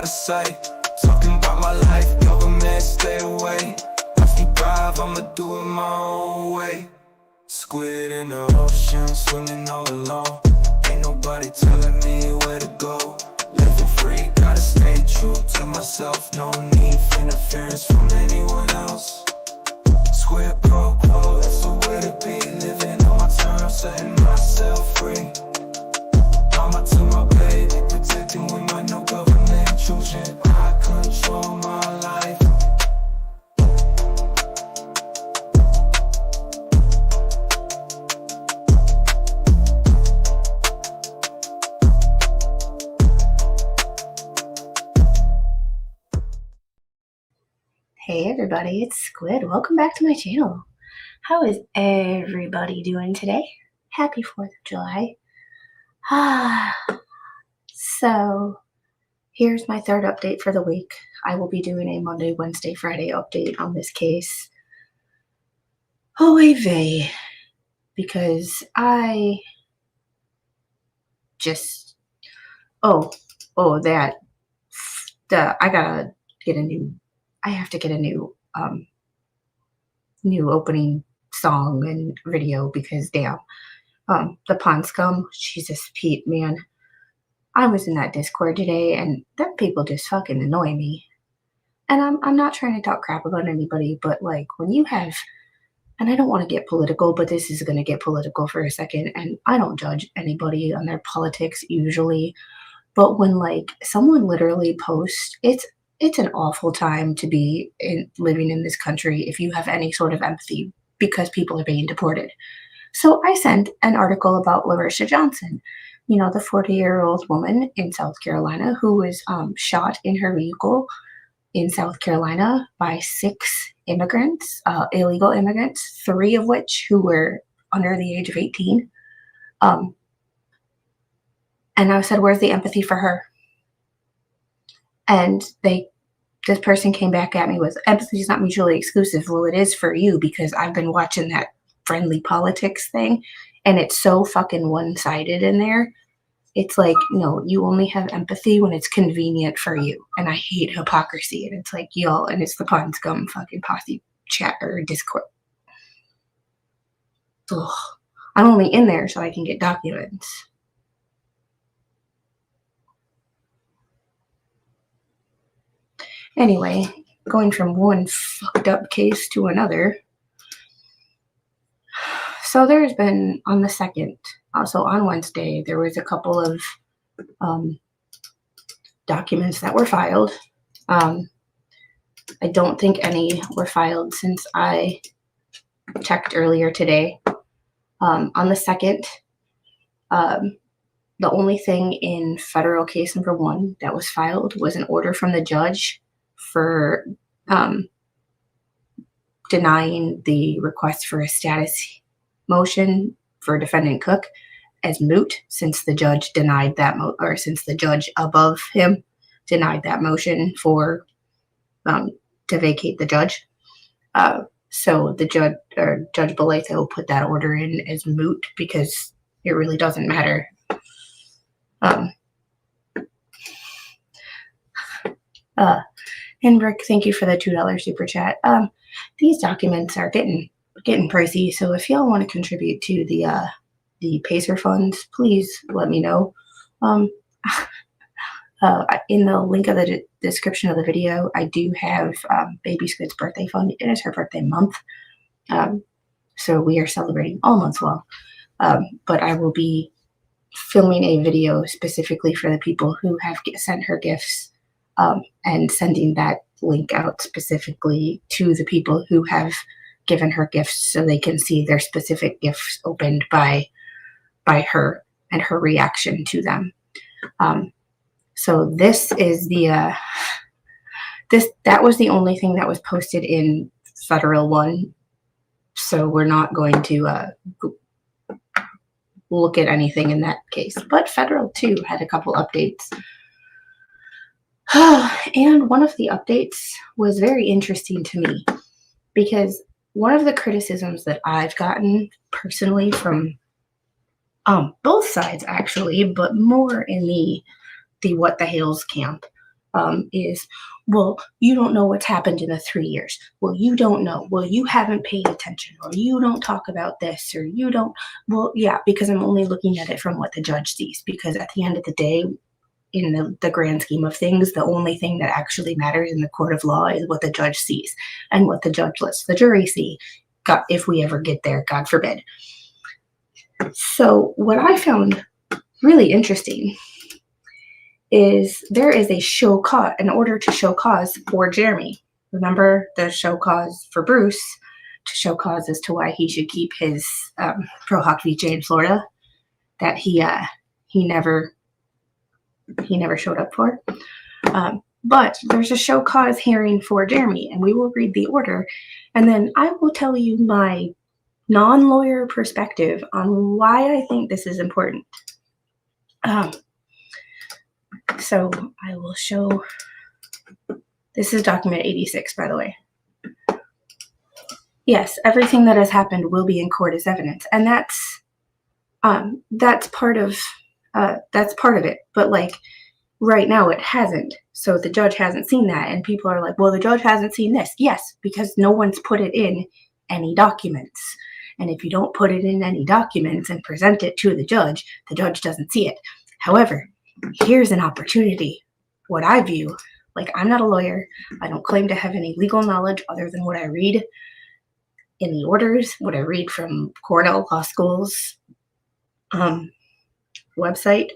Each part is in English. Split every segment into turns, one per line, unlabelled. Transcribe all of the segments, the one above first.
out of sight. Talking about my life, government stay away. Watch me thrive, I'ma do it my own way. Squid in the ocean, swimming all alone. Ain't nobody telling me where to go. Living free, gotta stay true to myself. No need for interference from anyone else. Squid pro quo, that's the way to be. Living on my terms, setting myself free. Mama to my baby, protecting with my no government intrusion. I control my life.
Hey everybody, it's Squid. Welcome back to my channel. How is everybody doing today? Happy 4th of July. So here's my third update for the week. I will be doing a Monday, Wednesday, Friday update on this case. Oy vey, because I just, I have to get a new opening song and video because damn, the pond scum, Jesus Pete, man. I was in that Discord today and them people just fucking annoy me. And I'm not trying to talk crap about anybody, but like when you have, and I don't want to get political, but this is going to get political for a second, and I don't judge anybody on their politics usually, but when like someone literally posts, it's an awful time to be living in this country if you have any sort of empathy because people are being deported. So I sent an article about Larisha Johnson, the 40-year-old woman in South Carolina who was shot in her vehicle in South Carolina by 6 immigrants, illegal immigrants, 3 of which who were under the age of 18. And I said, where's the empathy for her? And this person came back at me with, empathy is not mutually exclusive. Well, it is for you because I've been watching that friendly politics thing and it's so fucking one-sided in there. It's like, no, you only have empathy when it's convenient for you. And I hate hypocrisy. And it's like, y'all, and it's the pond scum fucking posse chat or Discord. Ugh. I'm only in there so I can get documents. Anyway, going from one fucked up case to another. So there's been on the 2nd, also on Wednesday, there was a couple of documents that were filed. I don't think any were filed since I checked earlier today. On the 2nd, the only thing in federal case number 1 that was filed was an order from the judge for denying the request for a status motion for defendant Cook as moot, since the judge denied that since the judge above him denied that motion for to vacate the judge. So the judge, or Judge Beletho, put that order in as moot because it really doesn't matter. And Rick, thank you for the $2 super chat. These documents are getting pricey, so if y'all want to contribute to the Pacer funds, please let me know. In the link of the description of the video, I do have Baby Squid's birthday fund. It is her birthday month, so we are celebrating all month long. But I will be filming a video specifically for the people who have sent her gifts. And sending that link out specifically to the people who have given her gifts so they can see their specific gifts opened by her and her reaction to them. So this is the that was the only thing that was posted in Federal 1. So we're not going to look at anything in that case. But Federal 2 had a couple updates. And one of the updates was very interesting to me because one of the criticisms that I've gotten personally from both sides actually, but more in the what the Hales camp, is, well, you don't know what's happened in the 3 years. Well, you don't know. Well, you haven't paid attention, or you don't talk about this, or you don't. Well, yeah, because I'm only looking at it from what the judge sees. Because at the end of the day, in the grand scheme of things, the only thing that actually matters in the court of law is what the judge sees and what the judge lets the jury see. God, if we ever get there, God forbid. So what I found really interesting is there is a show cause, an order to show cause for Jeremy. Remember the show cause for Bruce, to show cause as to why he should keep his pro hoc vitae in Florida that he never showed up for. But there's a show cause hearing for Jeremy, and we will read the order, and then I will tell you my non-lawyer perspective on why I think this is important. So I will show, this is document 86, by the way. Yes, everything that has happened will be in court as evidence, and that's part of it. But like right now, it hasn't. So the judge hasn't seen that, and people are like, "Well, the judge hasn't seen this." Yes, because no one's put it in any documents. And if you don't put it in any documents and present it to the judge doesn't see it. However, here's an opportunity. What I view, like, I'm not a lawyer. I don't claim to have any legal knowledge other than what I read in the orders, what I read from Cornell Law School's website,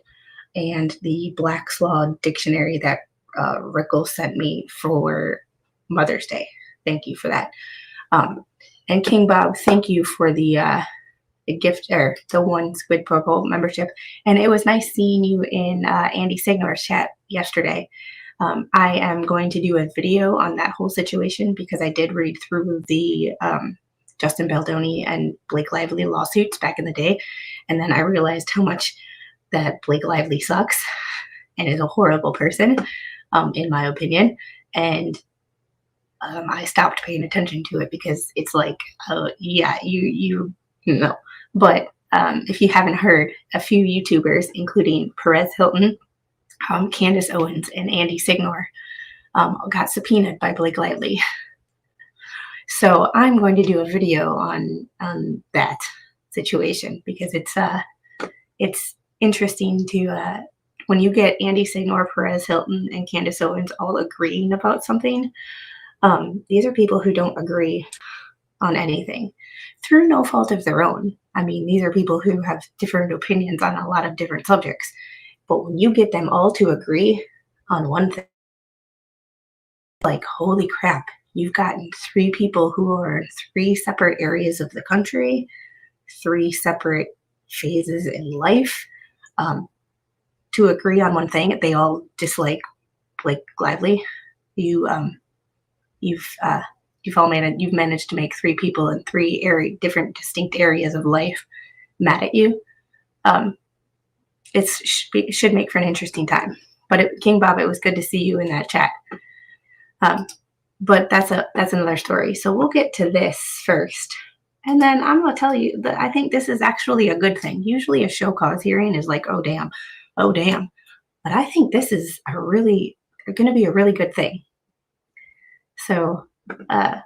and the Black's Law dictionary that Rickle sent me for Mother's Day. Thank you for that. And King Bob, thank you for the gift, or the one Squid Purple membership. And it was nice seeing you in Andy Signor's chat yesterday. I am going to do a video on that whole situation because I did read through the Justin Baldoni and Blake Lively lawsuits back in the day. And then I realized how much that Blake Lively sucks and is a horrible person, in my opinion. And I stopped paying attention to it because it's like, yeah, you know. But if you haven't heard, a few YouTubers, including Perez Hilton, Candace Owens, and Andy Signor, got subpoenaed by Blake Lively. So I'm going to do a video on that situation because it's interesting to when you get Andy Signor, Perez Hilton, and Candace Owens all agreeing about something. These are people who don't agree on anything through no fault of their own. I mean, these are people who have different opinions on a lot of different subjects. But when you get them all to agree on one thing, like, holy crap, you've gotten 3 people who are in 3 separate areas of the country, 3 separate phases in life, to agree on one thing. They all dislike Blake Lively. You've managed to make 3 people in 3 different distinct areas of life mad at you. It should make for an interesting time. But King Bob, it was good to see you in that chat. But that's another story. So we'll get to this first, and then I'm going to tell you that I think this is actually a good thing. Usually a show cause hearing is like, oh damn. But I think this is going to be a really good thing. So the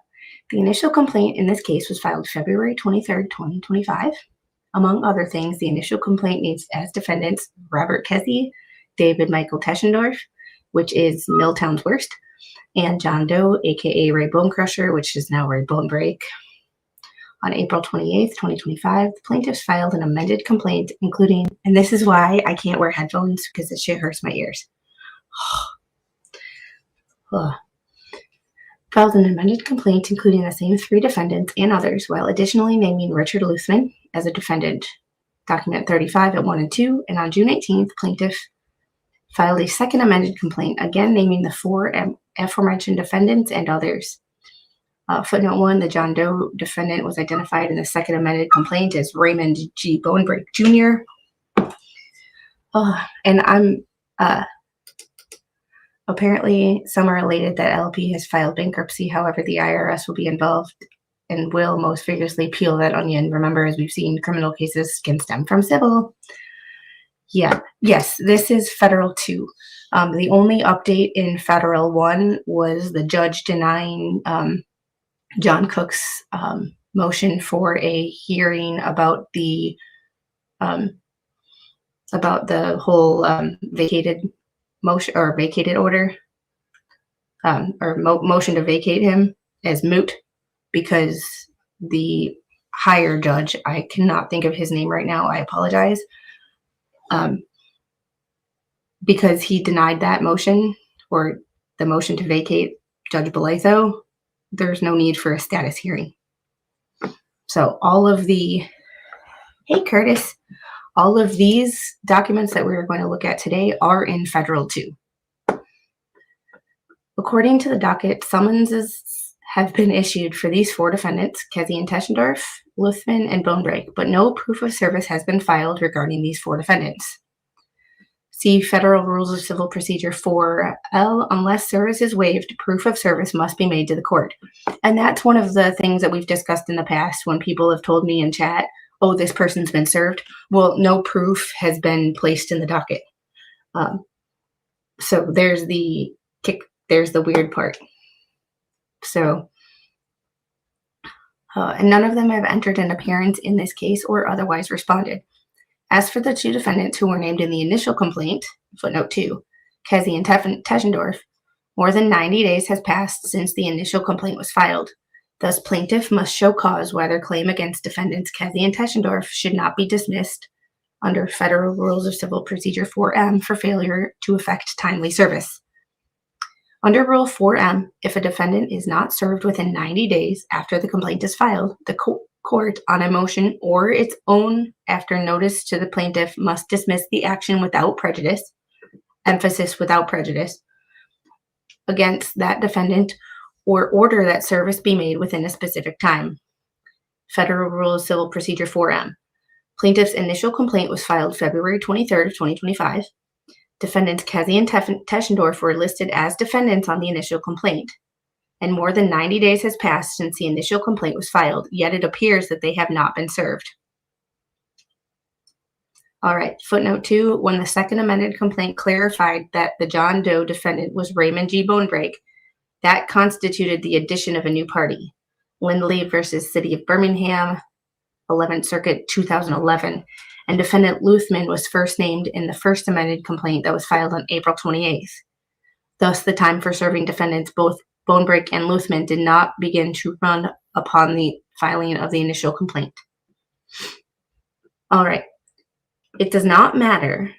initial complaint in this case was filed February 23rd, 2025. Among other things, the initial complaint needs as defendants Robert Kesey, David Michael Teschendorf, which is Milltown's worst, and John Doe, aka Ray Bone Crusher, which is now Ray Bone Break. On April 28th, 2025, the plaintiffs filed an amended complaint, including, and this is why I can't wear headphones because this shit hurts my ears. Filed an amended complaint including the same 3 defendants and others, while additionally naming Richard Luthman as a defendant. Document 35 at 1 and 2, and on June 18th, plaintiff filed a second amended complaint, again naming the 4 aforementioned defendants and others. Footnote 1, the John Doe defendant was identified in the second amended complaint as Raymond G. Bonebreak Jr. And I'm apparently some are elated that LP has filed bankruptcy. However, the IRS will be involved and will most vigorously peel that onion. Remember, as we've seen, criminal cases can stem from civil. Yes, this is Federal 2. The only update in Federal 1 was the judge denying John Cook's motion for a hearing about the whole vacated motion or vacated order, motion to vacate him as moot, because the higher judge, I cannot think of his name right now, I apologize, because he denied that motion, or the motion to vacate Judge Belaytho, there's no need for a status hearing. So hey Curtis, all of these documents that we're going to look at today are in Federal 2. According to the docket, summonses have been issued for these 4 defendants, Kezian Teschendorf, Luthman, and Bonebreak, but no proof of service has been filed regarding these 4 defendants. See Federal Rules of Civil Procedure 4L. Unless service is waived, proof of service must be made to the court. And that's one of the things that we've discussed in the past when people have told me in chat, oh, this person's been served. Well, no proof has been placed in the docket. So there's the weird part. So, and none of them have entered an appearance in this case or otherwise responded. As for the 2 defendants who were named in the initial complaint, footnote 2, Kezian Teschendorf, more than 90 days has passed since the initial complaint was filed. Thus, plaintiff must show cause why their claim against defendants Kezian Teschendorf should not be dismissed under Federal Rules of Civil Procedure 4M for failure to effect timely service. Under Rule 4M, if a defendant is not served within 90 days after the complaint is filed, the court, on a motion or its own after notice to the plaintiff, must dismiss the action without prejudice, emphasis without prejudice, against that defendant, or order that service be made within a specific time. Federal Rules of Civil Procedure 4M. Plaintiff's initial complaint was filed February 23rd of 2025. Defendants Kezian and Teschendorf were listed as defendants on the initial complaint, and more than 90 days has passed since the initial complaint was filed, yet it appears that they have not been served. All right, footnote 2, when the second amended complaint clarified that the John Doe defendant was Raymond G. Bonebreak, that constituted the addition of a new party, Lindley versus City of Birmingham, 11th Circuit, 2011, and defendant Luthman was first named in the first amended complaint that was filed on April 28th. Thus, the time for serving defendants, both Bonebreak and Luthman, did not begin to run upon the filing of the initial complaint. All right. It does not matter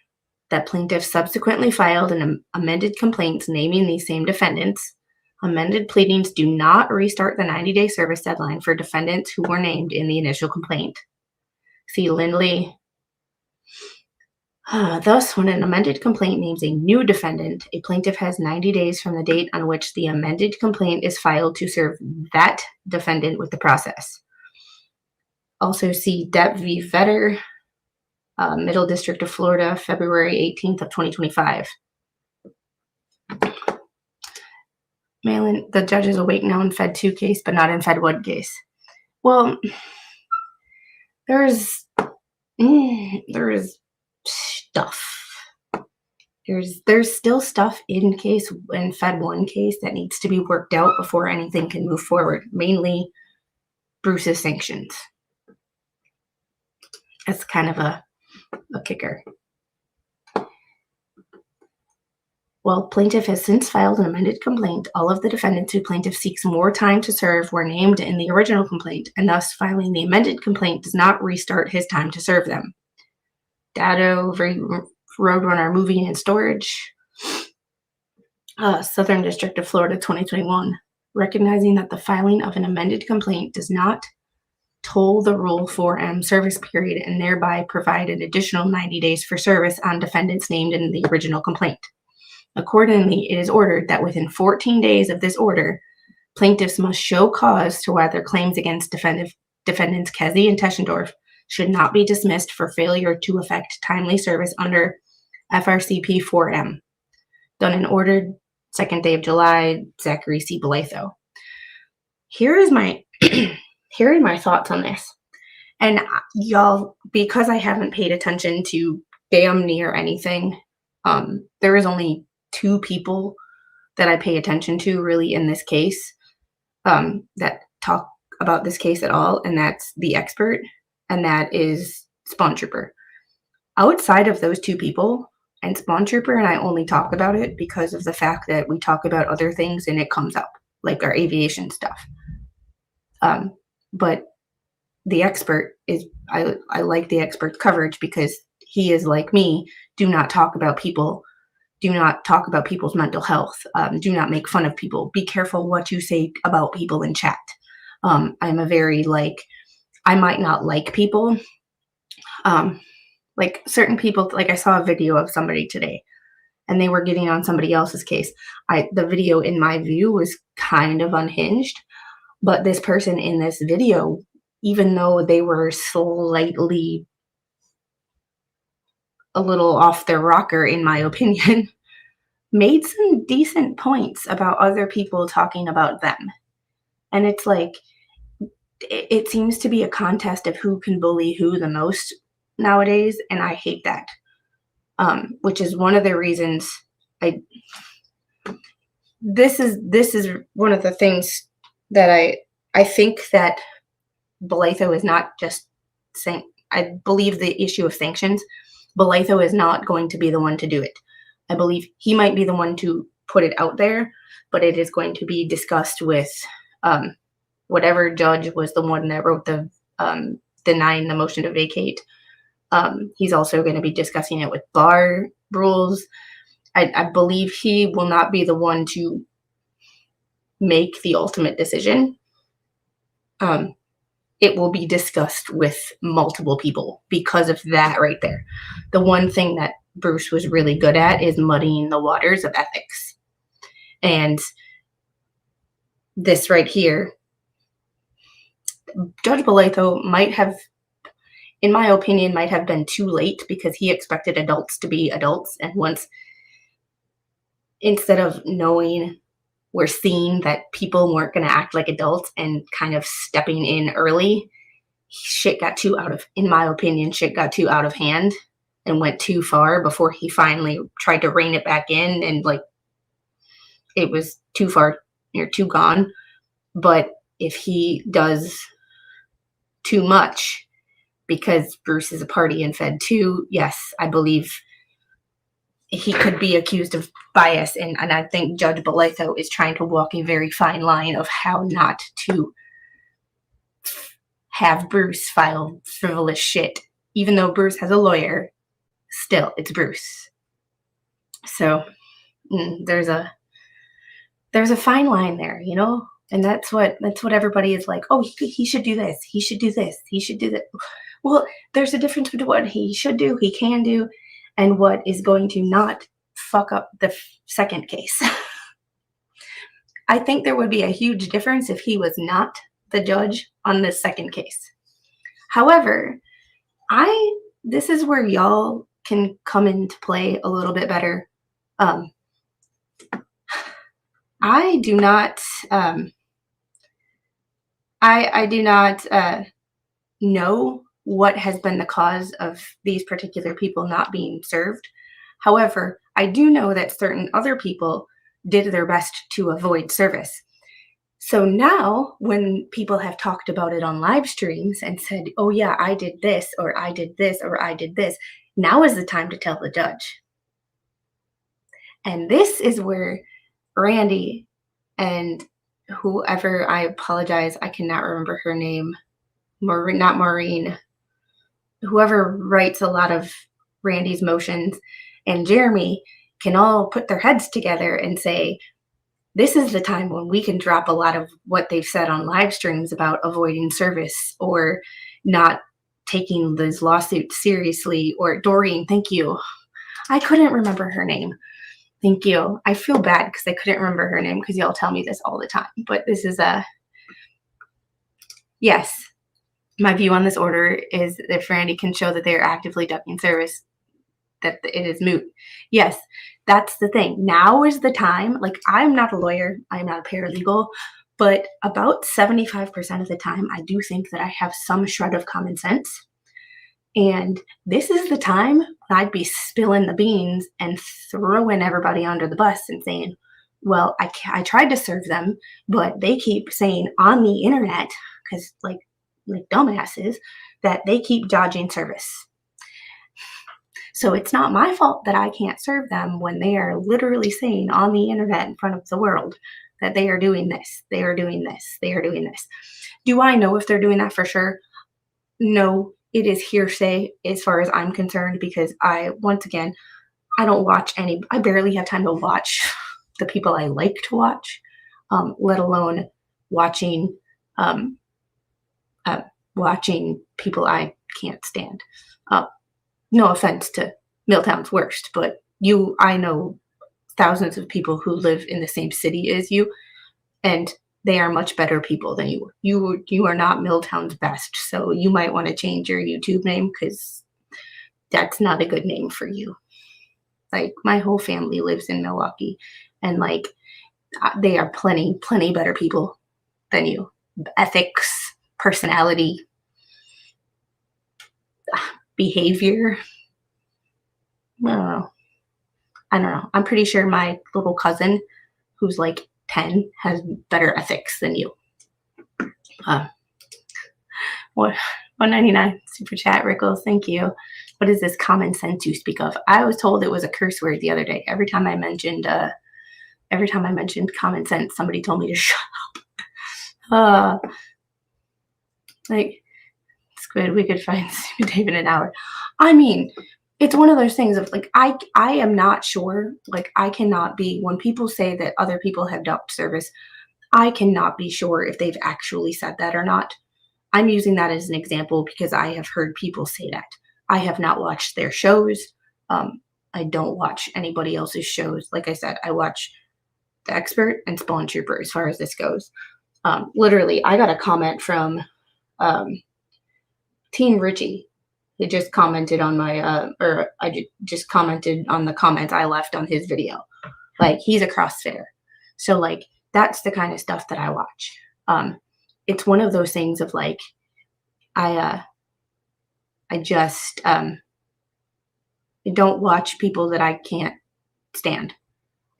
that plaintiffs subsequently filed an amended complaint naming these same defendants. Amended pleadings do not restart the 90-day service deadline for defendants who were named in the initial complaint. See Lindley. Thus, when an amended complaint names a new defendant, a plaintiff has 90 days from the date on which the amended complaint is filed to serve that defendant with the process. Also see Depp v. Vetter, Middle District of Florida, February 18th of 2025. Malin, the judge is awake now in Fed 2 case, but not in Fed 1 case. Well, there is stuff. There's still stuff in Fed 1 case that needs to be worked out before anything can move forward, mainly Bruce's sanctions. That's kind of a kicker. Well, plaintiff has since filed an amended complaint. All of the defendants who plaintiff seeks more time to serve were named in the original complaint, and thus filing the amended complaint does not restart his time to serve them. Dado, Roadrunner Moving and Storage, Southern District of Florida, 2021, recognizing that the filing of an amended complaint does not toll the Rule 4M service period and thereby provide an additional 90 days for service on defendants named in the original complaint. Accordingly, it is ordered that within 14 days of this order, plaintiffs must show cause to why their claims against defendants Kezian and Teschendorf should not be dismissed for failure to effect timely service under FRCP 4M. Done and ordered, 2nd day of July, Zachary C. Belaytho. Here are my thoughts on this. And y'all, because I haven't paid attention to damn near anything. There is only two people that I pay attention to really in this case, that talk about this case at all, and that's the expert, and that is Spawn Trooper. Outside of those two people, and Spawn Trooper and I only talk about it because of the fact that we talk about other things and it comes up, like our aviation stuff. But the expert is, I like the expert's coverage because he is like me. Do not talk about people. Do not talk about people's mental health. Do not make fun of people. Be careful what you say about people in chat. I'm a very I might not like people. Like certain people, like I saw a video of somebody today and they were getting on somebody else's case. The video in my view was kind of unhinged, but this person in this video, even though they were slightly a little off their rocker, in my opinion, made some decent points about other people talking about them. And it's like, it seems to be a contest of who can bully who the most nowadays, and I hate that. Which is one of the reasons this is one of the things that I think that Belatho is not just saying. I believe the issue of sanctions, Belatho is not going to be the one to do it. I believe he might be the one to put it out there, but it is going to be discussed with whatever judge was the one that wrote the denying the motion to vacate. He's also going to be discussing it with bar rules. I believe he will not be the one to make the ultimate decision. It will be discussed with multiple people because of that right there. The one thing that Bruce was really good at is muddying the waters of ethics. And this right here, Judge Belatho might have, in my opinion, might have been too late because he expected adults to be adults. And once, instead of knowing, we're seeing that people weren't going to act like adults and kind of stepping in early, shit got too out of, in my opinion, shit got too out of hand and went too far before he finally tried to rein it back in, and it was too far, too gone. But if he does too much, because Bruce is a party in Fed 2, yes, I believe he could be accused of bias, and I think Judge Belatho is trying to walk a very fine line of how not to have Bruce file frivolous shit. Even though Bruce has a lawyer, still, it's Bruce. So there's a fine line there, and that's what everybody is like. Oh, he should do this. He should do this. He should do that. Well, there's a difference between what he should do, he can do, and what is going to not fuck up the second case. I think there would be a huge difference if he was not the judge on this second case. However, this is where y'all can come into play a little bit better. I do not know what has been the cause of these particular people not being served. However, I do know that certain other people did their best to avoid service. So now when people have talked about it on live streams and said, oh yeah, I did this, or I did this, or I did this, now is the time to tell the judge. And this is where Randy and whoever, I apologize, I cannot remember her name, not Maureen, whoever writes a lot of Randy's motions, and Jeremy can all put their heads together and say, this is the time when we can drop a lot of what they've said on live streams about avoiding service or not taking these lawsuits seriously. Or Doreen, thank you. I couldn't remember her name. Thank you. I feel bad because I couldn't remember her name because y'all tell me this all the time. But this is yes. My view on this order is if Randy can show that they're actively ducking service, that it is moot. Yes, that's the thing. Now is the time. I'm not a lawyer. I'm not a paralegal. But about 75% of the time, I do think that I have some shred of common sense. And this is the time I'd be spilling the beans and throwing everybody under the bus and saying, well, I tried to serve them, but they keep saying on the internet, because like dumbasses, that they keep dodging service. So it's not my fault that I can't serve them when they are literally saying on the internet in front of the world that they are doing this, they are doing this, they are doing this. Do I know if they're doing that for sure? No, it is hearsay as far as I'm concerned, because once again, I don't watch I barely have time to watch the people I like to watch, let alone watching, um, watching people I can't stand. Uh, no offense to Milltown's worst, but I know thousands of people who live in the same city as you, and they are much better people than you. You are not Milltown's best, so you might want to change your YouTube name, because that's not a good name for you. Like, my whole family lives in Milwaukee, and like they are plenty better people than you. Ethics, personality, behavior. I don't know. I'm pretty sure my little cousin, who's like 10, has better ethics than you. What 199 super chat, Rickles, thank you. What is this common sense you speak of? I was told it was a curse word the other day. Every time I mentioned common sense, somebody told me to shut up. Like, it's good. We could find David an hour. I mean, it's one of those things of like, I am not sure. Like, I cannot be, when people say that other people have docked service, I cannot be sure if they've actually said that or not. I'm using that as an example because I have heard people say that. I have not watched their shows. I don't watch anybody else's shows. Like I said, I watch The Expert and Spawn Trooper as far as this goes. Literally, I got a comment from Team Richie, who just commented on my, just commented on the comments I left on his video. Like, he's a CrossFitter. So, like, that's the kind of stuff that I watch. It's one of those things of like, I don't watch people that I can't stand.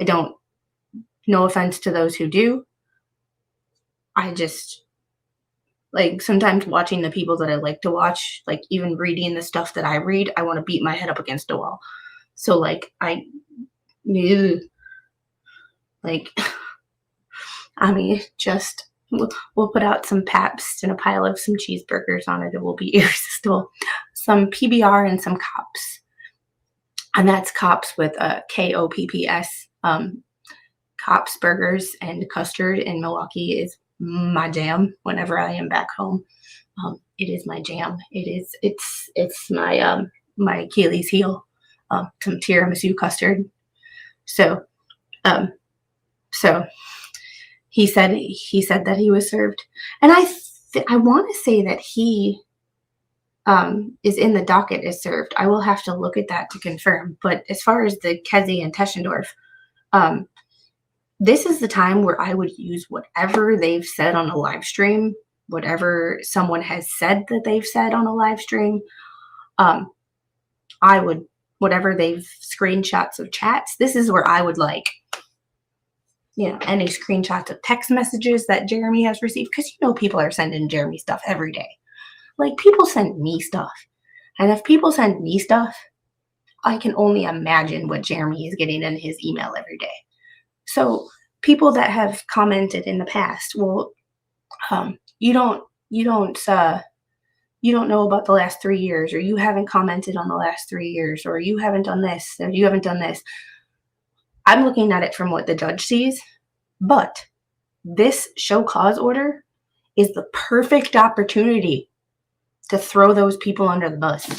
I don't, no offense to those who do. I just, like, sometimes watching the people that I like to watch, like even reading the stuff that I read, I want to beat my head up against a wall. So like, I mean, just, we'll put out some Pabst and a pile of some cheeseburgers on it. It will be irresistible. Some PBR and some Kops. And that's Kops with Kopps. Kops burgers and custard in Milwaukee is my jam whenever I am back home. It is my jam. It's my my Achilles heel. Some tiramisu custard. So he said that he was served, and I want to say that he is in the docket as served. I will have to look at that to confirm. But as far as the Kezi and Teschendorf, this is the time where I would use whatever they've said on a live stream, whatever someone has said that they've said on a live stream. I would, whatever they've screenshots of chats, this is where I would like, any screenshots of text messages that Jeremy has received, because people are sending Jeremy stuff every day. Like, people send me stuff. And if people send me stuff, I can only imagine what Jeremy is getting in his email every day. So people that have commented in the past, well, you don't know about the last 3 years, or you haven't commented on the last 3 years, or you haven't done this, or you haven't done this. I'm looking at it from what the judge sees, but this show cause order is the perfect opportunity to throw those people under the bus,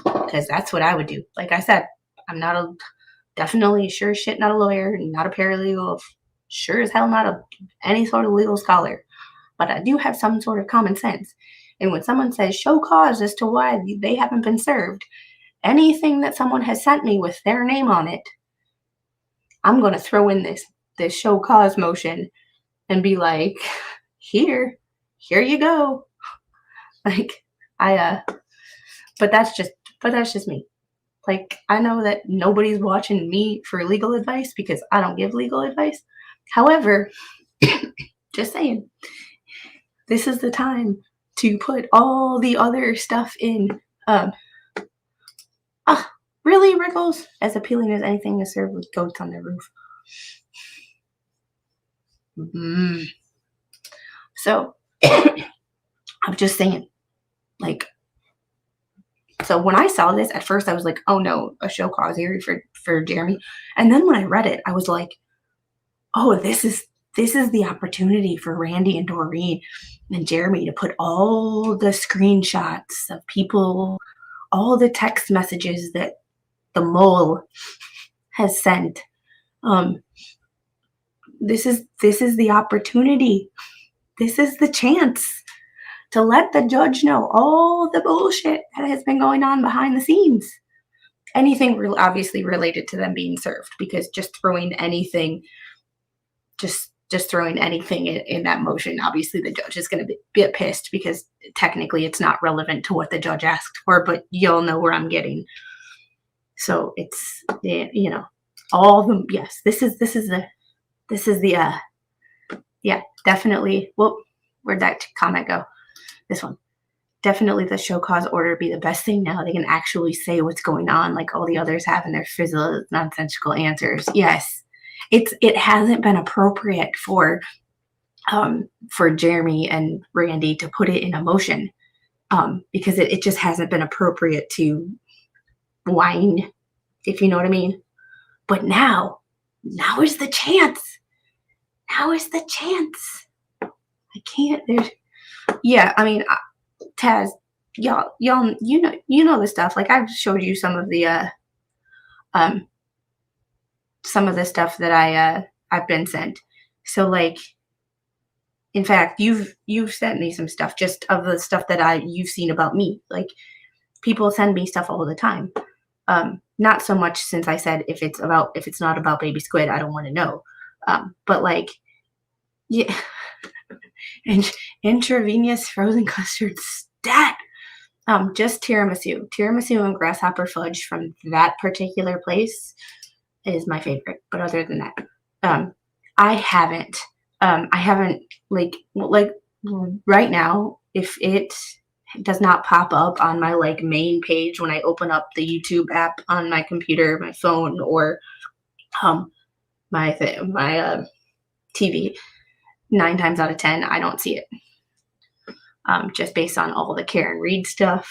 because that's what I would do. Like I said, I'm not definitely sure as shit not a lawyer, not a paralegal, sure as hell not any sort of legal scholar, but I do have some sort of common sense. And when someone says show cause as to why they haven't been served, anything that someone has sent me with their name on it, I'm going to throw in this show cause motion and be like, here you go. Like, But that's just me. Like, I know that nobody's watching me for legal advice because I don't give legal advice. However, just saying, this is the time to put all the other stuff in. Um, really, Rickles? As appealing as anything to serve with goats on their roof. So, I'm just saying, like, so when I saw this, at first I was like, oh no, a show cause hearing for Jeremy. And then when I read it, I was like, oh, this is the opportunity for Randy and Doreen and Jeremy to put all the screenshots of people, all the text messages that the mole has sent. This is the opportunity. This is the chance to let the judge know all the bullshit that has been going on behind the scenes. Anything obviously related to them being served, because just throwing anything, just throwing anything in that motion, obviously the judge is going to be pissed because technically it's not relevant to what the judge asked for, but you'll know where I'm getting. So it's, you know, all the, yes, this is the, yeah, definitely. Well, where'd that comment go? This one. Definitely the show cause order be the best thing now. They can actually say what's going on like all the others have in their fizzle nonsensical answers. Yes. It hasn't been appropriate for Jeremy and Randy to put it in a motion because it just hasn't been appropriate to whine, if you know what I mean. But now is the chance. Now is the chance. I can't. Yeah, I mean, Taz, y'all, you know the stuff. Like I've showed you some of the stuff that I've been sent. So like, in fact, you've sent me some stuff just of the stuff that you've seen about me. Like people send me stuff all the time. Not so much since I said if it's not about baby squid, I don't want to know. But like, yeah, and intravenous frozen custard stat. Just tiramisu and grasshopper fudge from that particular place is my favorite. But other than that, I haven't like right now, if it does not pop up on my like main page when I open up the YouTube app on my computer, my phone, or my TV, 9 times out of 10 I don't see it. Just based on all the Karen Reed stuff,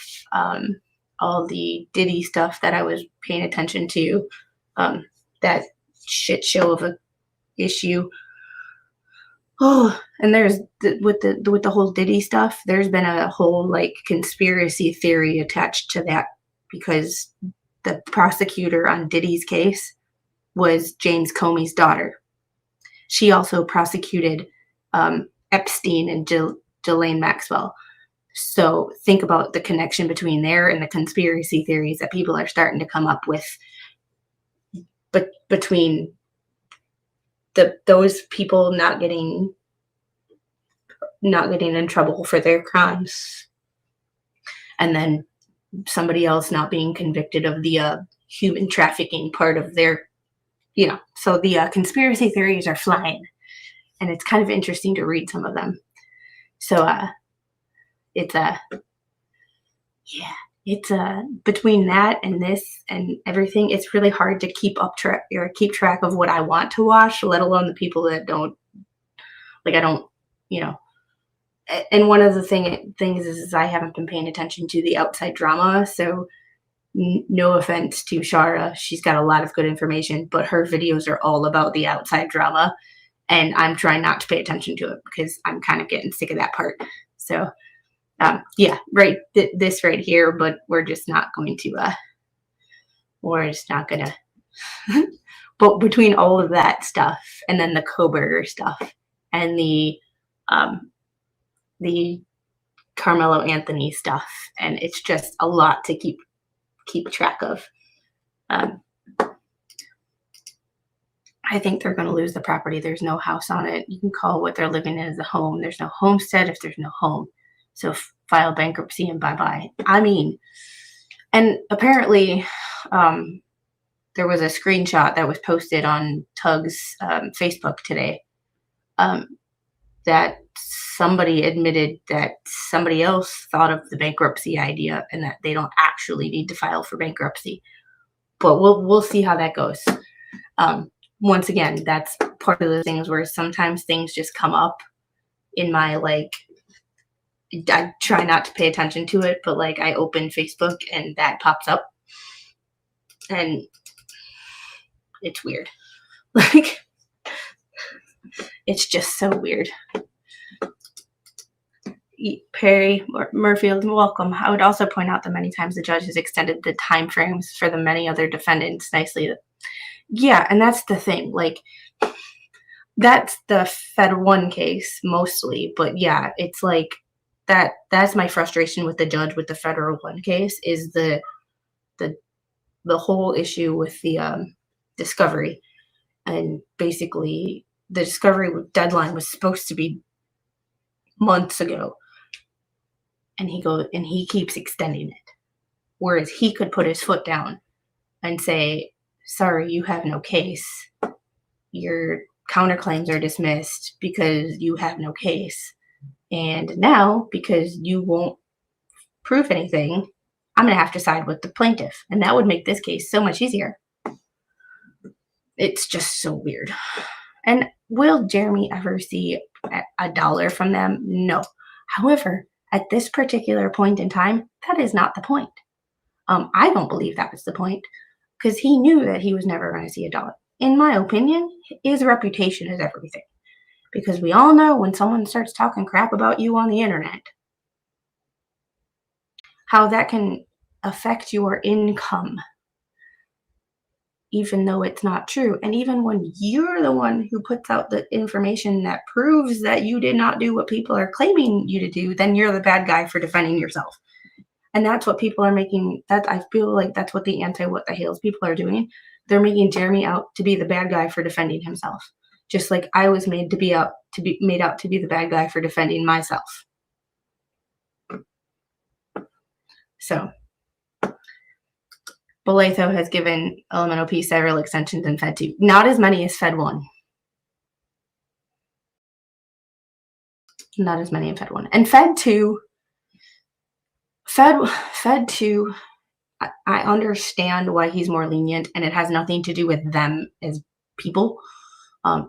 all the Diddy stuff that I was paying attention to, that shit show of a issue. Oh, and there's with the whole Diddy stuff, there's been a whole like conspiracy theory attached to that because the prosecutor on Diddy's case was James Comey's daughter. She also prosecuted Epstein and Ghislaine Maxwell. So think about the connection between there and the conspiracy theories that people are starting to come up with, but between those people not getting in trouble for their crimes, and then somebody else not being convicted of the human trafficking part of their, so the conspiracy theories are flying, and it's kind of interesting to read some of them. So it's between that and this and everything, it's really hard to keep track of what I want to watch, let alone the people that don't. Like I don't, And one of the things is I haven't been paying attention to the outside drama. So no offense to Shara, she's got a lot of good information, but her videos are all about the outside drama, and I'm trying not to pay attention to it because I'm kind of getting sick of that part. So. Yeah, right. This right here, but we're just not going to. But between all of that stuff, and then the Koberger stuff, and the Carmelo Anthony stuff, and it's just a lot to keep track of. I think they're going to lose the property. There's no house on it. You can call what they're living in as a home. There's no homestead if there's no home. So file bankruptcy and bye-bye. I mean, And apparently, there was a screenshot that was posted on Tug's Facebook today, that somebody admitted that somebody else thought of the bankruptcy idea and that they don't actually need to file for bankruptcy. But we'll see how that goes. Once again, that's part of the things where sometimes things just come up in my, like, I try not to pay attention to it, but like I open Facebook and that pops up and it's weird. Like, it's just so weird. Perry Murfield, welcome. I would also point out that many times the judge has extended the time frames for the many other defendants nicely. Yeah, and that's the thing. Like, that's the Fed 1 case mostly, but yeah, it's like that's my frustration with the judge with the Federal 1 case is the whole issue with the discovery. And basically the discovery deadline was supposed to be months ago. And he keeps extending it. Whereas he could put his foot down and say, sorry, you have no case. Your counterclaims are dismissed because you have no case. And now, because you won't prove anything, I'm going to have to side with the plaintiff. And that would make this case so much easier. It's just so weird. And will Jeremy ever see $1 from them? No. However, at this particular point in time, that is not the point. I don't believe that was the point because he knew that he was never going to see $1. In my opinion, his reputation is everything. Because we all know when someone starts talking crap about you on the internet, how that can affect your income, even though it's not true. And even when you're the one who puts out the information that proves that you did not do what people are claiming you to do, then you're the bad guy for defending yourself. And that's what people are making, that I feel like that's what the what the Hales people are doing. They're making Jeremy out to be the bad guy for defending himself. Just like I was made out to be the bad guy for defending myself. So, Belatho has given LMNOP several extensions in Fed 2. Not as many as Fed 1. Not as many in Fed 1. And Fed 2, Fed 2, I understand why he's more lenient, and it has nothing to do with them as people.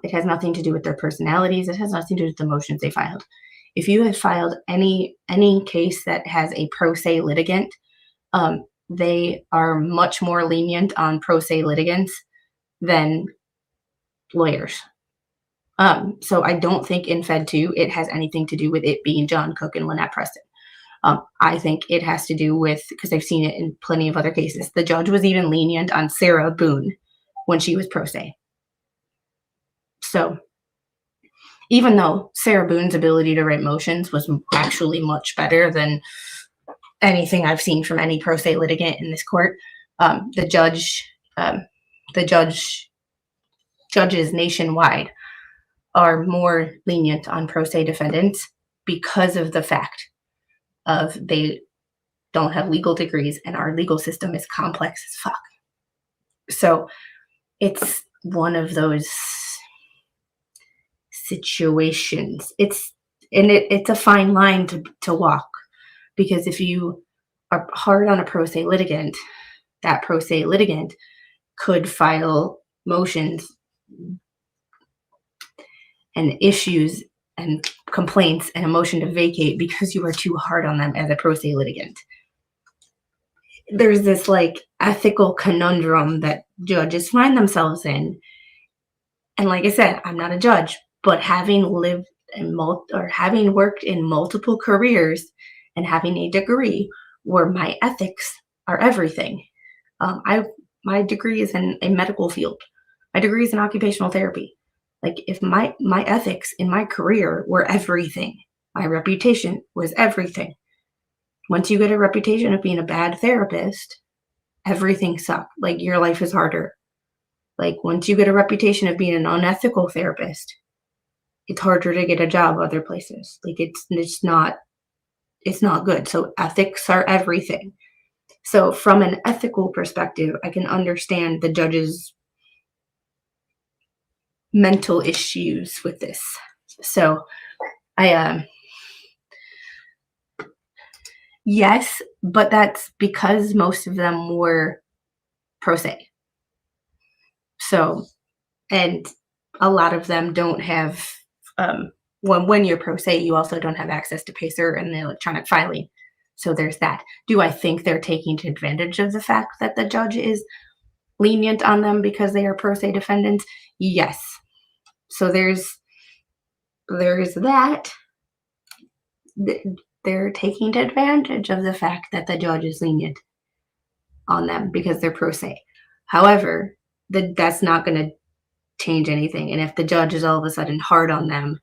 It has nothing to do with their personalities. It has nothing to do with the motions they filed. If you have filed any case that has a pro se litigant, they are much more lenient on pro se litigants than lawyers. So I don't think in Fed 2 it has anything to do with it being John Cook and Lynette Preston. I think it has to do with, because I've seen it in plenty of other cases, the judge was even lenient on Sarah Boone when she was pro se. So even though Sarah Boone's ability to write motions was actually much better than anything I've seen from any pro se litigant in this court, the judges nationwide are more lenient on pro se defendants because of the fact of they don't have legal degrees and our legal system is complex as fuck. So it's one of those situations. It's a fine line to walk, because if you are hard on a pro se litigant, that pro se litigant could file motions and issues and complaints and a motion to vacate because you are too hard on them as a pro se litigant. There's this like ethical conundrum that judges find themselves in. And like I said, I'm not a judge, but having lived having worked in multiple careers and having a degree where my ethics are everything. My degree is in a medical field. My degree is in occupational therapy. Like if my ethics in my career were everything, my reputation was everything. Once you get a reputation of being a bad therapist, everything sucks. Like your life is harder. Like once you get a reputation of being an unethical therapist, it's harder to get a job other places. Like it's not good. So ethics are everything. So from an ethical perspective, I can understand the judge's mental issues with this. So I yes, but that's because most of them were pro se. So, and a lot of them don't have when you're pro se, you also don't have access to Pacer and the electronic filing. So there's that. Do I think they're taking advantage of the fact that the judge is lenient on them because they are pro se defendants? Yes. So there's that. They're taking advantage of the fact that the judge is lenient on them because they're pro se. However, that's not going to change anything. And if the judge is all of a sudden hard on them,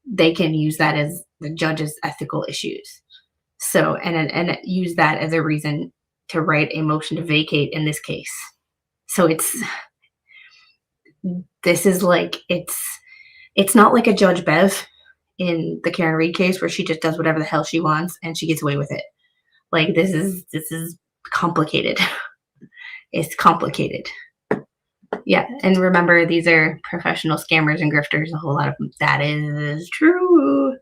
they can use that as the judge's ethical issues. So, and use that as a reason to write a motion to vacate in this case. So this is like, it's not like a Judge Bev in the Karen Reed case where she just does whatever the hell she wants and she gets away with it. Like this is complicated. It's complicated. Yeah, and remember, these are professional scammers and grifters. A whole lot of them. That is true.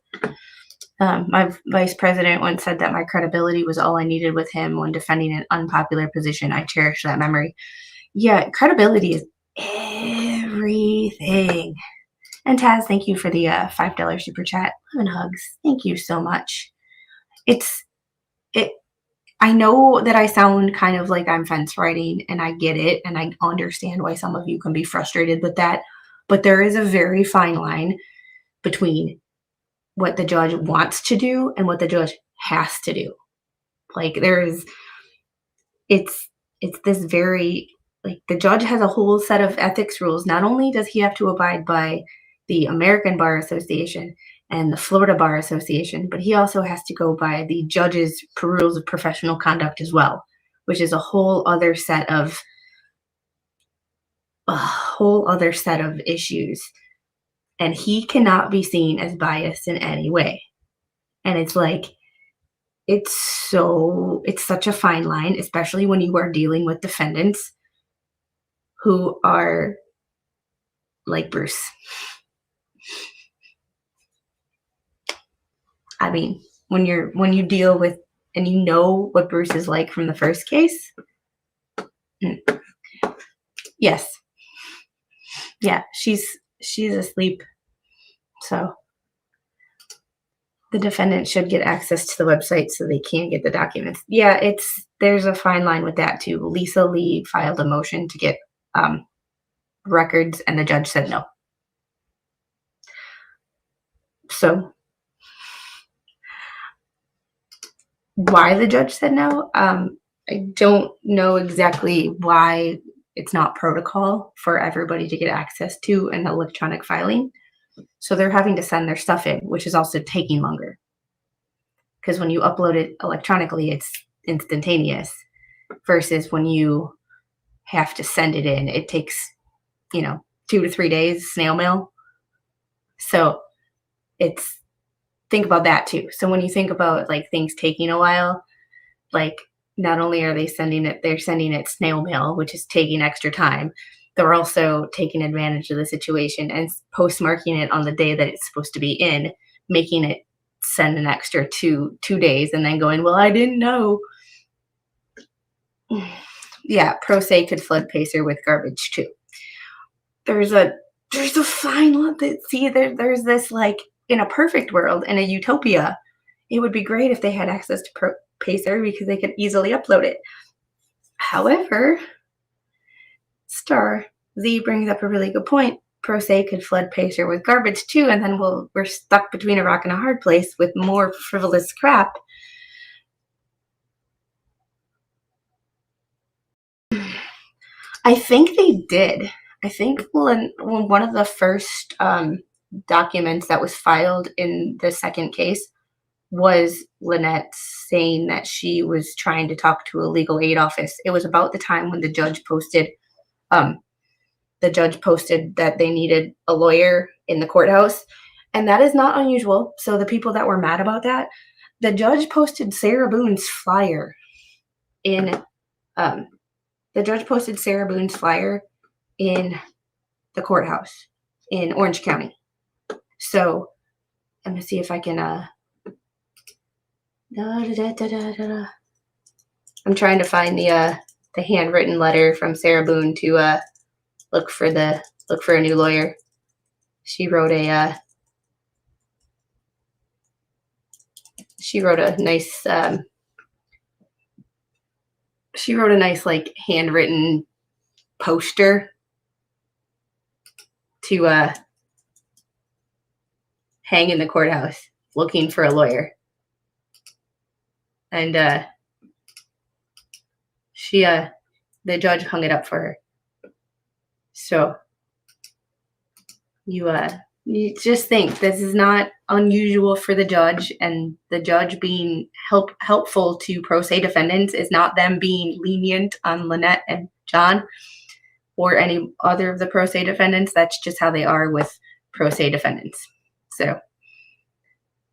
My vice president once said that my credibility was all I needed with him when defending an unpopular position. I cherish that memory. Yeah, credibility is everything. And Taz, thank you for the $5 super chat. Love and hugs. Thank you so much. I know that I sound kind of like I'm fence riding, and I get it, and I understand why some of you can be frustrated with that. But there is a very fine line between what the judge wants to do and what the judge has to do. Like it's this very, like, the judge has a whole set of ethics rules. Not only does he have to abide by the American Bar Association and the Florida Bar Association, but he also has to go by the judge's rules of professional conduct as well, which is a whole other set of issues. And he cannot be seen as biased in any way. And it's like, it's such a fine line, especially when you are dealing with defendants who are like Bruce. I mean, when you deal with, and you know what Bruce is like from the first case. Yes. Yeah, she's asleep. So the defendant should get access to the website so they can get the documents. Yeah, there's a fine line with that too. Lisa Lee filed a motion to get records, and the judge said no. So why the judge said no, I don't know exactly why. It's not protocol for everybody to get access to an electronic filing. So they're having to send their stuff in, which is also taking longer. Because when you upload it electronically, it's instantaneous. Versus when you have to send it in, it takes, 2 to 3 days, snail mail. So think about that too. So when you think about like things taking a while, like not only are they sending it, they're sending it snail mail, which is taking extra time. They're also taking advantage of the situation and postmarking it on the day that it's supposed to be in, making it send an extra two days, and then going, well, I didn't know. Yeah, pro se could flood Pacer with garbage too. There's a fine line. See, there's this, like, in a perfect world, in a utopia, it would be great if they had access to Pacer because they could easily upload it. However, Star Z brings up a really good point. Pro se could flood Pacer with garbage too, and then we're stuck between a rock and a hard place with more frivolous crap. I think they did. I think when one of the first documents that was filed in the second case was Lynette saying that she was trying to talk to a legal aid office. It was about the time when the judge posted that they needed a lawyer in the courthouse, and that is not unusual. So the people that were mad about that, the judge posted Sarah Boone's flyer in, the judge posted Sarah Boone's flyer in the courthouse in Orange County. So I'm going to see if I can, I'm trying to find the handwritten letter from Sarah Boone to look for a new lawyer. She wrote a nice like handwritten poster to hang in the courthouse looking for a lawyer. And the judge hung it up for her. So you just think this is not unusual for the judge, and the judge being helpful to pro se defendants is not them being lenient on Lynette and John or any other of the pro se defendants. That's just how they are with pro se defendants. So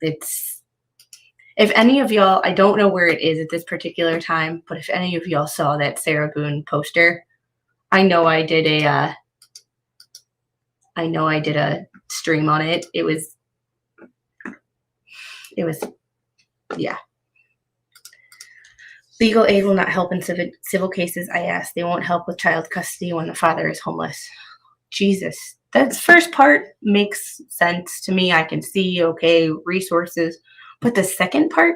if any of y'all, I don't know where it is at this particular time, but if any of y'all saw that Sarah Boone poster, I know I did a stream on it. It was, yeah. Legal aid will not help in civil cases, I asked. They won't help with child custody when the father is homeless. Jesus. That first part makes sense to me. I can see, okay, resources. But the second part,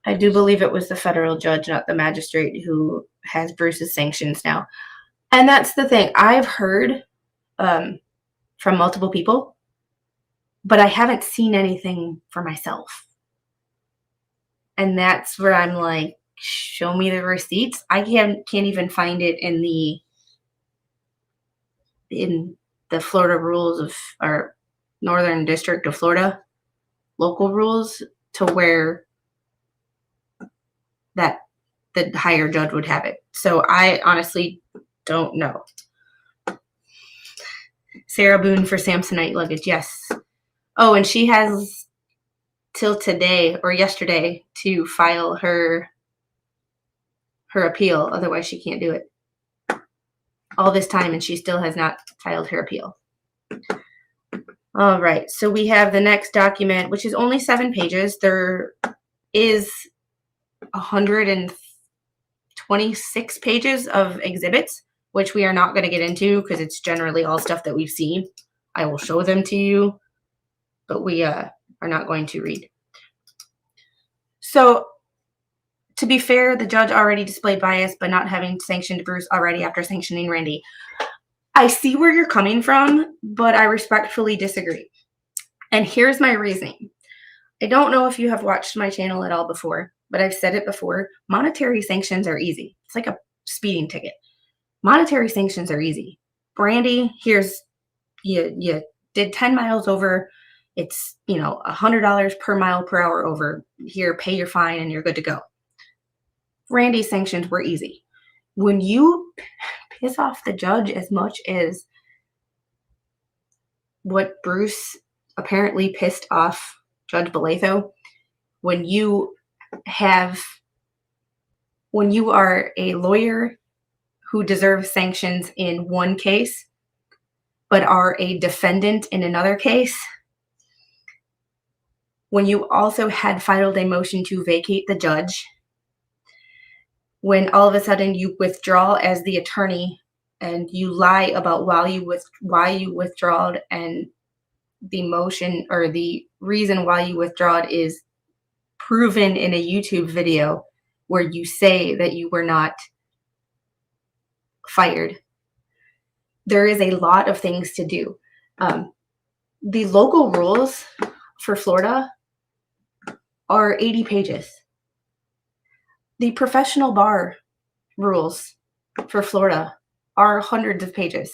I do believe it was the federal judge, not the magistrate, who has Bruce's sanctions now. And that's the thing. I've heard from multiple people, but I haven't seen anything for myself. And that's where I'm like, show me the receipts. I can't even find it in the Florida rules of our Northern District of Florida local rules to where that the higher judge would have it. So I honestly don't know. Sarah Boone for Samsonite luggage, yes. Oh, and she has till today or yesterday to file her appeal. Otherwise, she can't do it. All this time, and she still has not filed her appeal. All right, so we have the next document, which is only 7 pages. There is 126 pages of exhibits, which we are not going to get into because it's generally all stuff that we've seen. I will show them to you, but we are not going to read. So, to be fair, the judge already displayed bias by not having sanctioned Bruce already after sanctioning Randy. I see where you're coming from, but I respectfully disagree. And here's my reasoning. I don't know if you have watched my channel at all before, but I've said it before. Monetary sanctions are easy. It's like a speeding ticket. Monetary sanctions are easy. Randy, here's, you did 10 miles over. It's, $100 per mile per hour over. Here, pay your fine and you're good to go. Randy's sanctions were easy. When you piss off the judge as much as what Bruce apparently pissed off Judge Belatho, when you are a lawyer who deserves sanctions in one case, but are a defendant in another case, when you also had filed a motion to vacate the judge, when all of a sudden you withdraw as the attorney and you lie about why you withdrawed, and the motion or the reason why you withdrawed is proven in a YouTube video where you say that you were not fired. There is a lot of things to do. The local rules for Florida are 80 pages. The professional bar rules for Florida are hundreds of pages.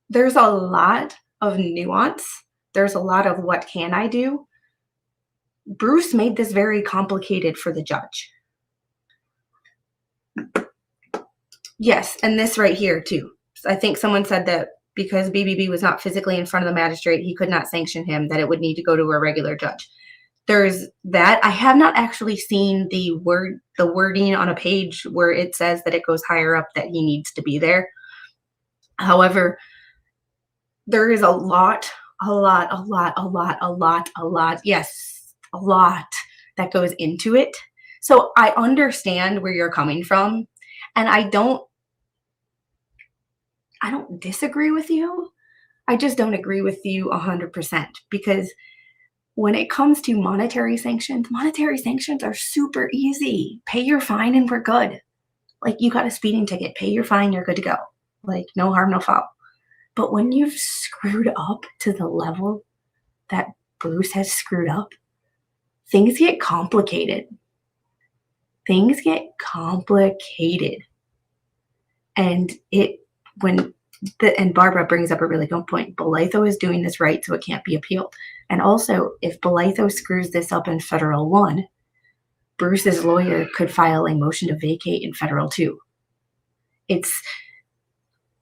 There's a lot of nuance. There's a lot of what can I do. Bruce made this very complicated for the judge. Yes, and this right here too. I think someone said that because BBB was not physically in front of the magistrate, he could not sanction him, that it would need to go to a regular judge. there's that. I have not actually seen the wording on a page where it says that it goes higher up that he needs to be there. However, there is a lot, yes, a lot that goes into it. So I understand where you're coming from, and I don't disagree with you. I just don't agree with you 100%, because when it comes to monetary sanctions are super easy. Pay your fine and we're good. Like, you got a speeding ticket, pay your fine, you're good to go. Like, no harm, no foul. But when you've screwed up to the level that Bruce has screwed up, things get complicated. Things get complicated. And and Barbara brings up a really good point. Belaytho is doing this right, so it can't be appealed. And also, if Belaytho screws this up in Federal 1, Bruce's lawyer could file a motion to vacate in Federal 2. It's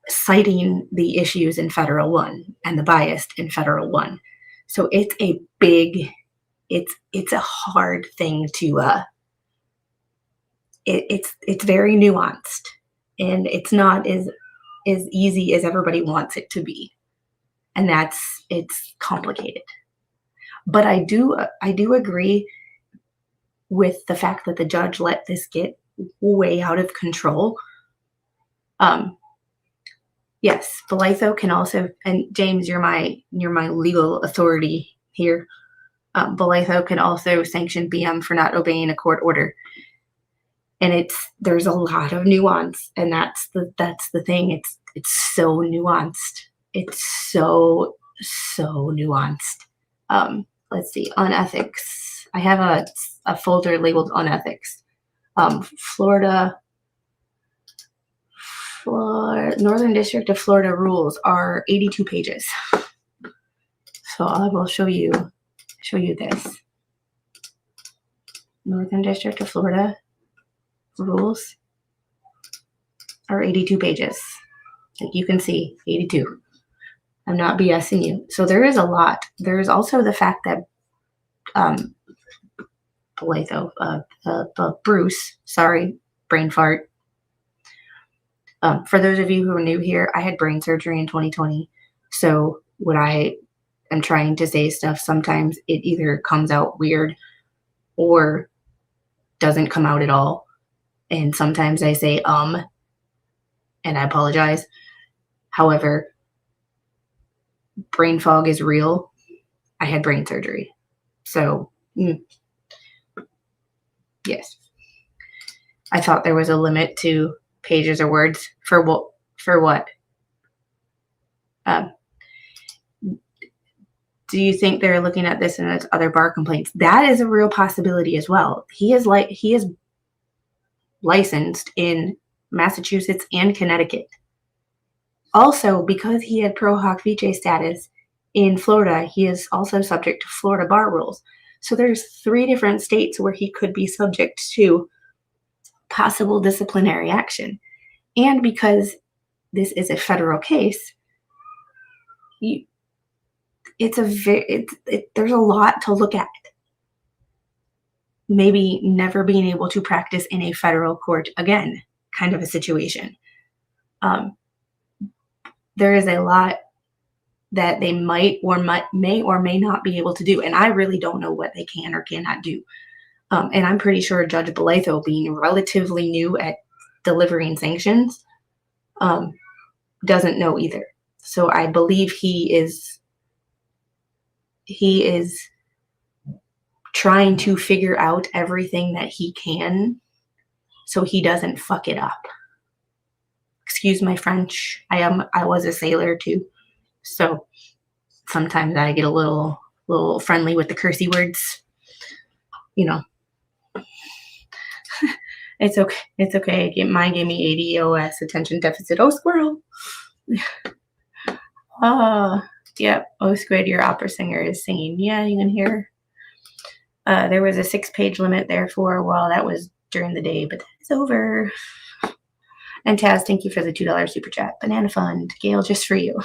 citing the issues in Federal 1 and the bias in Federal 1. So it's a big, it's a hard thing to, it's very nuanced, and it's not as easy as everybody wants it to be. And it's complicated. But I do agree with the fact that the judge let this get way out of control. Yes, Belaytho can also, and James, you're my legal authority here. Belaytho can also sanction BM for not obeying a court order. And there's a lot of nuance, and that's the thing. It's so nuanced. It's so nuancnced. Let's see, on ethics. I have a folder labeled on ethics. Northern District of Florida rules are 82 pages. So I will show you this. Northern District of Florida rules are 82 pages. Like you can see, 82. I'm not BSing you. So there is a lot. There is also the fact that Bruce, sorry, brain fart. For those of you who are new here, I had brain surgery in 2020. So when I am trying to say stuff, sometimes it either comes out weird or doesn't come out at all. And sometimes I say, and I apologize. However, brain fog is real. I had brain surgery. So, yes. I thought there was a limit to pages or words for what? Do you think they're looking at this in other bar complaints? That is a real possibility as well. He is licensed in Massachusetts and Connecticut. Also, because he had pro hoc vice status in Florida, he is also subject to Florida bar rules. So there's 3 different states where he could be subject to possible disciplinary action. And because this is a federal case, there's a lot to look at. Maybe never being able to practice in a federal court again, kind of a situation. There is a lot that they may or may not be able to do. And I really don't know what they can or cannot do. And I'm pretty sure Judge Belaytho, being relatively new at delivering sanctions, doesn't know either. So I believe he is trying to figure out everything that he can so he doesn't fuck it up. Excuse my French. I was a sailor too. So sometimes I get a little friendly with the cursey words. You know. It's okay. It's okay. Mine gave me ADOS, attention deficit. Oh, squirrel. Yep. Oh, Squid, your opera singer is singing. Yeah, you can hear. There was a 6-page limit there for a while. That was during the day, but that's over. And Taz, thank you for the $2 super chat. Banana Fund, Gail, just for you.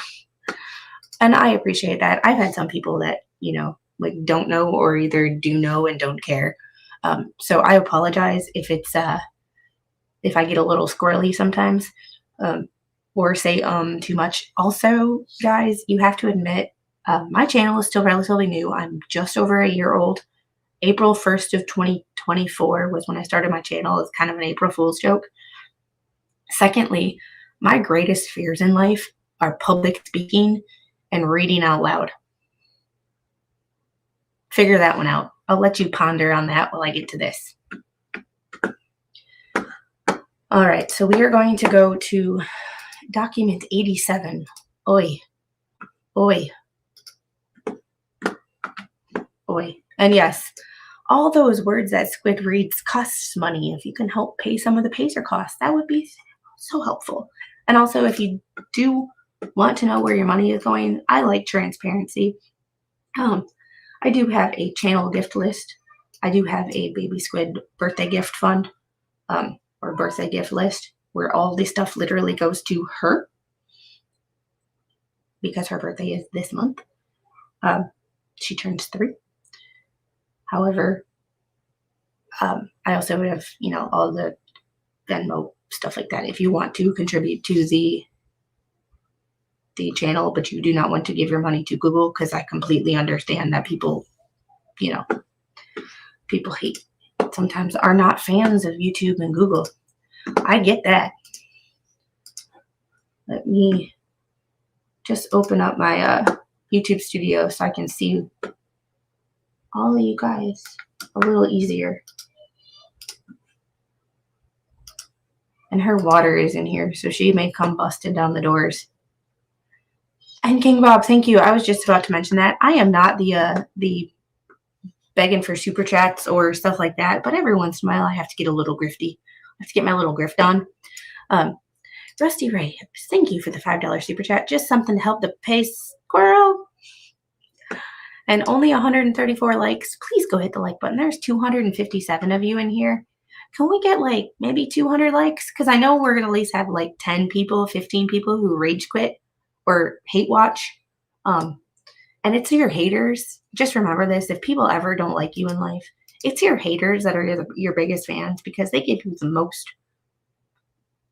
And I appreciate that. I've had some people that, like don't know or either do know and don't care. So I apologize if it's if I get a little squirrely sometimes, or say too much. Also, guys, you have to admit my channel is still relatively new. I'm just over a year old. April 1st of 2024 was when I started my channel. It's kind of an April Fool's joke. Secondly, my greatest fears in life are public speaking and reading out loud. Figure that one out. I'll let you ponder on that while I get to this. All right, so we are going to go to document 87. Oi, oi, oi. And yes, all those words that Squid reads costs money. If you can help pay some of the pacer costs, that would be so helpful. And also, if you do want to know where your money is going, I like transparency. I do have a channel gift list. I do have a Baby Squid birthday gift fund, or birthday gift list, where all this stuff literally goes to her because her birthday is this month. She turns 3. However, I also have, all the Venmo stuff like that. If you want to contribute to the channel, but you do not want to give your money to Google, because I completely understand that people hate, sometimes are not fans of YouTube and Google. I get that. Let me just open up my YouTube studio so I can see all of you guys a little easier. And her water is in here, so she may come busted down the doors. And King Bob, thank you. I was just about to mention that. I am not the begging for super chats or stuff like that, but every once in a while I have to get a little grifty. I have to get my little grift on. Rusty Ray, thank you for the $5 super chat. Just something to help the pace, squirrel. And only 134 likes. Please go hit the like button. There's 257 of you in here. Can we get like maybe 200 likes? Because I know we're going to at least have like 10 people, 15 people who rage quit or hate watch. And it's your haters. Just remember this. If people ever don't like you in life, it's your haters that are your biggest fans, because they give you the most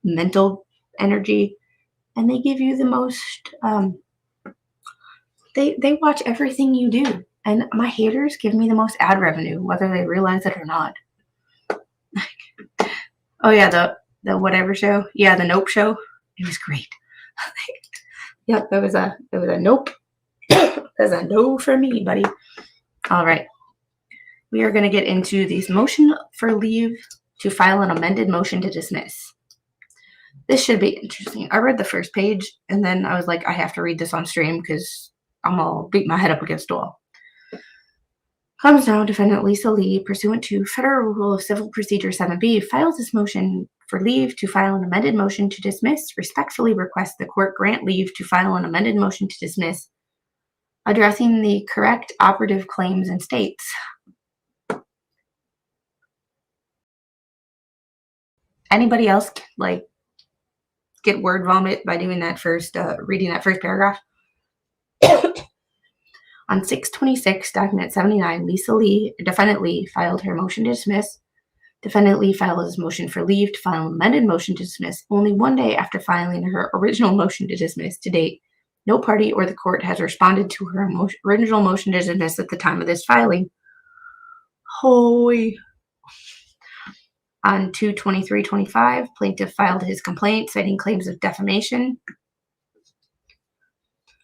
mental energy, and they give you the most, they watch everything you do. And my haters give me the most ad revenue, whether they realize it or not. Oh yeah, the whatever show. Yeah, the Nope show. It was great. Yep, that was a nope. That's a no for me, buddy. All right. We are going to get into these motion for leave to file an amended motion to dismiss. This should be interesting. I read the first page, and then I was like, I have to read this on stream because I'm going to beat my head up against the wall. Comes now, defendant Lisa Lee, pursuant to Federal Rule of Civil Procedure 7B, files this motion for leave to file an amended motion to dismiss, respectfully requests the court grant leave to file an amended motion to dismiss, addressing the correct operative claims and states. Anybody else like get word vomit by doing that first, reading that first paragraph? On 6/26, document 79, Lisa Lee, defendant Lee, filed her motion to dismiss. Defendant Lee filed his motion for leave to file an amended motion to dismiss only one day after filing her original motion to dismiss. To date, no party or the court has responded to her original motion to dismiss at the time of this filing. Holy. On 2/23/25, plaintiff filed his complaint citing claims of defamation.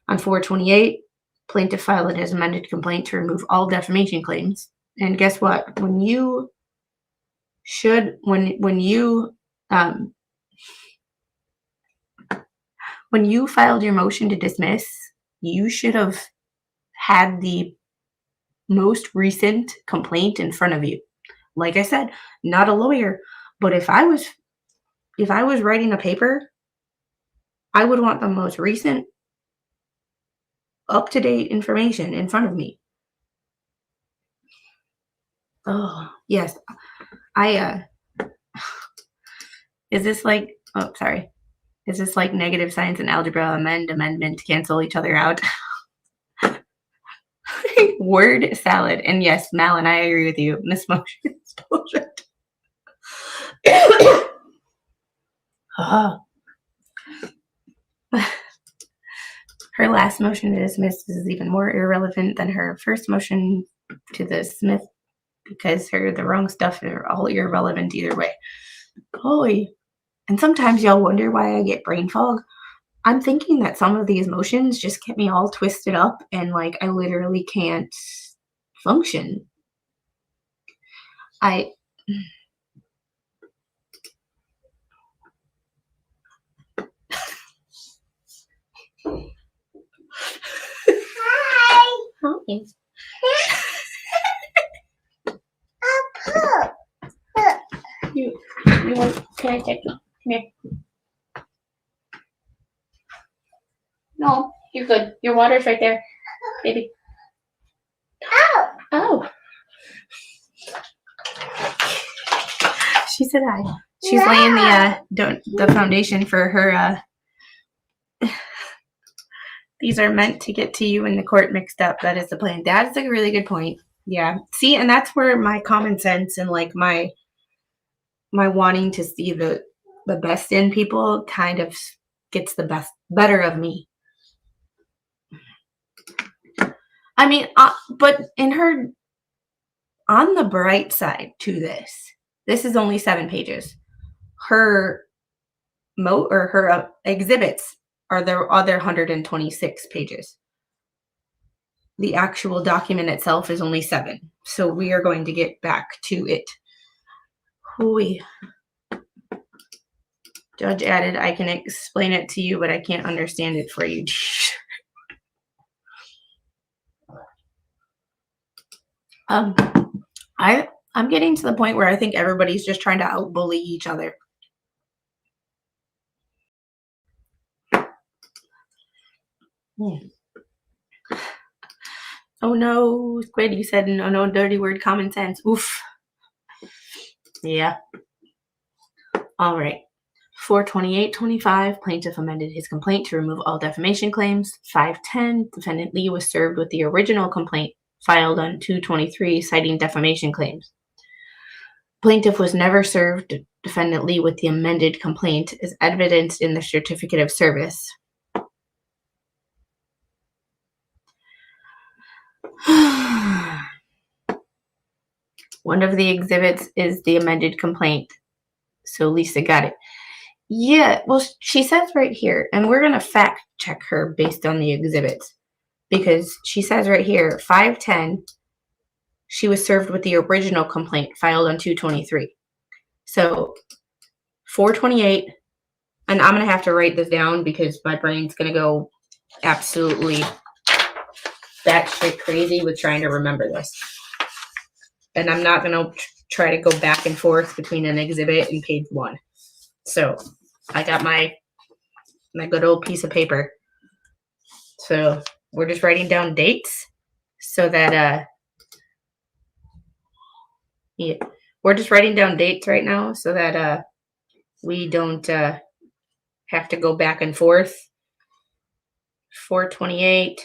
On 4/28, plaintiff filed his amended complaint to remove all defamation claims. And guess what? When you filed your motion to dismiss, you should have had the most recent complaint in front of you. Like I said, not a lawyer, but if I was writing a paper, I would want the most recent, up-to-date information in front of me. Oh, yes. Is this like, oh, sorry. Is this like negative science and algebra, amendment, cancel each other out? Word salad. And yes, Malin, I agree with you. This motion is bullshit. Her last motion to dismiss is even more irrelevant than her first motion to dismiss because the wrong stuff are all irrelevant either way. Holy. And sometimes y'all wonder why I get brain fog. I'm thinking that some of these motions just get me all twisted up and like I literally can't function. Hi. You want, can I take you? Come here. No, you're good. Your water's right there, baby. Oh. She said hi. She's laying the foundation for her. These are meant to get to you in the court mixed up. That is the plan. That's a really good point. Yeah. See, and that's where my common sense and like my wanting to see the best in people kind of gets the better of me. I mean, but in her, on the bright side to this is only 7 pages. Her exhibits are their other 126 pages. The actual document itself is only 7. So we are going to get back to it. Hooey. Judge added, I can explain it to you, but I can't understand it for you. I'm getting to the point where I think everybody's just trying to out-bully each other. Oh no, Squid, you said no dirty word, common sense. Oof. Yeah. All right. 428.25, plaintiff amended his complaint to remove all defamation claims. 510, defendant Lee was served with the original complaint filed on 223 citing defamation claims. Plaintiff was never served defendant Lee with the amended complaint as evidenced in the certificate of service. One of the exhibits is the amended complaint. So Lisa got it. Yeah, well, she says right here, and we're going to fact check her based on the exhibits, because she says right here, 510, she was served with the original complaint filed on 223. So 428, and I'm going to have to write this down because my brain's going to go absolutely batshit crazy with trying to remember this. And I'm not going to try to go back and forth between an exhibit and page 1. So I got my good old piece of paper. So we're just writing down dates so that yeah, we're just writing down dates right now so that we don't have to go back and forth. 428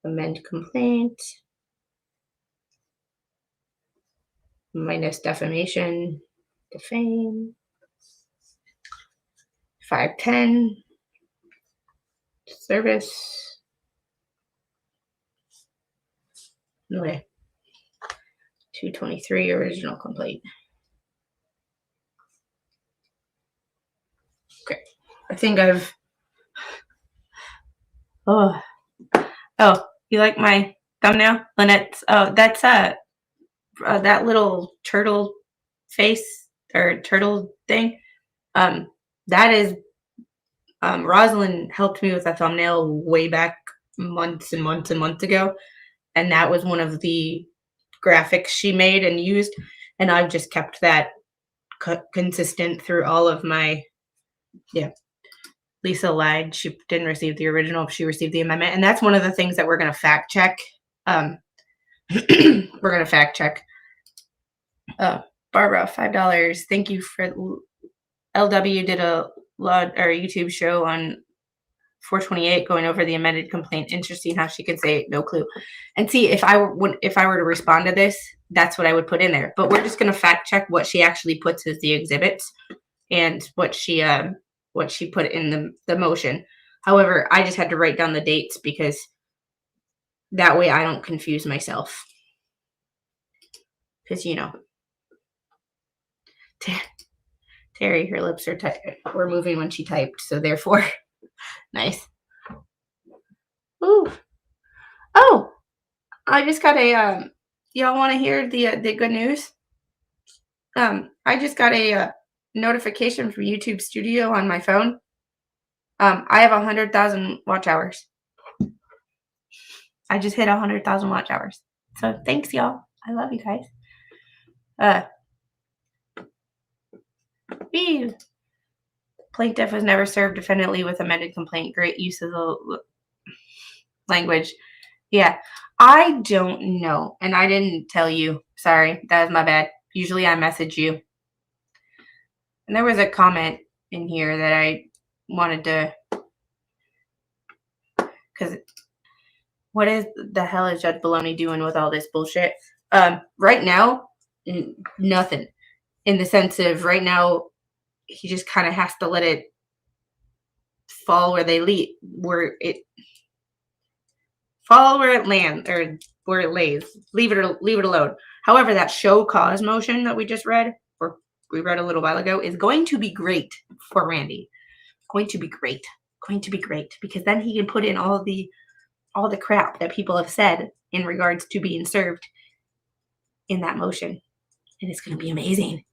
amend complaint minus defamation. Defame. 510 service. Okay. 223 original complaint. Okay. I think I've oh, you like my thumbnail? Lynette's that's that little turtle face or turtle thing. That is Rosalind helped me with a thumbnail way back months and months and months ago, and that was one of the graphics she made and used, and I've just kept that consistent through all of my. Yeah, Lisa lied. She didn't receive the original. She received the amendment, and that's one of the things that we're going to fact check. We're going to fact check. Barbara, $5. Thank you for LW did a YouTube show on 428, going over the amended complaint. Interesting how she can say no clue. And see, if I were to respond to this, that's what I would put in there. But we're just going to fact check what she actually puts as the exhibits and what she put in the motion. However, I just had to write down the dates because that way I don't confuse myself. Because, you know, Terry, her lips were moving when she typed, so therefore, nice. Ooh. Oh, I just got a, y'all want to hear the good news? I just got a notification from YouTube Studio on my phone. I have 100,000 watch hours. I just hit 100,000 watch hours. So thanks, y'all. I love you guys. Plaintiff was never served defendantly with amended complaint. Great use of the language. Yeah, I don't know. And I didn't tell you. Sorry, that was my bad. Usually I message you. And there was a comment in here that I wanted to, because what is the hell is Judge Baloney doing with all this bullshit? Right now, nothing. In the sense of right now, he just kind of has to let it fall where they lead, where it lands, or where it lays. Leave it alone. However, that show cause motion that we just read, or we read a little while ago, is going to be great for Randy. Going to be great. Because then he can put in all the crap that people have said in regards to being served in that motion. And it's going to be amazing.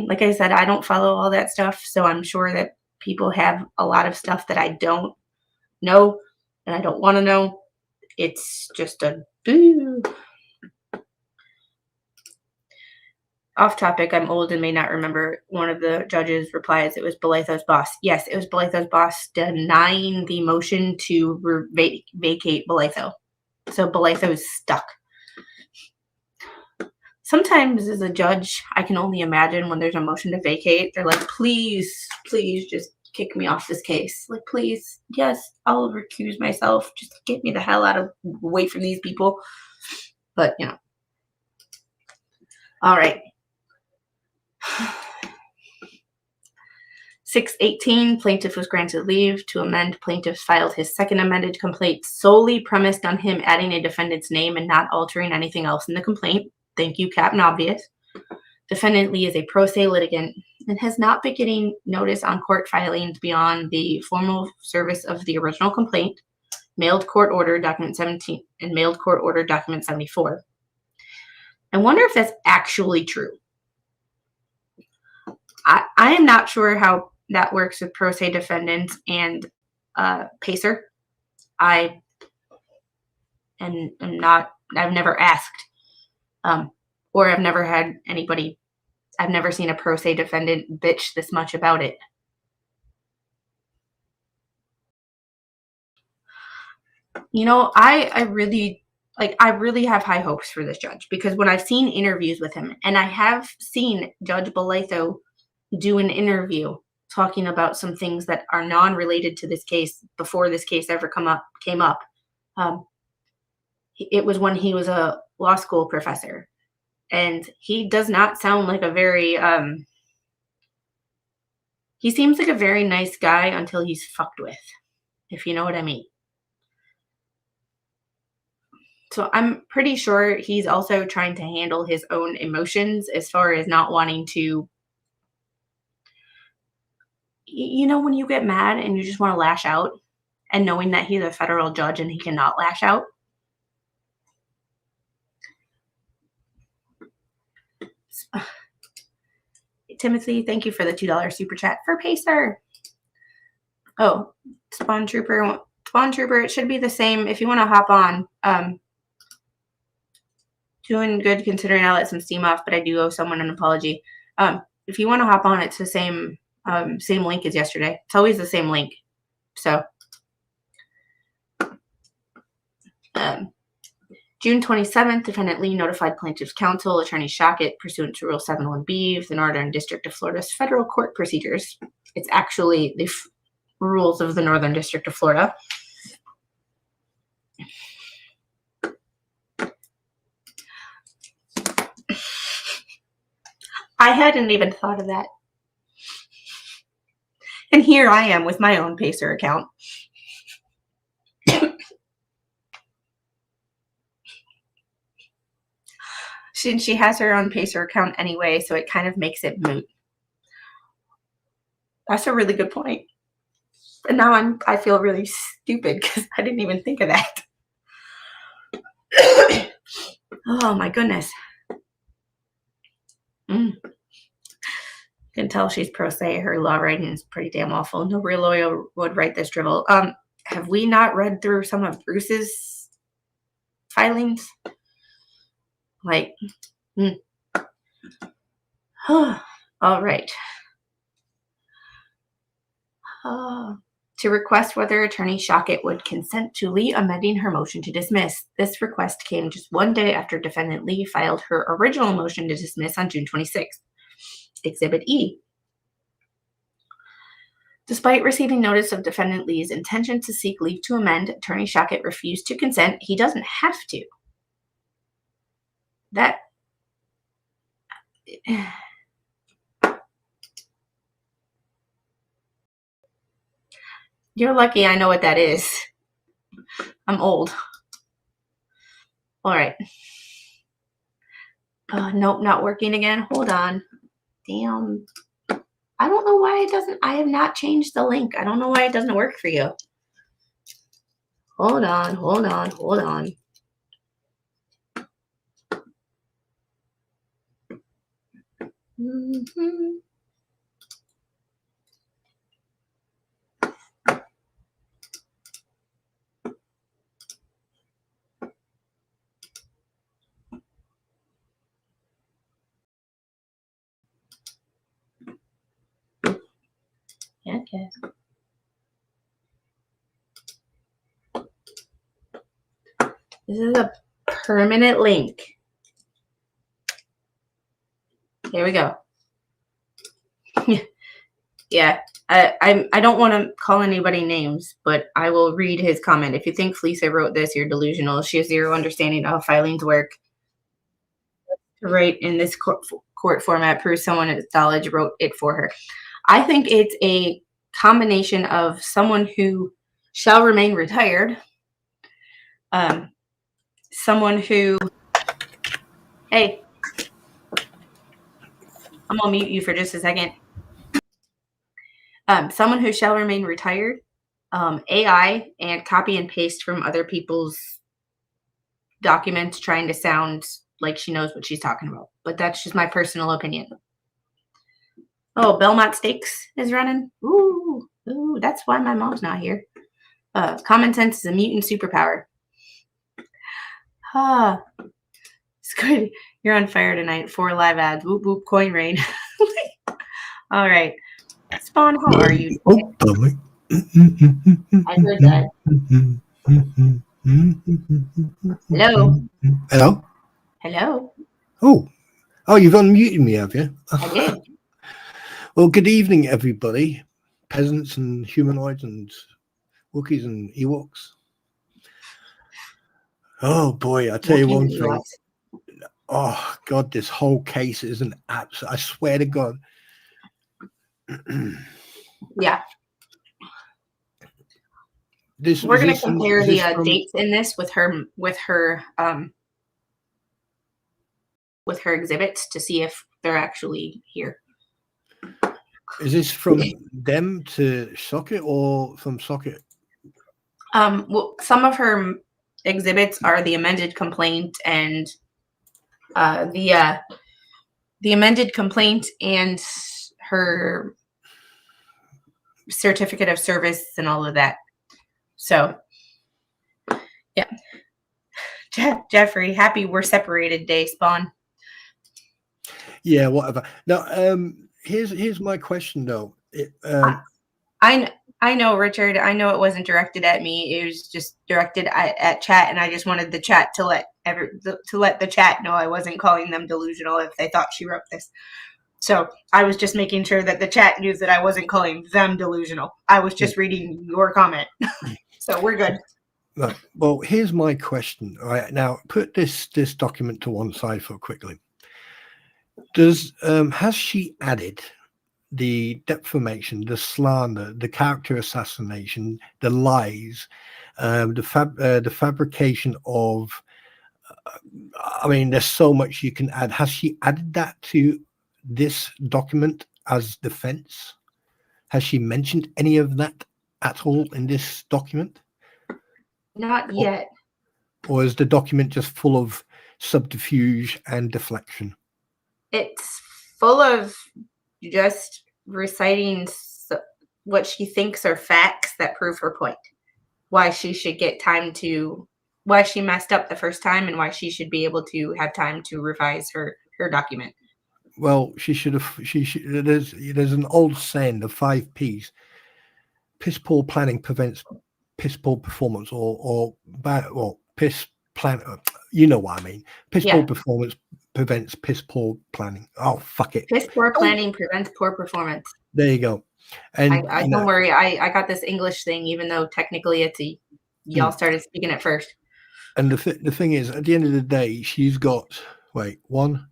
Like I said, I don't follow all that stuff, so I'm sure that people have a lot of stuff that I don't know and I don't want to know. It's just a boo. Off topic, I'm old and may not remember. One of the judges replies it was Belaytho's boss. Yes, it was Belaytho's boss denying the motion to vacate Belaytho. So Belaytho's stuck. Sometimes as a judge, I can only imagine when there's a motion to vacate, they're like, please just kick me off this case. Like, please, yes, I'll recuse myself. Just get me the hell away from these people. But, you know. All right. 618, plaintiff was granted leave to amend. Plaintiff filed his second amended complaint solely premised on him adding a defendant's name and not altering anything else in the complaint. Thank you, Captain Obvious. Defendant Lee is a pro se litigant and has not been getting notice on court filings beyond the formal service of the original complaint, mailed court order document 17, and mailed court order document 74. I wonder if that's actually true. I am not sure how that works with pro se defendants and PACER. I've never asked. Or I've never had anybody, I've never seen a pro se defendant bitch this much about it. You know, I really have high hopes for this judge, because when I've seen interviews with him, and I have seen Judge Belaytho do an interview talking about some things that are non-related to this case before this case ever came up. It was when he was a law school professor. And he does not sound like a very, he seems like a very nice guy until he's fucked with, if you know what I mean. So I'm pretty sure he's also trying to handle his own emotions as far as not wanting to, you know, when you get mad and you just want to lash out, and knowing that he's a federal judge and he cannot lash out. Timothy, thank you for the $2 super chat for Pacer. Oh, Spawn Trooper, it should be the same. If you want to hop on, doing good considering I let some steam off, but I do owe someone an apology. If you want to hop on, it's the same link as yesterday. It's always the same link. So, June 27th, defendant Lee notified plaintiff's counsel, Attorney Shockett, pursuant to Rule 71B of the Northern District of Florida's federal court procedures. It's actually the rules of the Northern District of Florida. I hadn't even thought of that. And here I am with my own Pacer account. Since she has her own Pacer account anyway, so it kind of makes it moot. That's a really good point. And now I feel really stupid because I didn't even think of that. Oh my goodness. You can tell she's pro se. Her law writing is pretty damn awful. No real lawyer would write this drivel. Have we not read through some of Bruce's filings? Like, all right. To request whether Attorney Shockett would consent to Lee amending her motion to dismiss. This request came just one day after defendant Lee filed her original motion to dismiss on June 26th. Exhibit E. Despite receiving notice of defendant Lee's intention to seek leave to amend, Attorney Shockett refused to consent. He doesn't have to. That... You're lucky I know what that is. I'm old. All right. Nope, not working again. Hold on. Damn. I don't know why it doesn't. I have not changed the link. I don't know why it doesn't work for you. Hold on. Yeah, okay. This is a permanent link. Here we go. Yeah, I don't want to call anybody names, but I will read his comment. If you think Felicia wrote this, you're delusional. She has zero understanding of how filings work. To write in this court format proves someone at college wrote it for her. I think it's a combination of someone who shall remain retired, someone who, hey, I'm gonna mute you for just a second. Someone who shall remain retired, AI, and copy and paste from other people's documents trying to sound like she knows what she's talking about. But that's just my personal opinion. Oh, Belmont Steaks is running. Ooh, that's why my mom's not here. Common sense is a mutant superpower. Squid, you're on fire tonight. 4 live ads. Whoop, whoop, coin rain. All right. Spawn, how are you?
Oh, public.
I heard that. Hello.
Hello?
Hello.
Oh, you've unmuted me, have you?
I did.
Well, good evening, everybody. Peasants and humanoids and Wookiees and Ewoks. Oh, boy, I tell you one thing. Oh, God, this whole case is an absolute... I swear to God.
Yeah. We're going to compare the dates in this with her exhibits to see if they're actually here.
Is this from them to Socket or from Socket?
Well, some of her exhibits are the amended complaint and the amended complaint and her certificate of service and all of that. So, yeah. Jeffrey, happy we're separated day, Spawn.
Yeah, whatever. Now, here's my question though.
I I know, Richard. I know it wasn't directed at me. It was just directed at chat, and I just wanted the chat to let the chat know I wasn't calling them delusional if they thought she wrote this. So I was just making sure that the chat knew that I wasn't calling them delusional. I was just reading your comment. So we're good.
Right. Well, here's my question. All right. Now, put this document to one side for quickly. Has she added the defamation, the slander, the character assassination, the lies, the fabrication of? I mean, there's so much you can add. Has she added that to this document as defense? Has she mentioned any of that at all in this document?
Not yet.
Or is the document just full of subterfuge and deflection?
It's full of just reciting what she thinks are facts that prove her point. Why she should get time to, why she messed up the first time, and why she should be able to have time to revise her document.
Well, she should have. There's an old saying, the 5 Ps. Piss poor planning prevents piss poor performance, or piss plan. You know what I mean. Piss poor performance prevents piss poor planning. Oh, fuck it.
Piss poor planning prevents poor performance.
There you go. And
I don't worry. I got this English thing, even though technically it's y'all started speaking it first.
And the thing is, at the end of the day, she's got 1,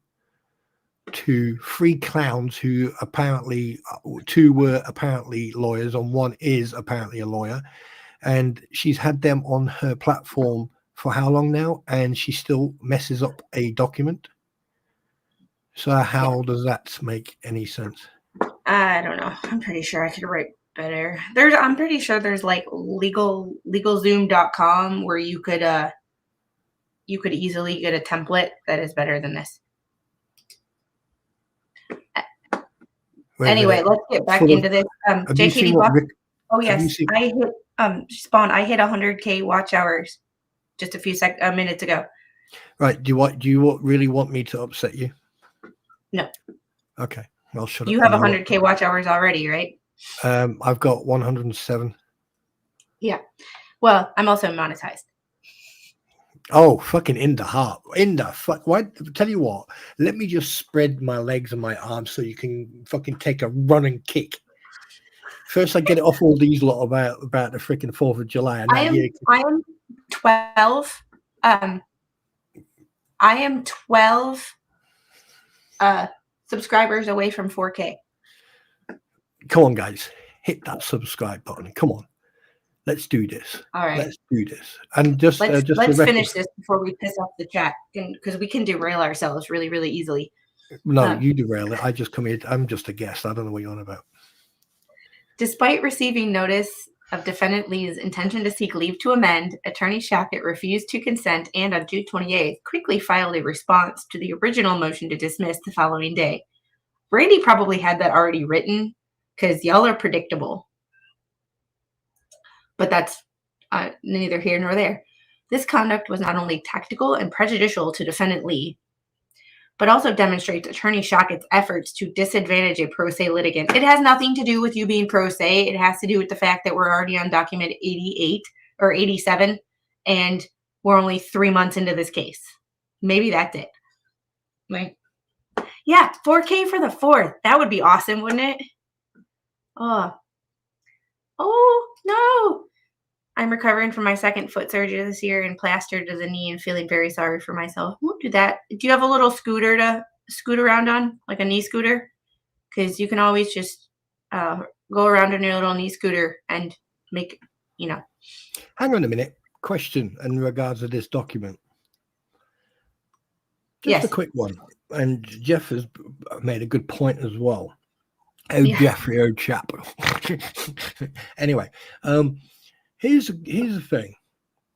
2, 3 clowns who apparently 2 were apparently lawyers, and 1 is apparently a lawyer, and she's had them on her platform for how long now, and she still messes up a document. So how does that make any sense? I
don't know. I'm pretty sure I could write better. I'm pretty sure there's like legalzoom.com where you could easily get a template that is better than this. Anyway, let's get back into this. JKD oh yes, I hit Spawn. I hit 100K watch hours just a few minutes ago.
Right. Do you really want me to upset you?
No.
Okay. Well, shut up.
You have 100K watch hours already, right?
I've got 107.
Yeah. Well, I'm also monetized.
Oh, fucking in the heart. In the fuck. Why? Tell you what, let me just spread my legs and my arms so you can fucking take a running kick. First, I get it off all these lot about the freaking 4th of July. And
I am 12. I am 12 subscribers away from 4K.
Come on, guys. Hit that subscribe button. Come on. Let's do this.
All right.
Let's do this. And let's
finish this before we piss off the chat, because we can derail ourselves really, really easily.
No, you derail it. I just come here. I'm just a guest. I don't know what you're on about.
Despite receiving notice of defendant Lee's intention to seek leave to amend, Attorney Shackett refused to consent and on June 28th quickly filed a response to the original motion to dismiss the following day. Brandy probably had that already written because y'all are predictable. But that's neither here nor there. This conduct was not only tactical and prejudicial to defendant Lee, but also demonstrates Attorney Shackett's efforts to disadvantage a pro se litigant. It has nothing to do with you being pro se. It has to do with the fact that we're already on document 88 or 87, and we're only 3 months into this case. Maybe that's it. Like, yeah, 4K for the 4th. That would be awesome, wouldn't it? Oh, no. I'm recovering from my 2nd foot surgery this year and plastered to the knee and feeling very sorry for myself. Won't do that. Do you have a little scooter to scoot around on, like a knee scooter? Because you can always just go around on your little knee scooter and make,
Hang on a minute. Question in regards to this document. Just a quick one. And Jeff has made a good point as well. Jeffrey, old chap. Anyway, here's the thing.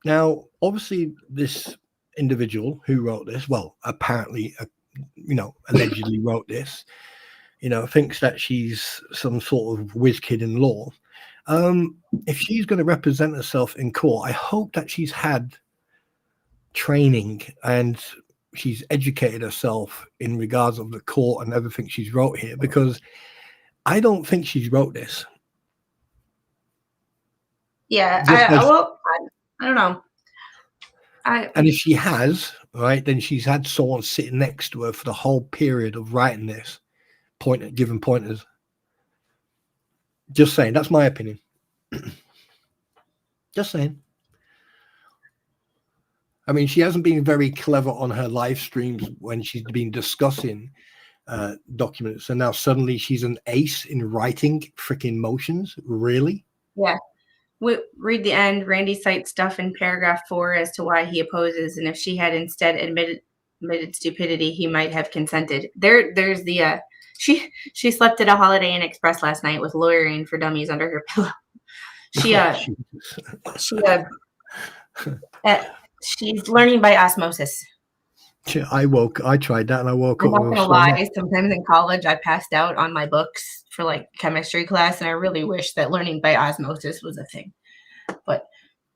Now, obviously, this individual who wrote this, well, apparently, allegedly wrote this, thinks that she's some sort of whiz kid in law. If she's going to represent herself in court, I hope that she's had training and she's educated herself in regards of the court and everything she's wrote here, because I don't think she's wrote this.
Yeah,
Just as,
I don't know.
and if she has, right, then she's had someone sitting next to her for the whole period of writing this, giving pointers. Just saying, that's my opinion. Just saying. I mean, she hasn't been very clever on her live streams when she's been discussing documents, and now suddenly she's an ace in writing freaking motions. Really?
Yeah. Read the end. Randy cites stuff in paragraph 4 as to why he opposes, and if she had instead admitted stupidity, he might have consented. There's the she slept at a Holiday Inn Express last night with Lawyering for Dummies under her pillow. She's learning by osmosis.
I tried that and I woke
I'm
up.
not gonna lie. Sometimes in college, I passed out on my books for like chemistry class, and I really wish that learning by osmosis was a thing. But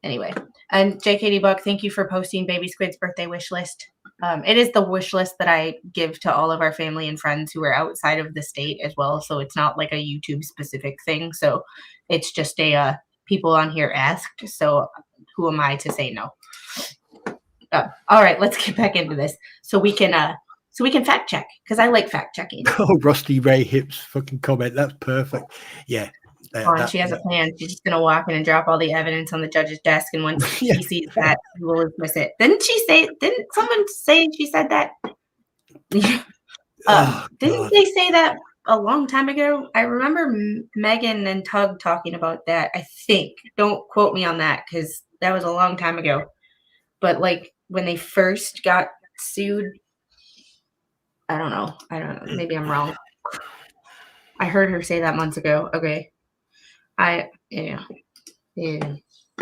anyway, and JKD Buck, thank you for posting Baby Squid's birthday wish list. It is the wish list that I give to all of our family and friends who are outside of the state as well. So it's not like a YouTube specific thing. So it's just a people on here asked. So who am I to say no? All right, let's get back into this so we can fact check, because I like fact checking.
Oh, Rusty Ray Hips fucking comment. That's perfect. Yeah.
She has a plan. She's just gonna walk in and drop all the evidence on the judge's desk, and once he sees that, he will dismiss it. Didn't someone say she said that? Didn't they say that a long time ago? I remember Megan and Tug talking about that. I think. Don't quote me on that, because that was a long time ago. But like when they first got sued, I don't know. Maybe I'm wrong. I heard her say that months ago. Okay. Yeah.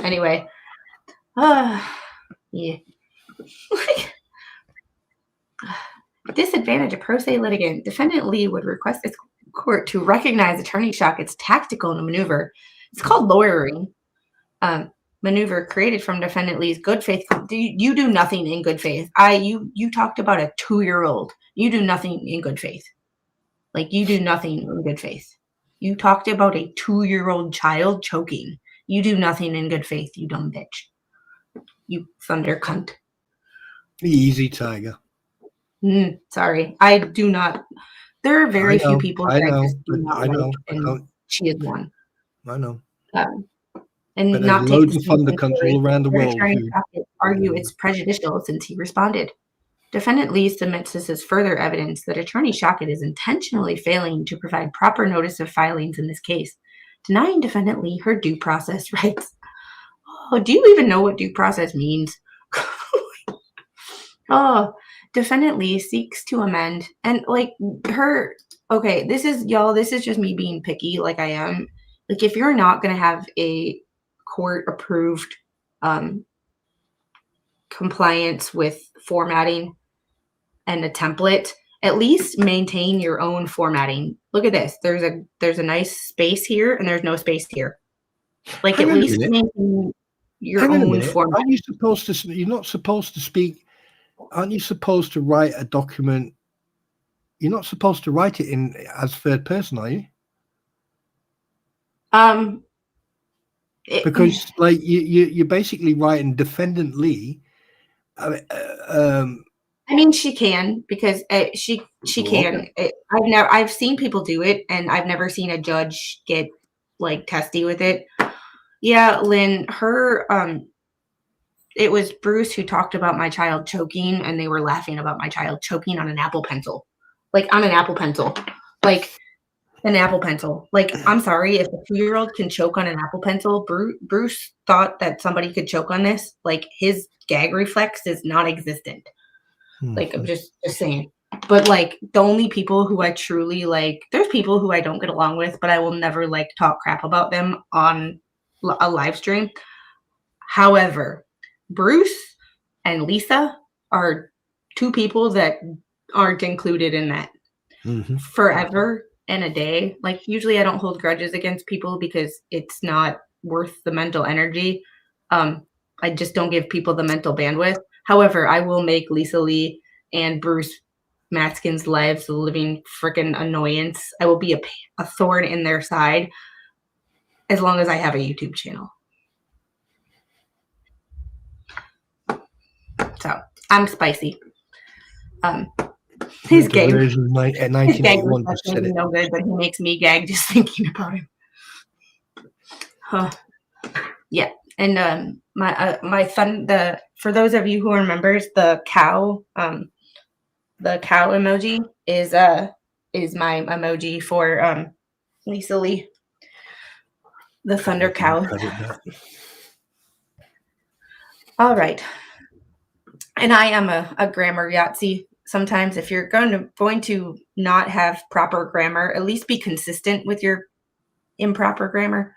Anyway. Yeah. Disadvantage a pro se litigant. Defendant Lee would request this court to recognize Attorney Shockett's tactical maneuver. It's called lawyering. Maneuver created from Defendant Lee's good faith. You do nothing in good faith. You talked about a 2-year-old. You do nothing in good faith. Like, you do nothing in good faith. You talked about a 2-year-old child choking. You do nothing in good faith, you dumb bitch. You thunder cunt.
Easy, Tiger.
Sorry. I do not. There are very few people that I just do not like, and she is one.
I know.
And
but
not
there's loads of thundercunts all around the world.
Argue it's prejudicial since he responded. Defendant Lee submits this as further evidence that Attorney Shockett is intentionally failing to provide proper notice of filings in this case, denying Defendant Lee her due process rights. Oh, do you even know what due process means? Defendant Lee seeks to amend, and like her, okay, this is just me being picky like I am. Like, if you're not going to have a court approved compliance with formatting and a template, at least maintain your own formatting. Look at this. There's a nice space here and there's no space here. Like, at least maintain your own format.
Aren't you supposed to? You're not supposed to speak. Aren't you supposed to write a document? You're not supposed to write it in as third person, are you? Because like you're basically writing Defendant Lee.
I mean, she can, because she can. I've seen people do it, and I've never seen a judge get like testy with it. Yeah, Lynn, it was Bruce who talked about my child choking, and they were laughing about my child choking on an Apple Pencil. Like, on an Apple Pencil. Like, an Apple Pencil. Like, I'm sorry, if a 2-year-old can choke on an Apple Pencil, Bruce thought that somebody could choke on this. Like, his gag reflex is non-existent. Like, I'm just saying. But, like, the only people who I truly like, there's people who I don't get along with, but I will never, like, talk crap about them on a live stream. However, Bruce and Lisa are 2 people that aren't included in that. Forever and a day. Like, usually I don't hold grudges against people because it's not worth the mental energy. I just don't give people the mental bandwidth. However, I will make Lisa Lee and Bruce Matskin's lives a living freaking annoyance. I will be a thorn in their side as long as I have a YouTube channel. I'm spicy. His
The
gag.
version of
His gag
1981 just
reflection
said
is
it.
no good, but he makes me gag just thinking about him. Huh. Yeah, and my son. For those of you who are members, the cow emoji is my emoji for Lisa Lee, the thunder cow.
Credit that.
All right, and I am a grammar Yahtzee. Sometimes, if you're going to not have proper grammar, at least be consistent with your improper grammar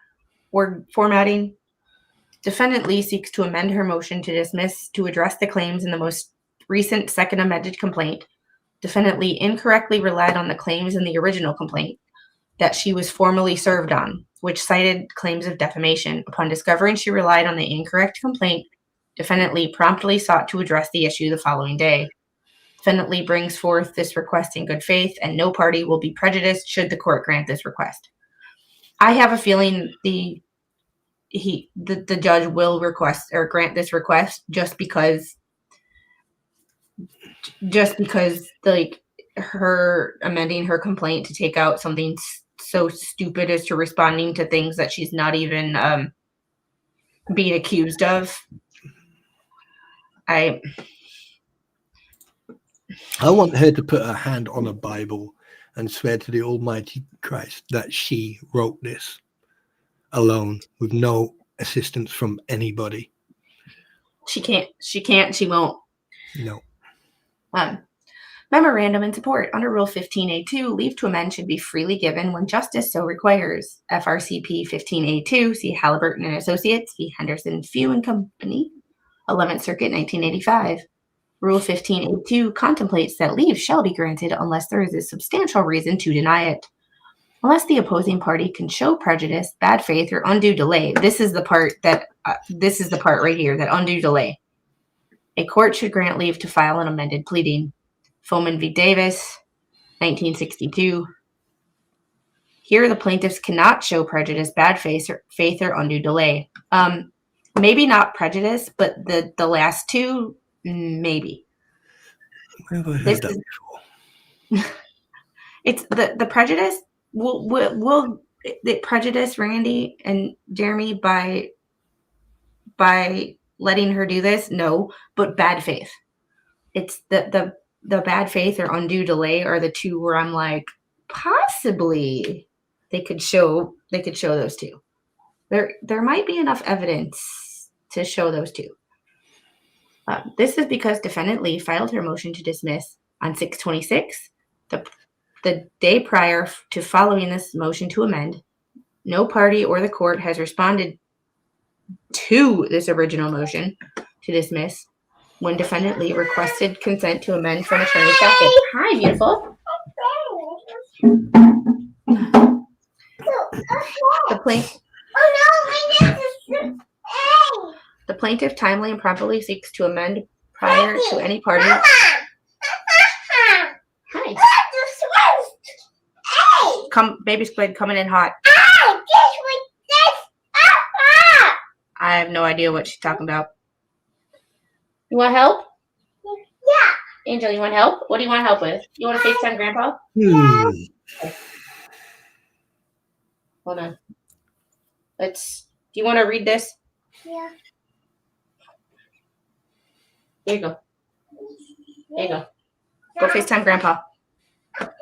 or formatting. Defendant Lee seeks to amend her motion to dismiss to address the claims in the most recent second amended complaint. Defendant Lee incorrectly relied on the claims in the original complaint that she was formally served on, which cited claims of defamation. Upon discovering she relied on the incorrect complaint, Defendant Lee promptly sought to address the issue the following day. Defendant Lee brings forth this request in good faith, and no party will be prejudiced should the court grant this request. I have a feeling the judge will request or grant this request just because like her amending her complaint to take out something so stupid as to responding to things that she's not even being accused of. I
want her to put her hand on a Bible and swear to the Almighty Christ that she wrote this alone with no assistance from anybody.
She won't.
No.
Memorandum in support. Under Rule 15A2, leave to amend should be freely given when justice so requires. FRCP 15A2, see Halliburton and Associates v. Henderson, Few and Company, 11th Circuit, 1985. Rule 15A2 contemplates that leave shall be granted unless there is a substantial reason to deny it. Unless the opposing party can show prejudice, bad faith, or undue delay. This is the part right here, that undue delay. A court should grant leave to file an amended pleading. Foman v. Davis, 1962. Here, the plaintiffs cannot show prejudice, bad faith, or undue delay. Maybe not prejudice, but the last two, maybe.
Where have I heard that before?
It's the prejudice. Will the prejudice Randy and Jeremy by letting her do this? No, but bad faith. It's the bad faith or undue delay are the two where I'm like, possibly they could show those two. There might be enough evidence to show those two. This is because Defendant Lee filed her motion to dismiss on 6/26, the day prior to following this motion to amend. No party or the court has responded to this original motion to dismiss when Defendant Lee requested consent to amend from attorney's docket. Hi, beautiful. The plaintiff timely and properly seeks to amend prior to any party. Hi. Come, baby squid, coming in hot. I have no idea what she's talking about. You want help? Yeah. Angel, you want help? What do you want help with? You want to FaceTime Grandpa? Okay. Hold on. Do you want to read this? Yeah. There you go. There you go. Go FaceTime Grandpa. Okay.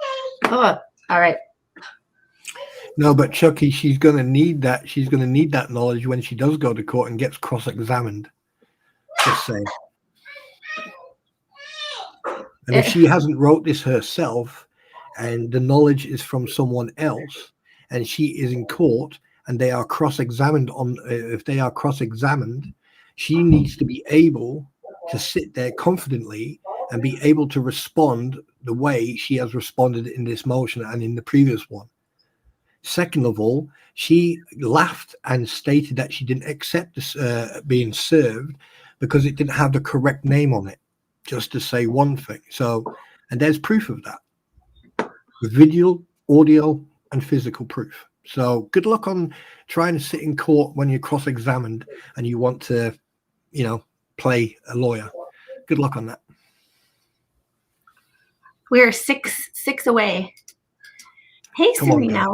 Oh, all right.
No, but Chucky, she's going to need that. She's going to need that knowledge when she does go to court and gets cross-examined. Just saying. And if she hasn't wrote this herself and the knowledge is from someone else and she is in court and they are cross-examined if they are cross-examined, she needs to be able to sit there confidently and be able to respond the way she has responded in this motion and in the previous one. Second of all, she laughed and stated that she didn't accept this being served because it didn't have the correct name on it, just to say one thing. So, and there's proof of that with video, audio, and physical proof. So good luck on trying to sit in court when you're cross-examined and you want to, play a lawyer. Good luck on that.
We're six away. Hey,
Come on,
Serena.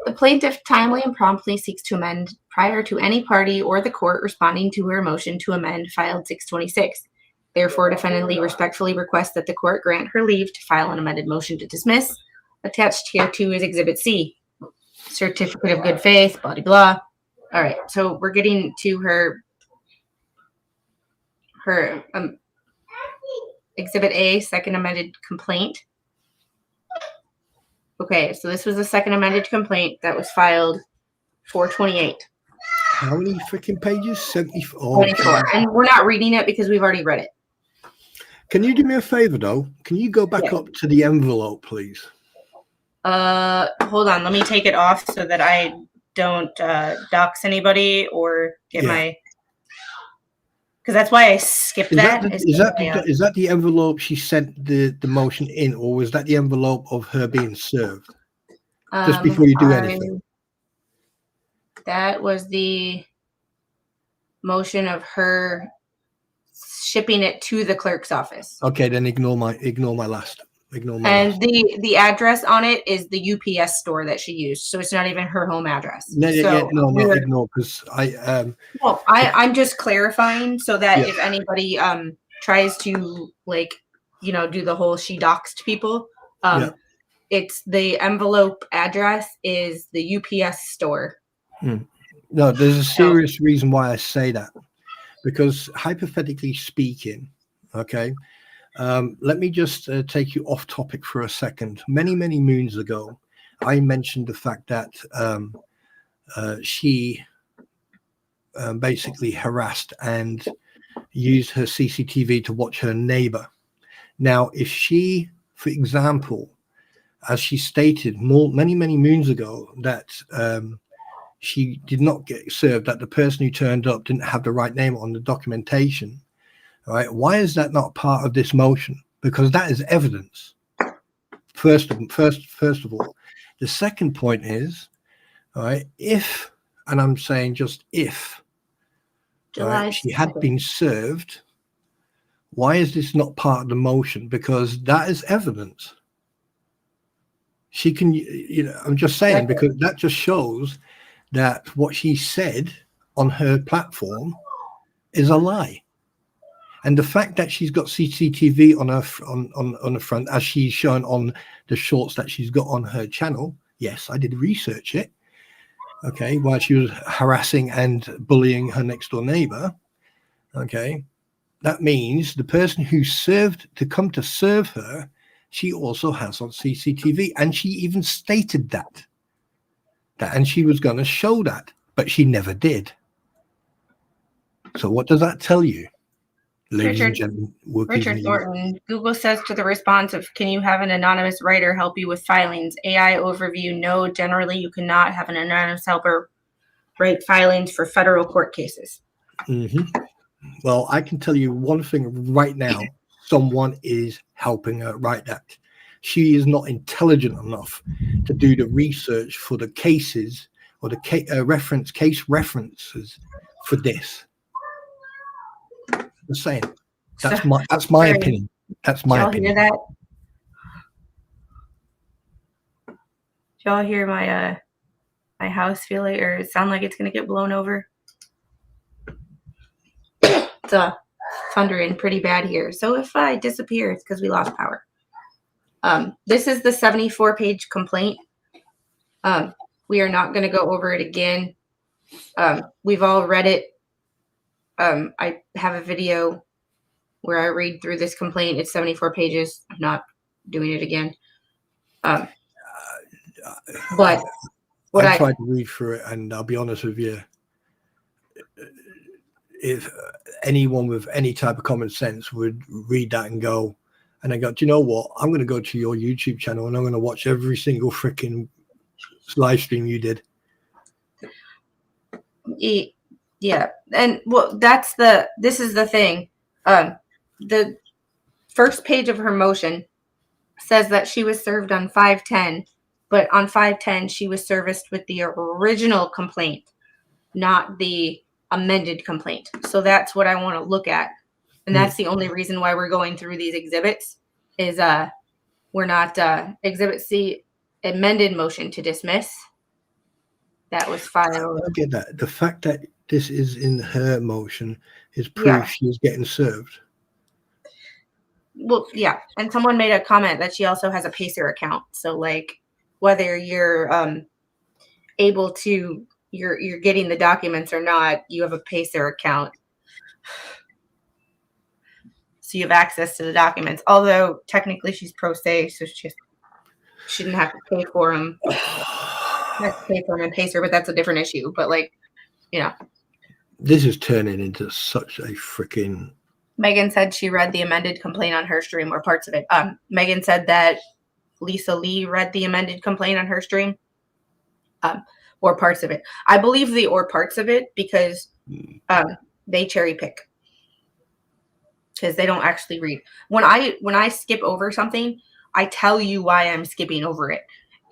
The plaintiff timely and promptly seeks to amend prior to any party or the court responding to her motion to amend filed 626. Therefore, defendant Lee respectfully requests that the court grant her leave to file an amended motion to dismiss. Attached here to is Exhibit C, certificate of good faith, blah, blah, blah. All right, so we're getting to her Exhibit A, second amended complaint. Okay, so this was the second amended complaint that was filed 4/28.
How many freaking pages? 74.
24. And we're not reading it because we've already read it.
Can you do me a favor, though? Can you go back up to the envelope, please?
Hold on. Let me take it off so that I don't dox anybody or get my... Because that's why I skipped that.
Is that the envelope she sent the motion in, or was that the envelope of her being served? Just before you do anything.
That was the motion of her shipping it to the clerk's office.
Okay, then ignore my last.
And the address on it is the UPS store that she used, so it's not even her home address.
No, ignore, because
I'm just clarifying so that if anybody tries to do the whole she doxed people, it's the envelope address is the UPS store.
No, there's a serious reason why I say that, because hypothetically speaking, okay. Let me just take you off topic for a second. Many moons ago, I mentioned the fact that she basically harassed and used her CCTV to watch her neighbor. Now, if she, for example, as she stated many moons ago, that she did not get served, that the person who turned up didn't have the right name on the documentation, all right, why is that not part of this motion? Because that is evidence. First of all, the second point is, all right, if, and I'm saying just if, right, she had been served, why is this not part of the motion? Because that is evidence. She can, I'm just saying, because that just shows that what she said on her platform is a lie. And the fact that she's got CCTV on her on the front, as she's shown on the shorts that she's got on her channel, yes, I did research it, okay, while she was harassing and bullying her next door neighbor, okay, that means the person who come to serve her, she also has on CCTV, and she even stated that and she was going to show that, but she never did. So what does that tell you?
Richard Thornton, Google says to the response of, can you have an anonymous writer help you with filings? AI overview, no, generally you cannot have an anonymous helper write filings for federal court cases.
Well, I can tell you one thing right now, someone is helping her write that. She is not intelligent enough to do the research for the cases or the case references for this. The same. That's my opinion. That's my opinion.
Hear that? Did y'all hear my my house feel like, or sound like it's gonna get blown over? It's thundering pretty bad here. So if I disappear, it's because we lost power. This is the 74-page complaint. We are not going to go over it again. We've all read it. I have a video where I read through this complaint. It's 74 pages. I'm not doing it again. But what
I tried to read through it, and I'll be honest with you, if anyone with any type of common sense would read that and go, and I go, do you know what? I'm going to go to your YouTube channel and I'm going to watch every single freaking live stream you did.
Yeah. And well, this is the thing. The first page of her motion says that she was served on 5/10, but on 5/10, she was serviced with the original complaint, not the amended complaint. So that's what I want to look at. And that's the only reason why we're going through these exhibits is we're not Exhibit C, amended motion to dismiss. That was filed.
I get that. The fact that this is in her motion is proof she's getting served.
Well, yeah. And someone made a comment that she also has a Pacer account. So like whether you're able to you're getting the documents or not, you have a Pacer account. So you have access to the documents. Although technically she's pro se, so she shouldn't have to pay for them. Have to pay for them in Pacer, but that's a different issue. But like, you know.
This is turning into such a freaking.
Megan said she read the amended complaint on her stream, or parts of it. Megan said that Lisa Lee read the amended complaint on her stream, or parts of it. I believe the or parts of it because they cherry pick because they don't actually read. When I skip over something, I tell you why I'm skipping over it.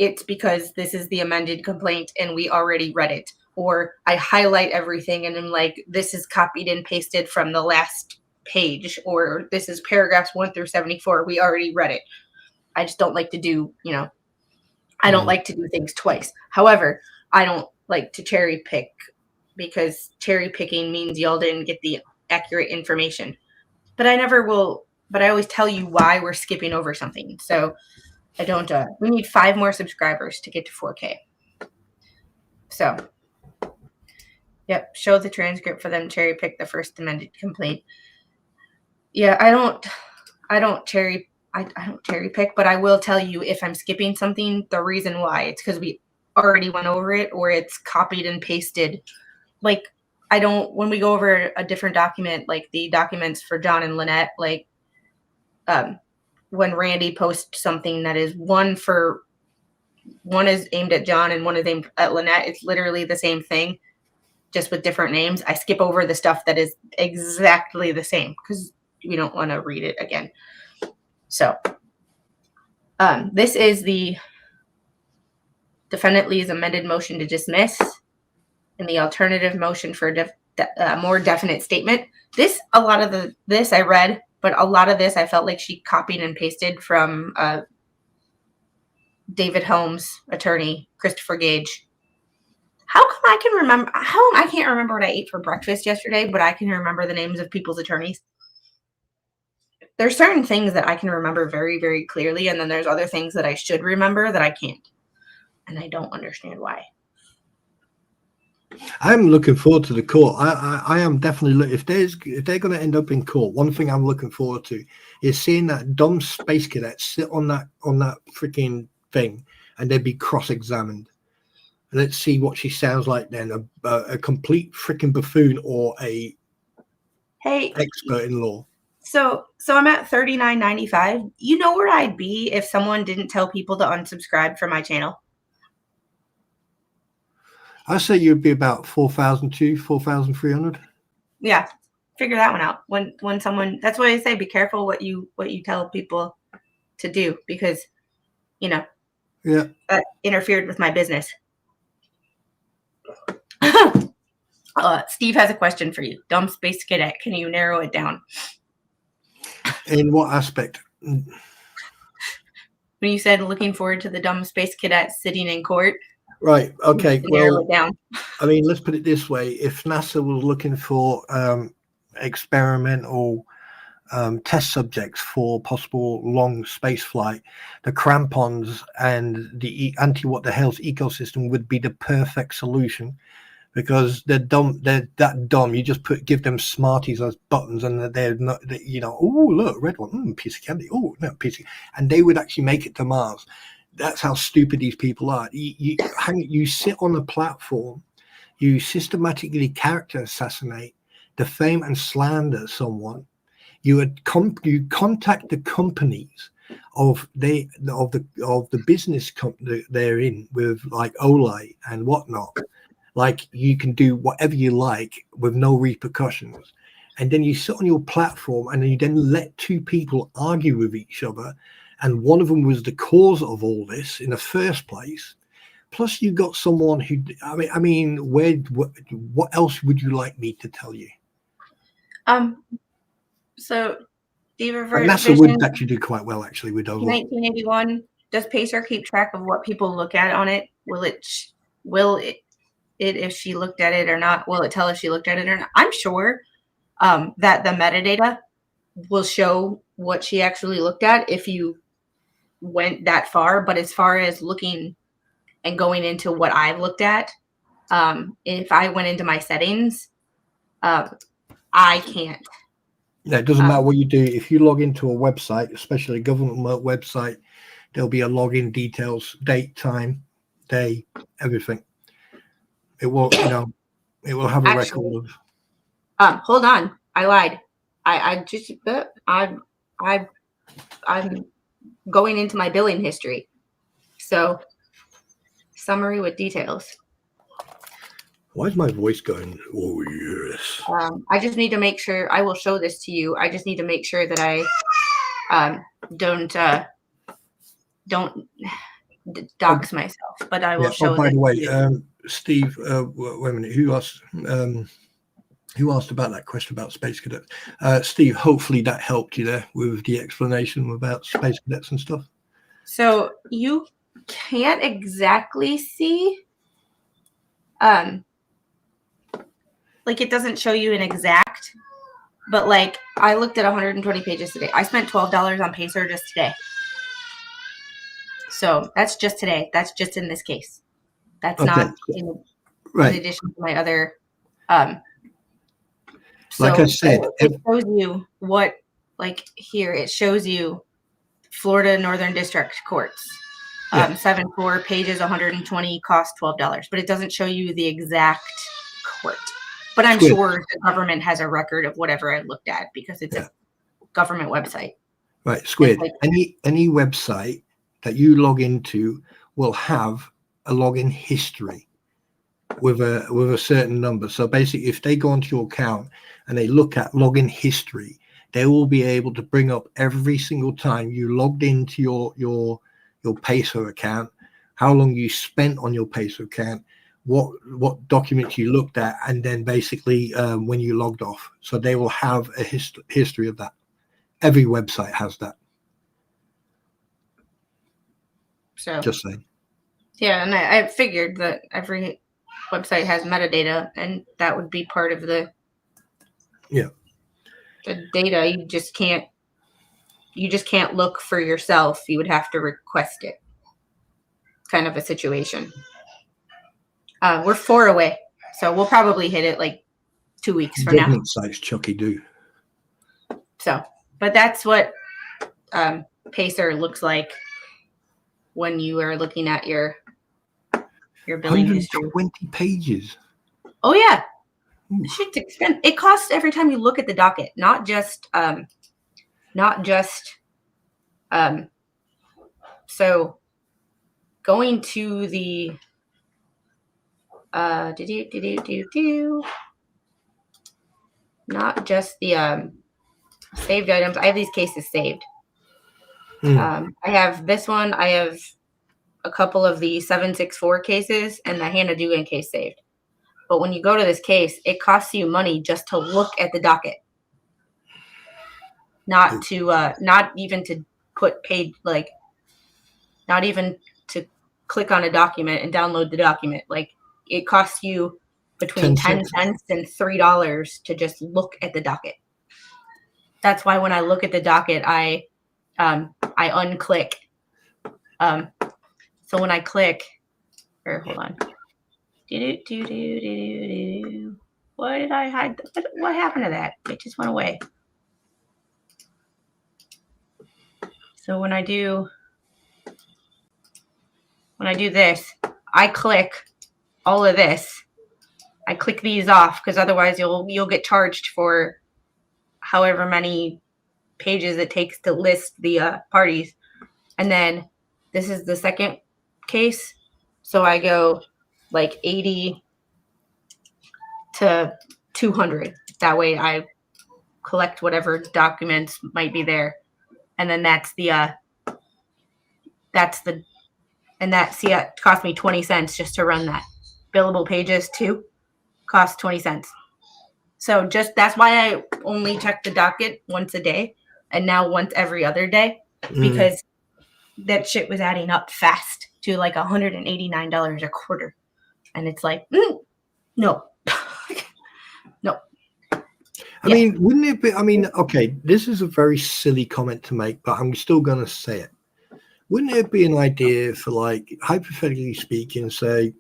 It's because this is the amended complaint and we already read it. Or I highlight everything and I'm like, this is copied and pasted from the last page, or this is paragraphs 1 through 74. We already read it. I just don't like to do, I don't like to do things twice. However, I don't like to cherry pick because cherry picking means y'all didn't get the accurate information. But I never will, but I always tell you why we're skipping over something. So I don't, we need 5 more subscribers to get to 4K. So, yep, show the transcript for them cherry pick the first amended complaint. Yeah, I don't cherry pick, but I will tell you if I'm skipping something, the reason why. It's because we already went over it or it's copied and pasted. Like, when we go over a different document, like the documents for John and Lynette, like when Randy posts something that is one is aimed at John and one is aimed at Lynette, it's literally the same thing, just with different names. I skip over the stuff that is exactly the same because we don't want to read it again. So this is the defendant Lee's amended motion to dismiss and the alternative motion for a more definite statement. A lot of this I read, but a lot of this I felt like she copied and pasted from David Holmes' attorney, Christopher Gage. How come I can remember? I can't remember what I ate for breakfast yesterday, but I can remember the names of people's attorneys. There's certain things that I can remember very, very clearly, and then there's other things that I should remember that I can't, and I don't understand why.
I'm looking forward to the court. I am definitely if they're going to end up in court. One thing I'm looking forward to is seeing that dumb space cadet sit on that freaking thing, and they'd be cross-examined. Let's see what she sounds like then, a complete freaking buffoon or a expert in law.
So I'm at $39.95. You know where I'd be if someone didn't tell people to unsubscribe from my channel?
I say you'd be about 4,300.
Yeah, figure that one out. When someone, that's why I say be careful what you tell people to do because, that interfered with my business. Steve has a question for you. Dumb space cadet, can you narrow it down?
In what aspect?
When you said looking forward to the dumb space cadet sitting in court.
Right. Okay.
Narrow it down.
I mean, let's put it this way. If NASA was looking for experimental test subjects for possible long space flight, the crampons and the anti-what-the-hell's ecosystem would be the perfect solution. Because they're dumb, they're that dumb. You just give them Smarties as buttons, and they're not. Oh look, red one, piece of candy. Oh no, and they would actually make it to Mars. That's how stupid these people are. You sit on a platform, you systematically character assassinate, defame and slander someone. You contact the companies of the business company they're in with, like Olay and whatnot. Like, you can do whatever you like with no repercussions. And then you sit on your platform and you then let 2 people argue with each other. And one of them was the cause of all this in the first place. Plus, you got someone who, what else would you like me to tell you?
So the
And NASA would actually do quite well, actually, with those.
1981. Does Pacer keep track of what people look at on it? Will it if she looked at it or not? Will it tell if she looked at it or not? I'm sure that the metadata will show what she actually looked at if you went that far. But as far as looking and going into what I've looked at, if I went into my settings, I can't.
Yeah, it doesn't matter what you do. If you log into a website, especially a government website, there'll be a login details, date, time, day, everything. It will, it will have a record of.
Hold on, I lied. I'm going into my billing history. So, summary with details.
Why is my voice going? Oh yes.
I just need to make sure. I will show this to you. I just need to make sure that I don't dox myself. But I will show.
Oh, by the way, Steve, wait a minute. Who asked about that question about space cadets? Steve, hopefully that helped you there with the explanation about space cadets and stuff.
So you can't exactly see. Like it doesn't show you an exact, but like I looked at 120 pages today. I spent $12 on Pacer just today. So that's just today. That's just in this case. That's not in addition to my other.
Like I said,
it shows you what, like here, it shows you Florida Northern District Courts. 7-4 pages, 120, cost $12, but it doesn't show you the exact court. But I'm sure the government has a record of whatever I looked at because it's a government website.
Right, Squid. Like, any website that you log into will have a login history with a certain number. So basically, if they go onto your account and they look at login history, they will be able to bring up every single time you logged into your Pacer account, how long you spent on your Pacer account, what documents you looked at, and then basically when you logged off. So they will have a history of that. Every website has that.
So
just saying.
Yeah, and I figured that every website has metadata, and that would be part of the data. You just can't look for yourself. You would have to request it. Kind of a situation. We're 4 away, so we'll probably hit it like 2 weeks from now.
Government sites, Chucky, do.
So, but that's what Pacer looks like when you are looking at your billing history.
120 pages.
Oh yeah, shit's expensive. It costs every time you look at the docket, not just. So going to the not just the saved items. I have these cases saved. I have this one. I have a couple of the 764 cases and the Hannah Dugan case saved. But when you go to this case, it costs you money just to look at the docket. Not even to put paid, like, not even to click on a document and download the document. Like, it costs you between 10 cents and $3 to just look at the docket. That's why when I look at the docket, I unclick. So when I click, or hold on. Why did I hide? What happened to that? It just went away. So when I do this, I click all of this. I click these off because otherwise you'll get charged for however many pages it takes to list the parties. And then this is the second case. So I go like 80 to 200. That way I collect whatever documents might be there. And then it cost me 20 cents just to run that. Billable pages too cost 20 cents. So just that's why I only check the docket once a day and now once every other day, because that shit was adding up fast to like $189 a quarter. And it's like, no. No.
I mean, wouldn't it be? I mean, okay, this is a very silly comment to make, but I'm still going to say it. Wouldn't it be an idea for, like, hypothetically speaking, say,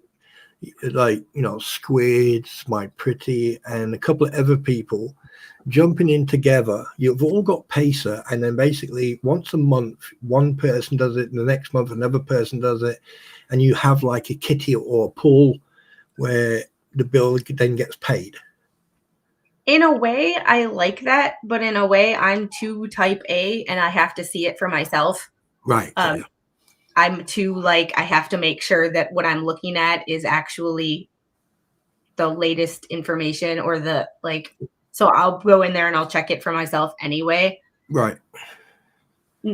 like, you know, Squids, My Pretty, and a couple of other people jumping in together? You've all got Pacer, and then basically once a month, one person does it, and the next month another person does it, and you have like a kitty or a pool where the bill then gets paid.
In a way, I like that, but in a way, I'm too type A, and I have to see it for myself.
Right.
I'm too, like, I have to make sure that what I'm looking at is actually the latest information, or the, like, so I'll go in there and I'll check it for myself anyway.
Right.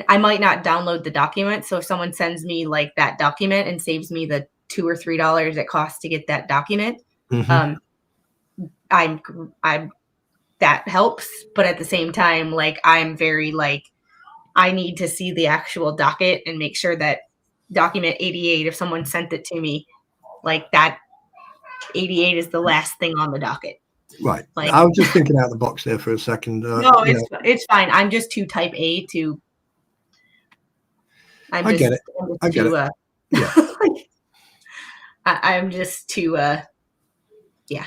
I might not download the document. So if someone sends me like that document and saves me the $2 or $3 it costs to get that document, I'm that helps. But at the same time, like, I'm very like, I need to see the actual docket and make sure that document 88, if someone sent it to me, like, that 88 is the last thing on the docket.
Right.
Like,
I was just thinking out of the box there for a second.
No, it's fine. I'm just too type A to.
I get it. Yeah.
I'm just too. Yeah.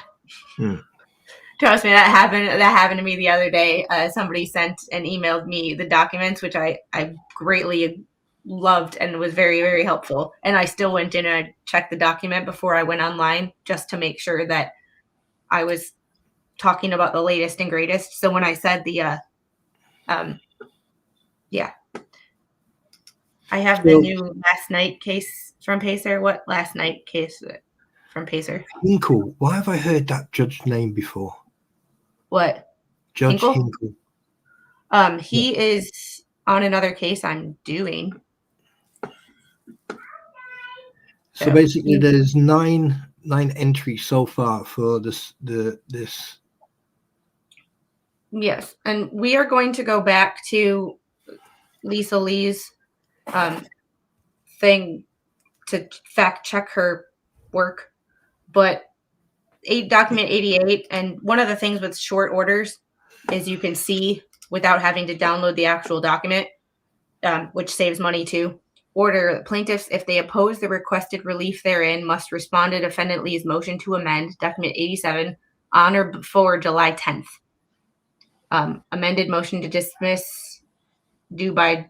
Trust me, that happened to me the other day. Somebody sent and emailed me the documents, which I greatly loved and was very, very helpful. And I still went in and I checked the document before I went online, just to make sure that I was talking about the latest and greatest. So when I said the I have the new last night case from Pacer. What last night case from Pacer?
Hinkle. Why have I heard that judge's name before?
What?
Judge Hinkle.
He is on another case I'm doing.
So basically, there's nine entries so far for this.
Yes, and we are going to go back to Lisa Lee's thing to fact check her work, but document 88, and one of the things with short orders is you can see without having to download the actual document, which saves money too. Order plaintiffs, if they oppose the requested relief therein, must respond to defendant Lee's motion to amend document 87 on or before July 10th. Amended motion to dismiss due by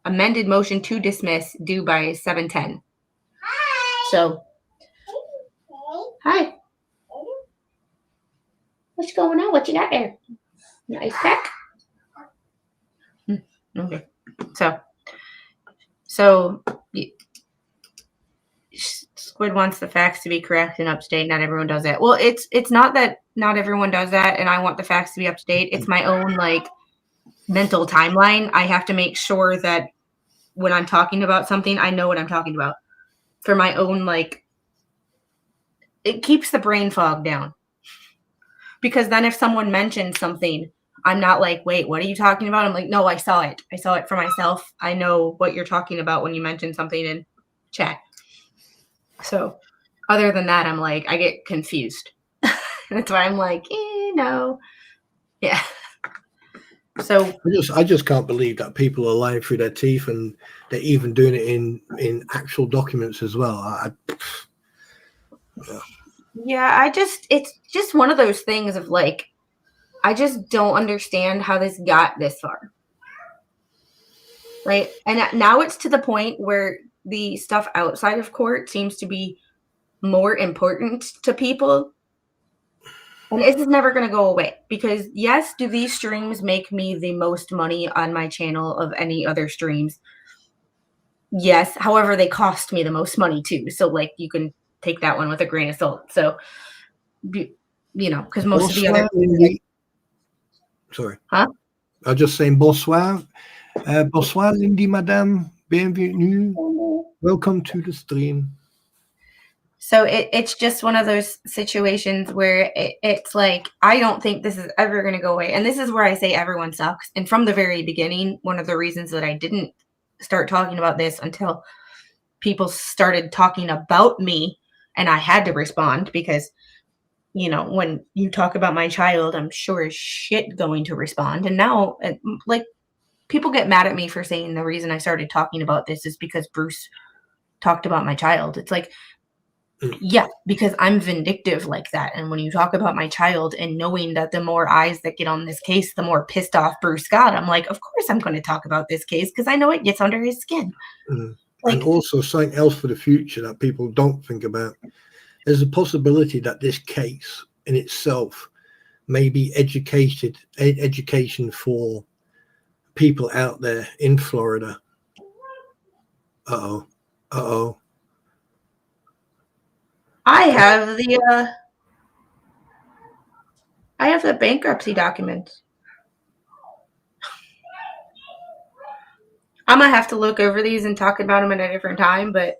amended motion to dismiss due by 7/10. So, hi. What's going on? What you got there? Nice pack. Okay. So Squid wants the facts to be correct and up to date. Not everyone does that. Well, it's not that not everyone does that, and I want the facts to be up to date. It's my own, like, mental timeline. I have to make sure that when I'm talking about something, I know what I'm talking about. For my own, like, it keeps the brain fog down. Because then if someone mentions something, I'm not like, wait, what are you talking about? I'm like, no, I saw it. I saw it for myself. I know what you're talking about when you mention something in chat. So other than that, I'm like, I get confused. That's why I'm like, no. Yeah. So
I just can't believe that people are lying through their teeth, and they're even doing it in actual documents as well.
Yeah, it's just one of those things of, like, I just don't understand how this got this far. Right? And now it's to the point where the stuff outside of court seems to be more important to people. And this is never going to go away, because yes, do these streams make me the most money on my channel of any other streams? Yes. However, they cost me the most money too. So, like, you can take that one with a grain of salt. So, you know, because most of the other.
Sorry.
Huh?
I was just saying bonsoir. Bonsoir, Lindy, madame. Bienvenue. Welcome to the stream.
So it's just one of those situations where it's like, I don't think this is ever going to go away. And this is where I say everyone sucks. And from the very beginning, one of the reasons that I didn't start talking about this until people started talking about me and I had to respond because, you know, when you talk about my child, I'm sure as shit going to respond. And now, like, people get mad at me for saying the reason I started talking about this is because Bruce talked about my child. It's like, yeah, because I'm vindictive like that. And when you talk about my child and knowing that the more eyes that get on this case, the more pissed off Bruce got, I'm like, of course I'm going to talk about this case because I know it gets under his skin.
Like, and also something else for the future that people don't think about. There's a possibility that this case in itself may be education for people out there in Florida. Uh-oh.
I have the bankruptcy documents. I'm gonna have to look over these and talk about them at a different time, but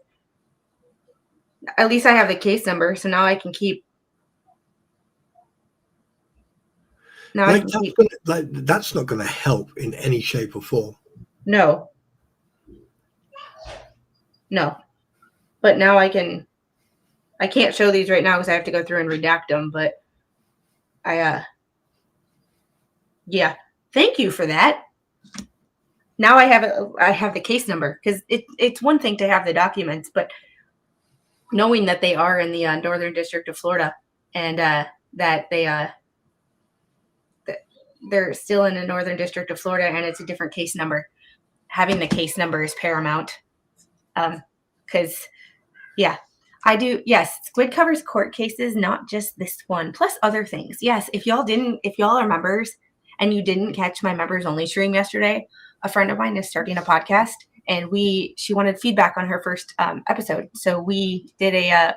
at least I have the case number, so now I can keep. Now
that's not going to help in any shape or form.
No. But now I can't show these right now because I have to go through and redact them, but yeah, thank you for that. Now I have the case number because it's one thing to have the documents, but knowing that they are in the Northern District of Florida and that they're still in the Northern District of Florida and it's a different case number, having the case number is paramount. Because yeah, I do. Yes, Squid covers court cases, not just this one, plus other things. Yes, if y'all are members and you didn't catch my members only stream yesterday, a friend of mine is starting a podcast and she wanted feedback on her first episode. So we did a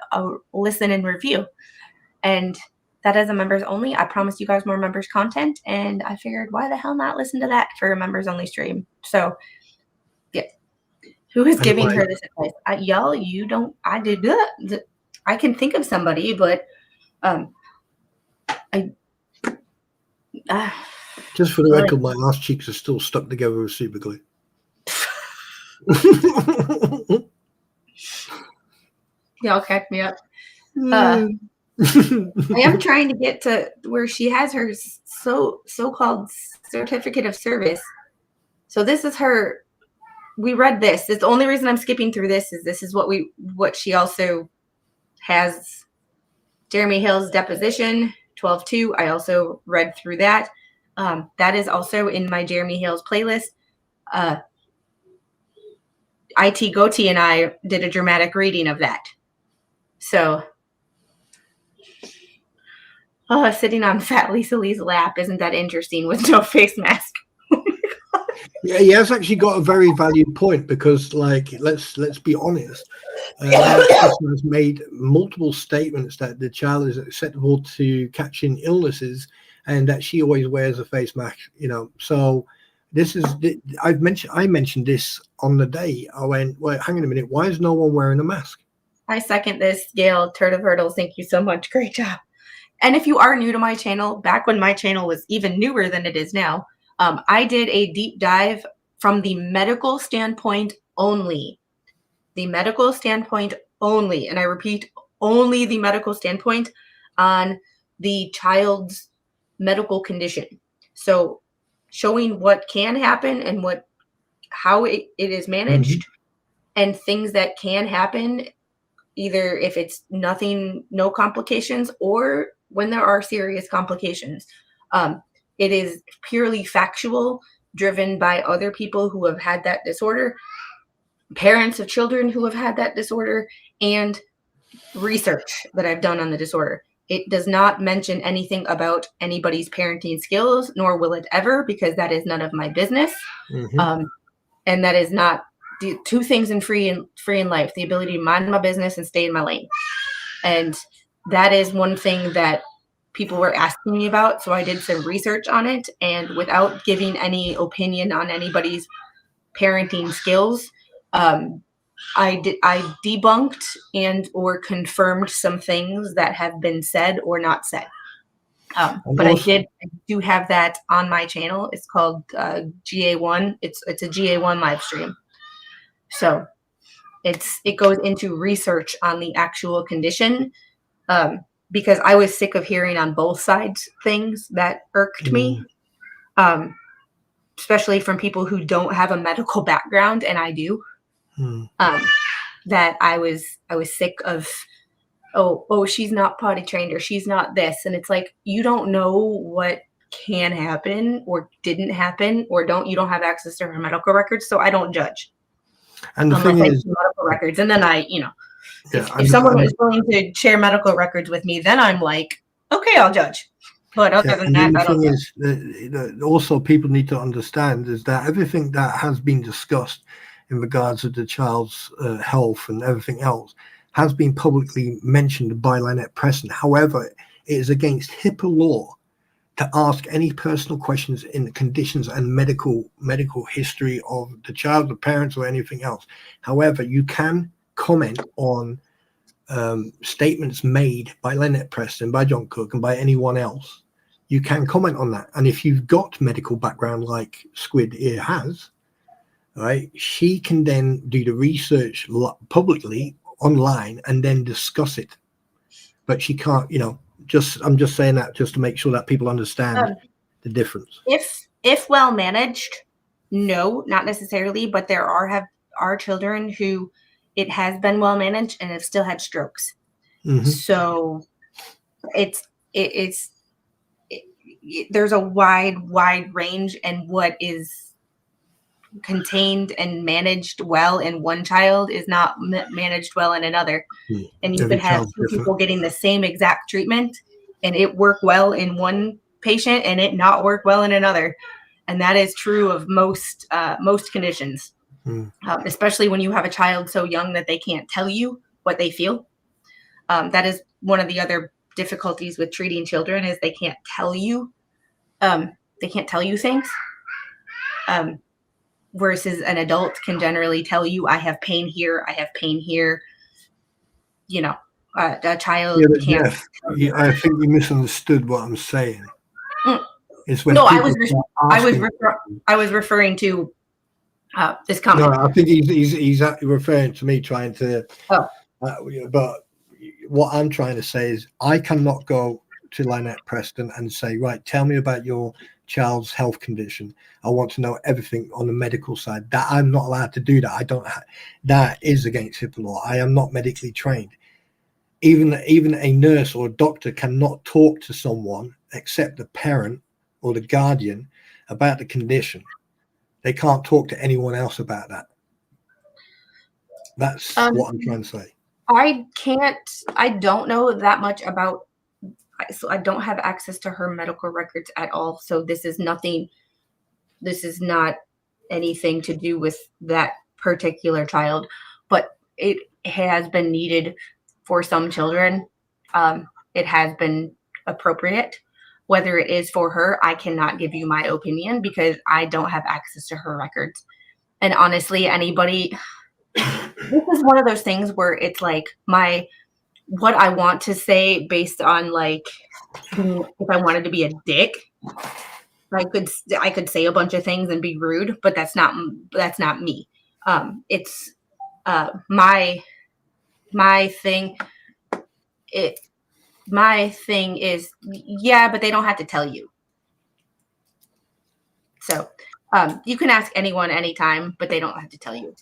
listen and review, and that is a members only. I promised you guys more members content, and I figured why the hell not listen to that for a members only stream. So yeah. Who is giving her this advice? Y'all, you don't. I did that. I can think of somebody, but
just for the record, my ass cheeks are still stuck together with super glue.
Y'all crack me up. I am trying to get to where she has her so-called certificate of service. So this is her. We read this. The only reason I'm skipping through this is what she also has. Jeremy Hill's deposition 12-2. I also read through that. That is also in my Jeremy Hill's playlist. IT Goatee and I did a dramatic reading of that. So, sitting on Fat Lisa Lee's lap, isn't that interesting with no face mask?
Yeah, he has actually got a very valid point because, like, let's be honest. Has made multiple statements that the child is susceptible to catching illnesses, and that she always wears a face mask. You know, so this is I mentioned this on the day. I went, wait, hang on a minute. Why is no one wearing a mask?
I second this, Gail Turtle. Thank you so much. Great job. And if you are new to my channel, back when my channel was even newer than it is now. I did a deep dive from the medical standpoint only. The medical standpoint only. And I repeat, only the medical standpoint on the child's medical condition. So showing what can happen and how it is managed and things that can happen, either if it's nothing, no complications, or when there are serious complications. It is purely factual, driven by other people who have had that disorder, parents of children who have had that disorder, and research that I've done on the disorder. It does not mention anything about anybody's parenting skills, nor will it ever, because that is none of my business. And that is not the two things in free in life: the ability to mind my business and stay in my lane. And that is one thing that people were asking me about. So I did some research on it, and without giving any opinion on anybody's parenting skills, I I debunked and or confirmed some things that have been said or not said. But I do have that on my channel. It's called GA1. It's a GA1 live stream. So it goes into research on the actual condition, because I was sick of hearing on both sides things that irked me, especially from people who don't have a medical background, and I do. That I was sick of, oh, she's not potty trained, or she's not this, and it's like, you don't know what can happen or didn't happen, or you don't have access to her medical records, so I don't judge.
And the thing is,
medical records, and then if someone is willing to share medical records with me, then I'm like, okay, I'll judge. But other than that,
the thing is, that also people need to understand is that everything that has been discussed in regards to the child's health and everything else has been publicly mentioned by Lynette Preston. However, it is against HIPAA law to ask any personal questions in the conditions and medical history of the child, the parents, or anything else. However, you can comment on statements made by Lynette Preston, by John Cook, and by anyone else. You can comment on that. And if you've got medical background like Squid here has, right, she can then do the research publicly online and then discuss it. But she can't, I'm just saying that just to make sure that people understand the difference.
If well managed, no, not necessarily, but there are children who it has been well managed and have still had strokes. So there's a wide range, and what is contained and managed well in one child is not managed well in another. And you could have two people getting the same exact treatment and it work well in one patient and it not work well in another. And that is true of most conditions, especially when you have a child so young that they can't tell you what they feel. That is one of the other difficulties with treating children, is they can't tell you. They can't tell you things. Versus an adult can generally tell you, I have pain here, I have pain here. A child can't.
Jeff, I think you misunderstood what I'm saying. It's when
I was referring to this comment.
No, I think he's referring to me trying to. But what I'm trying to say is, I cannot go to Lynette Preston and say, right, tell me about your child's health condition. I want to know everything on the medical side. That I'm not allowed to do that. I don't. That is against HIPAA law. I am not medically trained. Even a nurse or a doctor cannot talk to someone except the parent or the guardian about the condition. They can't talk to anyone else about that. That's what I'm trying to say.
I don't know that much about, so I don't have access to her medical records at all. So this is not anything to do with that particular child, but it has been needed for some children. It has been appropriate. Whether it is for her, I cannot give you my opinion because I don't have access to her records. And honestly, anybody, this is one of those things where it's like what I want to say based on like, if I wanted to be a dick, I could say a bunch of things and be rude, but that's not me. It's my thing. My thing is, yeah, but they don't have to tell you. So you can ask anyone anytime, but they don't have to tell you.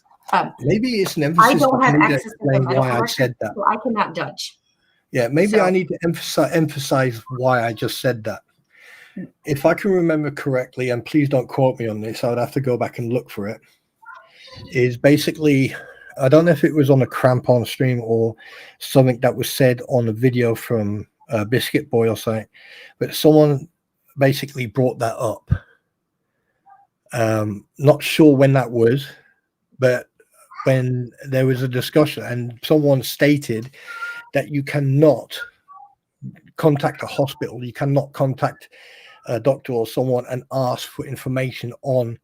Maybe it's an emphasis.
I don't have access to the medical
why I said that.
So I cannot judge.
Yeah, maybe I need to emphasize why I just said that. If I can remember correctly, and please don't quote me on this, I would have to go back and look for it, is basically, I don't know if it was on a Crampon stream or something that was said on a video from Biscuit Boy or something, but someone basically brought that up. Not sure when that was, but when there was a discussion and someone stated that you cannot contact a hospital, you cannot contact a doctor or someone and ask for information on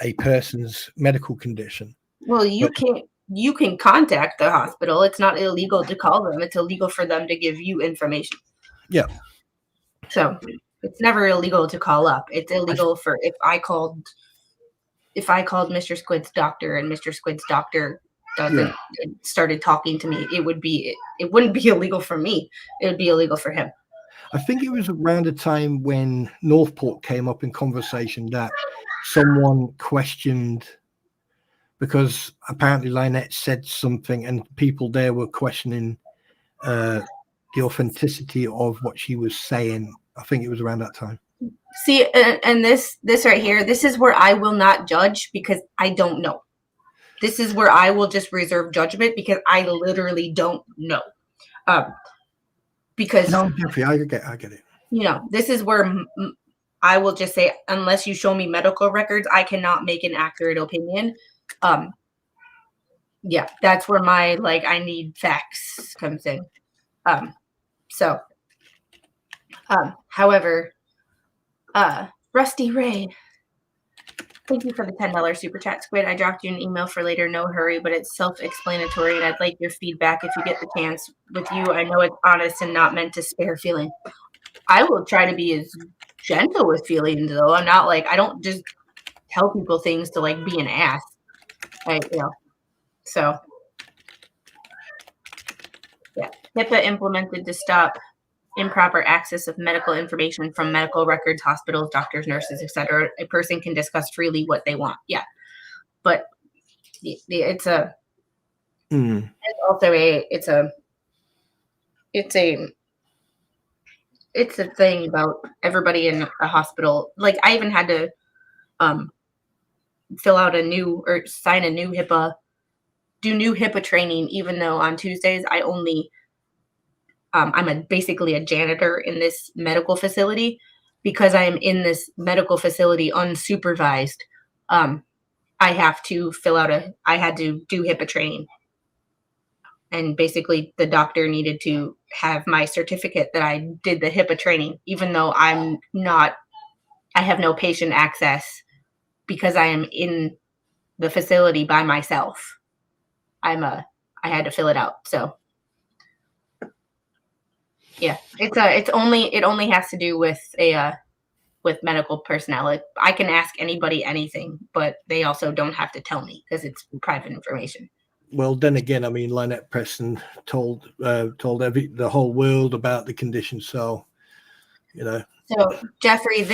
a person's medical condition.
Well, you can't. you can contact the hospital. It's not illegal to call them. It's illegal for them to give you information.
Yeah.
So it's never illegal to call up. It's illegal for if I called Mr. Squid's doctor and Mr. Squid's doctor started talking to me, it wouldn't be illegal for me. It would be illegal for him.
I think it was around the time when Northport came up in conversation that someone questioned, because apparently Lynette said something and people there were questioning the authenticity of what she was saying. I think it was around that time.
See, and this right here, this is where I will not judge because I don't know. This is where I will just reserve judgment because I literally don't know. Because
no, Jeffrey, I get it.
You know, this is where I will just say, unless you show me medical records, I cannot make an accurate opinion. Yeah, that's where my I need facts comes in. However, Rusty Ray, thank you for the $10 super chat, Squid. I dropped you an email for later. No hurry, but it's self-explanatory, and I'd like your feedback if you get the chance. With you, I know it's honest and not meant to spare feeling. I will try to be as gentle with feelings, though. I'm not I don't just tell people things to be an ass. So yeah, HIPAA implemented to stop improper access of medical information from medical records, hospitals, doctors, nurses, etc. A person can discuss freely what they want. Yeah, but it's a thing about everybody in a hospital. I even had to fill out sign a new HIPAA, do new HIPAA training, even though on Tuesdays I only I'm basically a janitor in this medical facility. Because I am in this medical facility unsupervised, I have to I had to do HIPAA training. And basically the doctor needed to have my certificate that I did the HIPAA training, even though I have no patient access because I am in the facility by myself. I had to fill it out. So yeah, it only has to do with with medical personnel. I can ask anybody anything, but they also don't have to tell me because it's private information.
Well, then again, I mean, Lynette Preston told the whole world about the condition. So,
So, Jeffrey,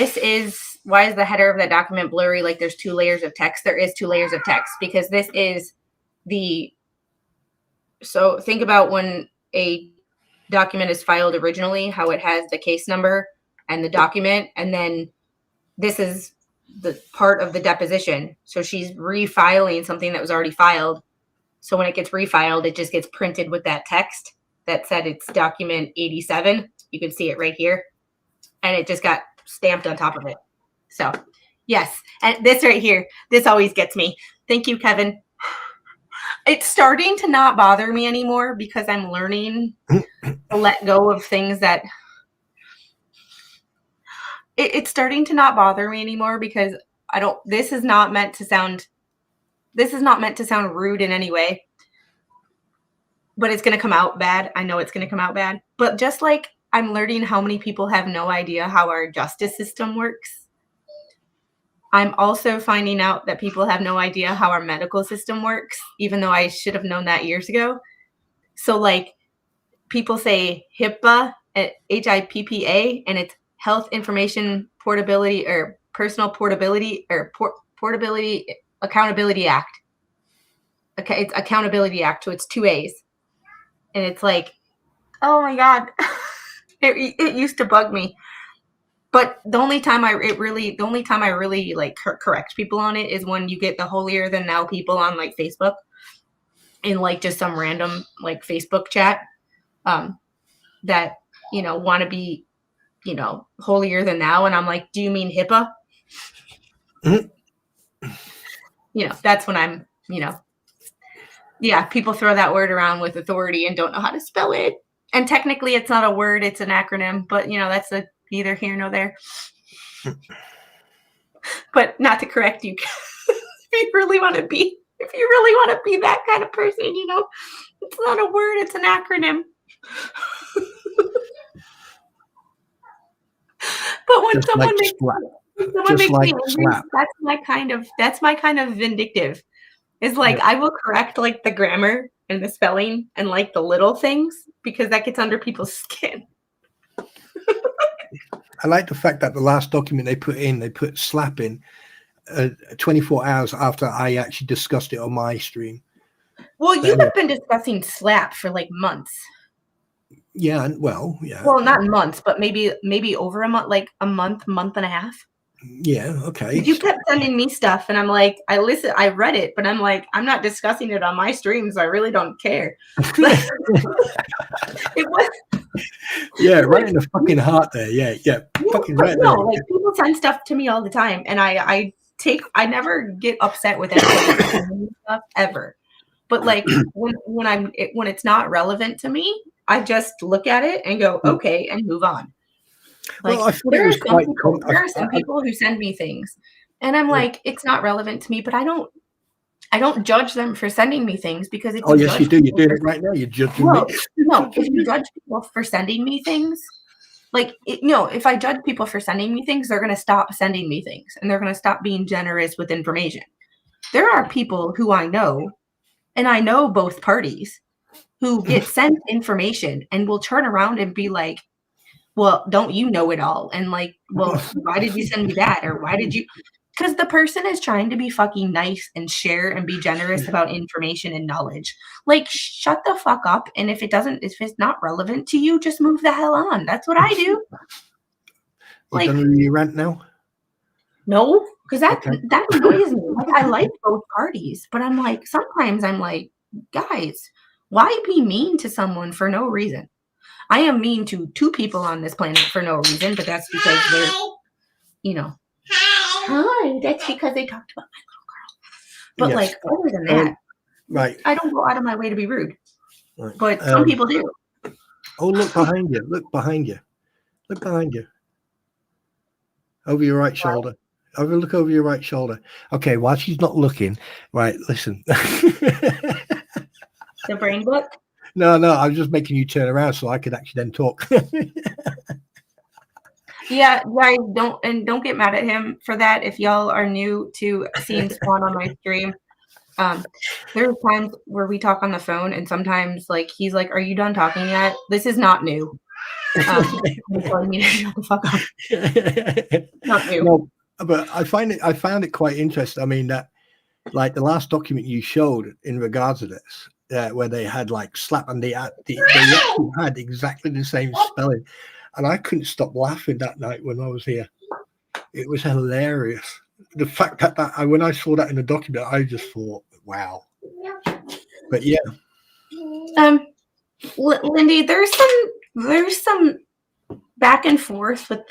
why is the header of that document blurry? There's 2 layers of text. There is 2 layers of text because this is so think about when a document is filed originally, how it has the case number and the document, and then this is the part of the deposition. So she's refiling something that was already filed. So when it gets refiled, it just gets printed with that text that said it's document 87. You can see it right here. And it just got stamped on top of it. So, yes. And this right here, this always gets me. Thank you, Kevin. It's starting to not bother me anymore because I'm learning to let go of things that... It's starting to not bother me anymore because this is not meant to sound rude in any way, but it's going to come out bad. I know it's going to come out bad, but just I'm learning how many people have no idea how our justice system works. I'm also finding out that people have no idea how our medical system works, even though I should have known that years ago. So people say HIPAA, HIPPA, and it's Health Information Portability or Personal Portability or Portability Accountability Act. Okay, it's Accountability Act, so it's 2 A's. And it's oh my God. It used to bug me. But the only time I really correct people on it is when you get the holier than thou people on Facebook in just some random Facebook chat that want to be holier than thou, and I'm do you mean HIPAA? That's when I'm yeah, people throw that word around with authority and don't know how to spell it. And technically it's not a word, it's an acronym, but that's neither here nor there. But not to correct you if you really want to be. If you really want to be that kind of person, it's not a word, it's an acronym. But when
Just
someone
like
makes
slap.
when someone
Just
makes
like
me angry,
slap.
that's my kind of vindictive. Is like
Yeah.
I will correct like the grammar and the spelling and like the little things because that gets under people's skin.
I like the fact that the last document they put slap in 24 hours after I actually discussed it on my stream.
Well,
But
you
anyway,
have been discussing slap for like months.
yeah, yeah.
Well, not months, but maybe over a month, like a month and a half.
Yeah, okay.
You kept sending me stuff, and I'm like, I read it, but I'm like, I'm not discussing it on my stream, so I really don't care. It was
Yeah, right in the fucking heart there. Yeah. Fucking right
no,
there.
like people send stuff to me all the time, and I never get upset with anybody sending me stuff ever. But like when it's not relevant to me, I just look at it and go, okay, and move on. Like
Well, I thought it was quite.
there are some people who send me things, and I'm like, it's not relevant to me, but I don't judge them for sending me things because if
Oh,
you
yes, you
judge
do. You're
people
doing
for,
it right now. You're judging me.
no, if you judge people for sending me things, like if I judge people for sending me things, they're going to stop sending me things and they're going to stop being generous with information. There are people who I know, and I know both parties, who get sent information and will turn around and be like, well, don't you know it all? And like, well, why did you send me that? Or why did you? Because the person is trying to be fucking nice and share and be generous about information and knowledge. Like, shut the fuck up. And if it's not relevant to you, just move the hell on. That's what I do.
You done with your rant now?
No, because that annoys me. Like, I like both parties, but I'm like, sometimes I'm like, guys, why be mean to someone for no reason? I am mean to two people on this planet for no reason, but that's because they're, hi, that's because they talked about my little girl. But
Yes.
like, other than that,
right.
I don't go out of my way to be rude.
Right.
But some people do.
Oh, look behind you. Look behind you. Look behind you. Over your right shoulder. Look over your right shoulder. Okay, while she's not looking, right, listen.
The brain book?
No, I was just making you turn around so I could actually then talk.
Yeah, guys, don't get mad at him for that. If y'all are new to seeing Spawn on my stream, there are times where we talk on the phone, and sometimes like he's like, "Are you done talking yet?" This is not new. He's telling me to shut the fuck up. Not new.
No, but I found it quite interesting. I mean, that like the last document you showed in regards to this, where they had like slap and they actually had exactly the same spelling, and I couldn't stop laughing that night when I was here. It was hilarious. The fact that when I saw that in the document, I just thought, wow. But yeah.
Lindy, there's some back and forth with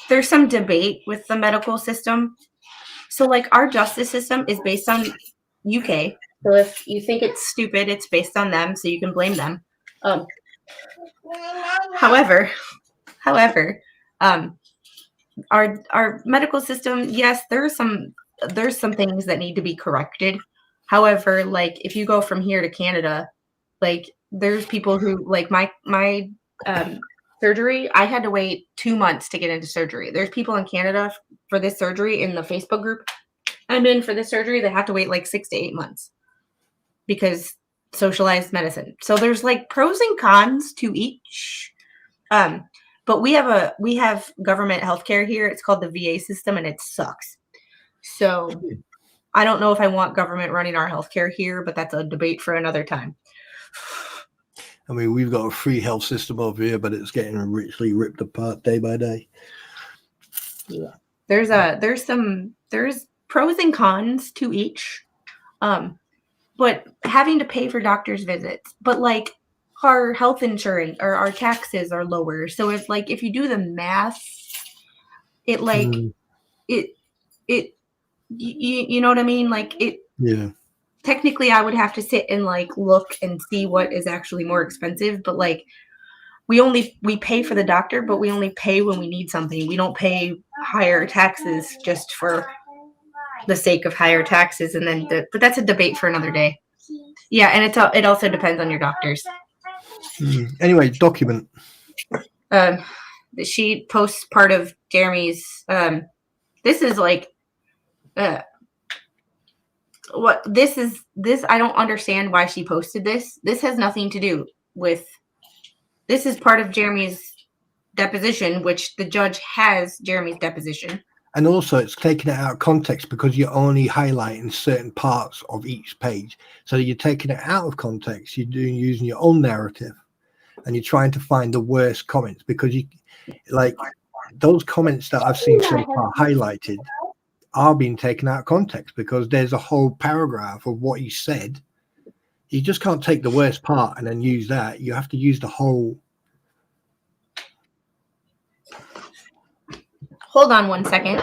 there's some debate with the medical system. So like our justice system is based on UK. So if you think it's stupid, it's based on them, so you can blame them. However, our medical system, yes, there's some things that need to be corrected. However, like if you go from here to Canada, like there's people who like my surgery, I had to wait 2 months to get into surgery. There's people in Canada for this surgery in the Facebook group I'm in for this surgery, they have to wait like 6 to 8 months because socialized medicine. So there's like pros and cons to each. But we have government healthcare here. It's called the VA system, and it sucks. So I don't know if I want government running our healthcare here, but that's a debate for another time.
I mean, we've got a free health system over here, but it's getting richly ripped apart day by day.
Yeah. There's pros and cons to each. But having to pay for doctor's visits, but like our health insurance or our taxes are lower. So if you do the math, it like you know what I mean? Like it.
Yeah.
Technically, I would have to sit and like look and see what is actually more expensive. But like we pay for the doctor, but we only pay when we need something. We don't pay higher taxes just for the sake of higher taxes, and then but that's a debate for another day. Yeah, and it also depends on your doctors.
Anyway, document.
She posts part of Jeremy's. This is like, what this is. This I don't understand why she posted this. This has nothing to do with. This is part of Jeremy's deposition, which the judge has Jeremy's deposition.
And also, it's taking it out of context because you're only highlighting certain parts of each page. So you're taking it out of context. You're using your own narrative, and you're trying to find the worst comments because you, like, those comments that I've seen so far highlighted are being taken out of context because there's a whole paragraph of what he said. You just can't take the worst part and then use that. You have to use the whole.
Hold on one second.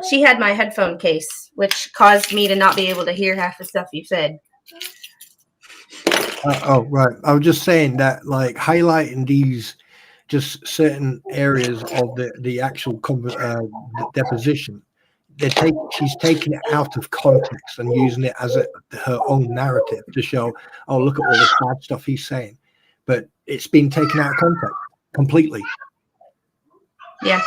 She had my headphone case, which caused me to not be able to hear half the stuff you said.
Oh, right. I was just saying that, like, highlighting these just certain areas of the actual deposition. She's taking it out of context and using it as her own narrative to show, oh, look at all the bad stuff he's saying. But it's been taken out of context completely.
Yeah.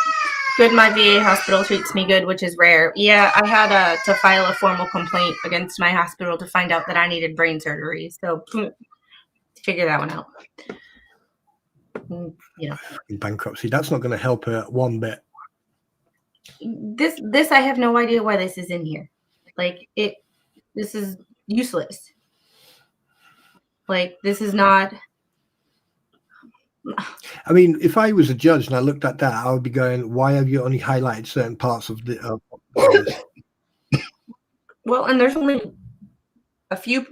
Good, my VA hospital treats me good, which is rare. Yeah, I had to file a formal complaint against my hospital to find out that I needed brain surgery. So figure that one out.
Bankruptcy. That's not going to help her one bit.
This I have no idea why this is in here. Like, this is useless. Like, this is not.
I mean, if I was a judge and I looked at that, I would be going, why have you only highlighted certain parts of the
well, and there's only a few,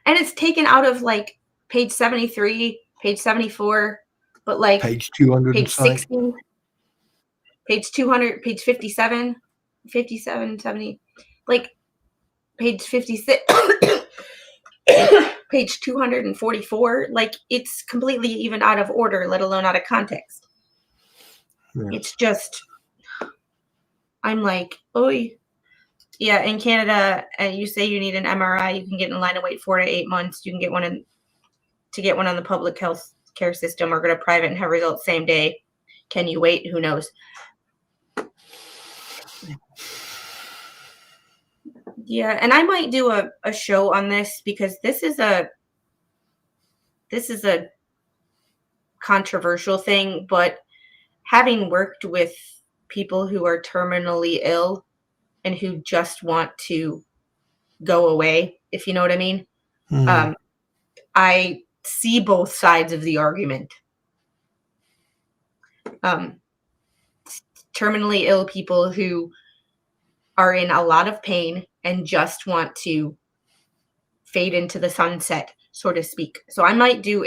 and it's taken out of, like, page 73, page 74, but, like,
page 200,
page 60, page 200, page 57, 70, like, page 56, page 244. Like, it's completely even out of order, let alone out of context. Yeah. It's just, I'm like, oh, yeah, in Canada, you say you need an MRI, you can get in line and wait 4 to 8 months. You can get one to get one on the public health care system, or go to private and have results same day. Can you wait? Who knows? Yeah, and I might do a show on this because this is a controversial thing, but having worked with people who are terminally ill and who just want to go away, if you know what I mean, I see both sides of the argument. Terminally ill people who are in a lot of pain and just want to fade into the sunset, so to speak. So I might do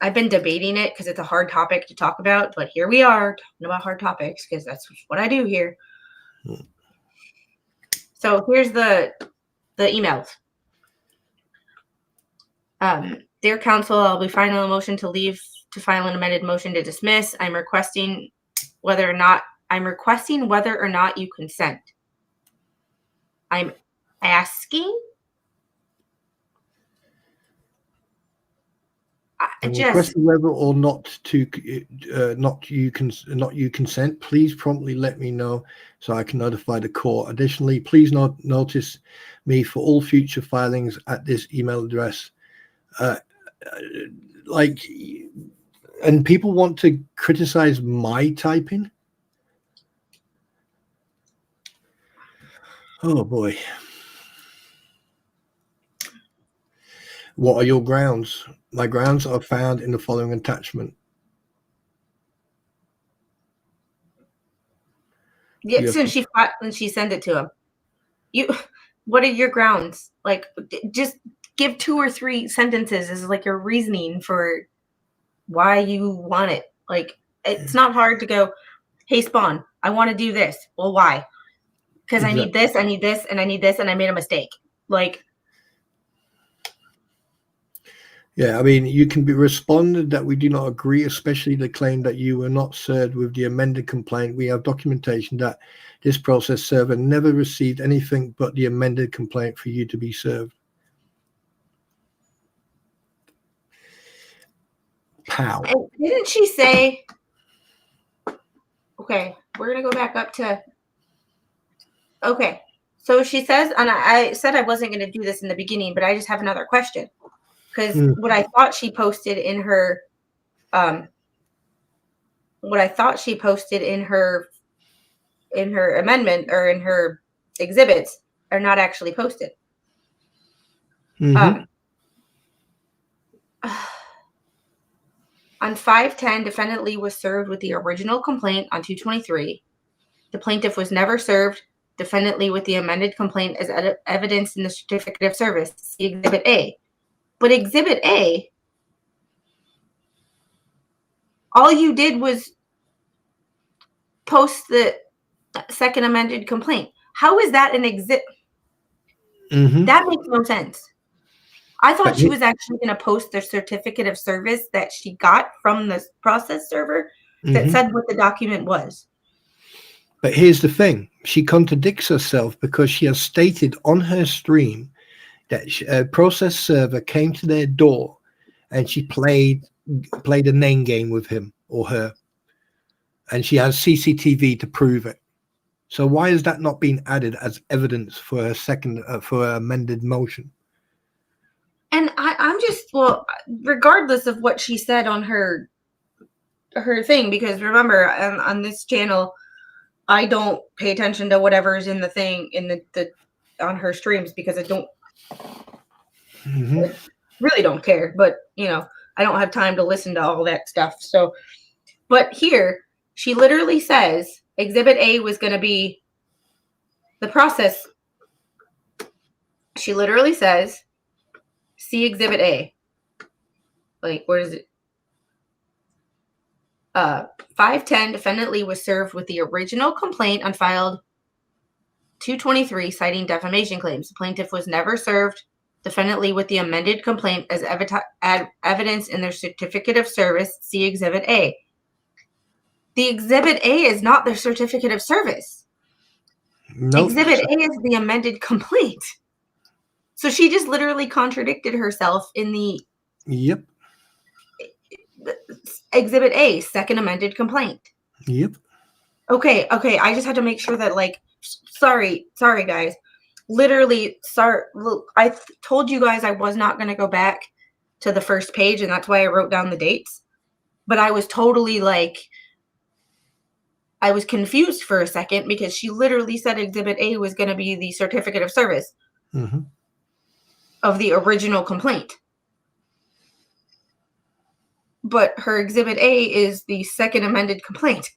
I've been debating it because it's a hard topic to talk about, but here we are talking about hard topics because that's what I do here. So here's the emails. Dear counsel, I'll be filing a motion to leave to file an amended motion to dismiss. I'm requesting whether or not you consent. I'm asking.
Requesting whether or not you consent. Please promptly let me know so I can notify the court. Additionally, please notice me for all future filings at this email address. And people want to criticize my typing. Oh boy. What are your grounds? My grounds are found in the following attachment.
Yeah, since she sent it to him. What are your grounds? Like, just give 2 or 3 sentences as like your reasoning for why you want it. Like, it's not hard to go, hey, Spawn, I want to do this. Well, why? Because I need this, and I need this, and I need this, and I made a mistake. Like,
Yeah, I mean, you can be responded that we do not agree, especially the claim that you were not served with the amended complaint. We have documentation that this process server never received anything but the amended complaint for you to be served. Pow.
And didn't she say, okay, we're going to go back up to, okay. So she says, and I said I wasn't going to do this in the beginning, but I just have another question. Because what I thought she posted in her, in her amendment or in her exhibits are not actually posted.
Mm-hmm.
On 510, defendant Lee was served with the original complaint on 223. The plaintiff was never served defendant Lee with the amended complaint as evidence in the certificate of service. See Exhibit A. But Exhibit A, all you did was post the second amended complaint. How is that an exhibit?
Mm-hmm.
That makes no sense. I thought
But
she was actually going to post the certificate of service that she got from the process server that said what the document was.
But here's the thing. She contradicts herself because she has stated on her stream that a process server came to their door and she played a name game with him or her. And she has CCTV to prove it. So why is that not being added as evidence for her for her amended motion?
And I'm just, well, regardless of what she said on her thing, because remember, on this channel, I don't pay attention to whatever's in the thing in the on her streams because I don't I really don't care. But I don't have time to listen to all that stuff. So, but here she literally says Exhibit A was going to be the process. She literally says, "See Exhibit A." Like, where is it? 510, defendant Lee was served with the original complaint on filed 223 citing defamation claims. The plaintiff was never served defendant Lee with the amended complaint as evidence in their certificate of service. See Exhibit A. The Exhibit A is not their certificate of service. Nope. Exhibit A is the amended complaint. So she just literally contradicted herself in the Exhibit A, second amended complaint. Okay. I just had to make sure that, like, sorry, guys. Literally, sorry. Look, I told you guys I was not going to go back to the first page, and that's why I wrote down the dates. But I was totally I was confused for a second because she literally said Exhibit A was going to be the certificate of service of the original complaint. But her Exhibit A is the second amended complaint.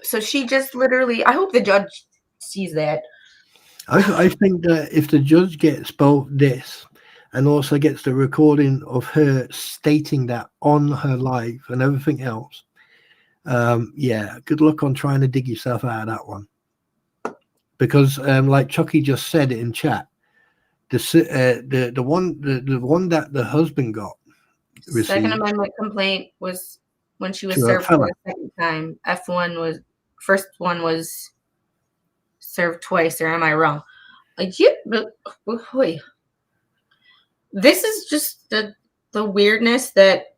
So she just literally, I hope the judge sees that.
I think that if the judge gets both this and also gets the recording of her stating that on her live and everything else, yeah, good luck on trying to dig yourself out of that one. Because like Chucky just said in chat, the one that the husband got received.
Second amendment complaint was when she was served for the second time. F1 was, first one was served twice, or am I wrong? This is just the weirdness that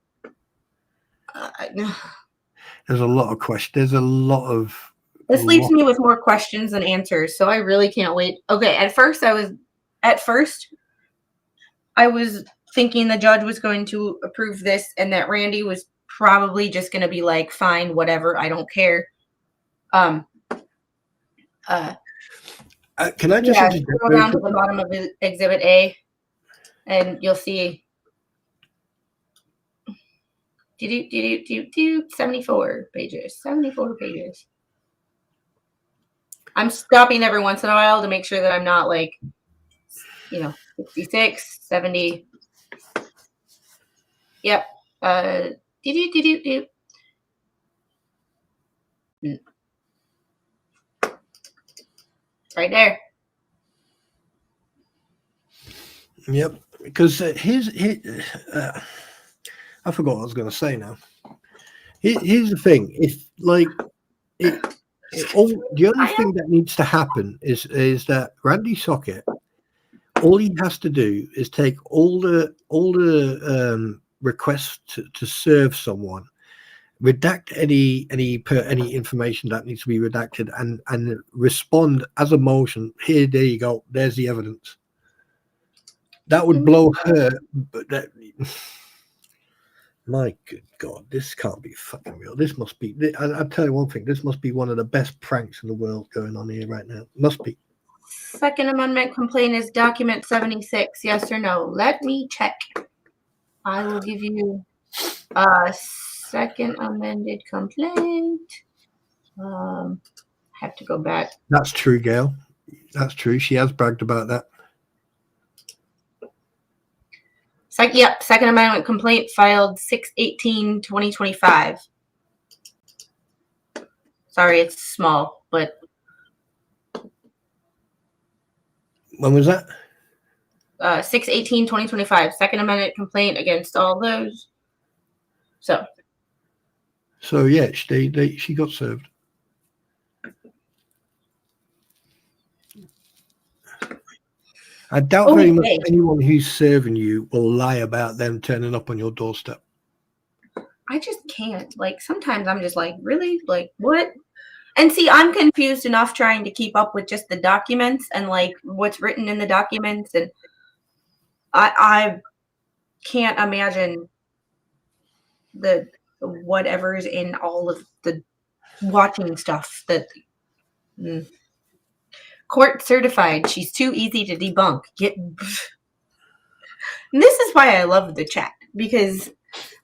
there's a lot of questions. There's a lot of
this leaves me with more questions than answers, so I really can't wait. Okay, at first I was thinking the judge was going to approve this and that Randy was probably just going to be like, fine, whatever, I don't care.
Can I just
go down to the bottom of Exhibit A and you'll see 74 pages. I'm stopping every once in a while to make sure that I'm not 66, 70. Yep. Right there.
Yep. because his I forgot what I was going to say now. Here's the thing: if like the only thing that needs to happen is that Randy Socket, all he has to do is take all the requests to serve someone, redact any information that needs to be redacted, and respond as a motion. There you go. There's the evidence. That would blow her. But that, my good God, this can't be fucking real. This must be. I'll tell you one thing. This must be one of the best pranks in the world going on here right now. Must be.
Second Amendment complaint is document 76. Yes or no? Let me check. I will give you a second amended complaint. Have to go back.
That's true, Gail. That's true. She has bragged about that.
Yep, Second Amendment complaint filed 6/18/2025. Sorry, it's small, but
when was that?
6/18/2025. Second Amendment complaint against all those. So
yeah, she got served. I doubt very much anyone who's serving you will lie about them turning up on your doorstep.
I just can't. Like, sometimes I'm just like, really? Like, what? And see, I'm confused enough trying to keep up with just the documents and, like, what's written in the documents. And I can't imagine the whatever's in all of the watching stuff that... Court certified. She's too easy to debunk. This is why I love the chat, because,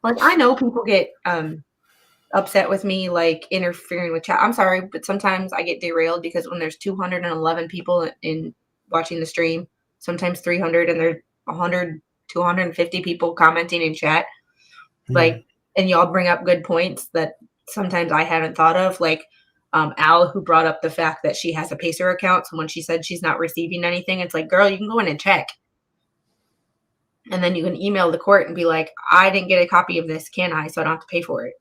like, I know people get upset with me, like, interfering with chat. I'm sorry, but sometimes I get derailed because when there's 211 people in watching the stream, sometimes 300, and there's 100, 250 people commenting in chat, like, and y'all bring up good points that sometimes I haven't thought of, like. Al, who brought up the fact that she has a Pacer account. So when she said she's not receiving anything, it's like, girl, you can go in and check. And then you can email the court and be like, I didn't get a copy of this, can I? So I don't have to pay for it.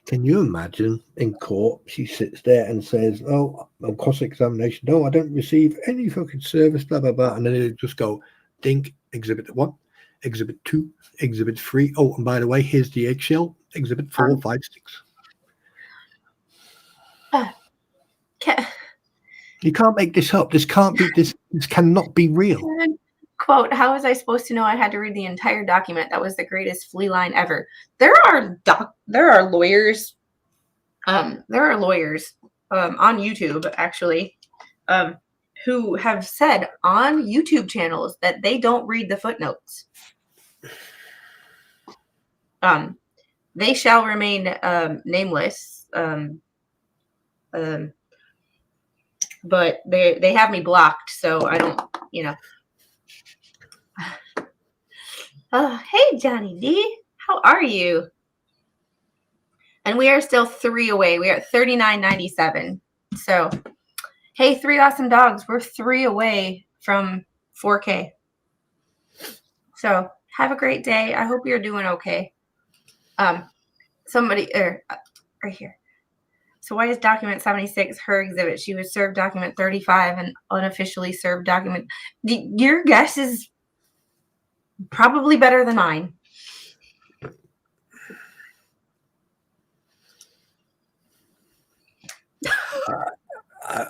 Can you imagine in court, she sits there and says, oh, on cross-examination, no, I don't receive any fucking service, blah, blah, blah. And then they just go, dink, exhibit 1, exhibit 2, exhibit 3. Oh, and by the way, here's the eggshell, exhibit 4, 5, 6. You can't make this up. This can't be. This cannot be real.
Quote: how was I supposed to know I had to read the entire document? That was the greatest flea line ever. There are lawyers. There are lawyers on YouTube actually, who have said on YouTube channels that they don't read the footnotes. They shall remain nameless. But they have me blocked, so I don't, you know. Oh, hey, Johnny D. How are you? And we are still 3 away. We are at 39.97. So, hey, 3 awesome dogs. We're 3 away from 4K. So, have a great day. I hope you're doing okay. Somebody, right here. So why is document 76 her exhibit? She was served document 35 and unofficially served document. Your guess is probably better than mine.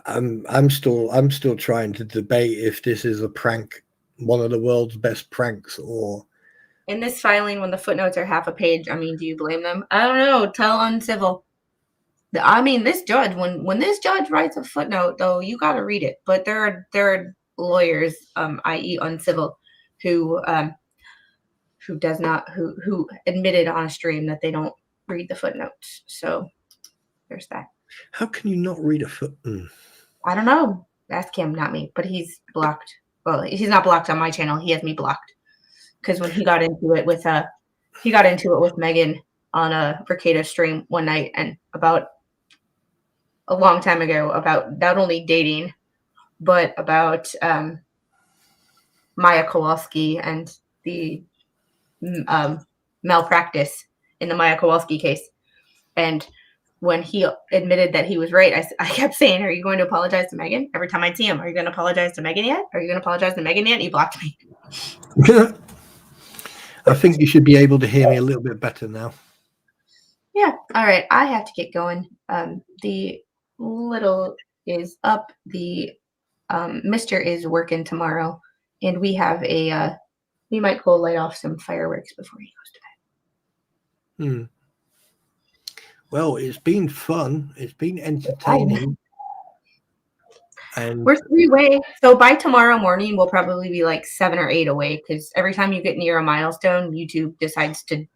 I'm still trying to debate if this is a prank, one of the world's best pranks, or
in this filing when the footnotes are half a page. I mean, do you blame them? I don't know. Tell uncivil. I mean, this judge, when this judge writes a footnote, though, you got to read it. But there are lawyers, i.e., uncivil, who admitted on a stream that they don't read the footnotes. So there's that.
How can you not read a footnote?
I don't know. Ask him, not me. But he's blocked. Well, he's not blocked on my channel. He has me blocked because when he got into it with Megan on a Ricada stream one night, and about a long time ago, about not only dating, but about Maya Kowalski and the malpractice in the Maya Kowalski case. And when he admitted that he was right, I kept saying, are you going to apologize to Megan? Every time I see him, are you going to apologize to Megan yet? Are you going to apologize to Megan yet? And he blocked me.
I think you should be able to hear me a little bit better now.
Yeah. All right. I have to get going. The little is up. The Mr. is working tomorrow. And we have we might go light off some fireworks before he goes to bed.
Well, it's been fun. It's been entertaining. And
we're 3 away. So by tomorrow morning, we'll probably be like 7 or 8 away, because every time you get near a milestone, YouTube decides to.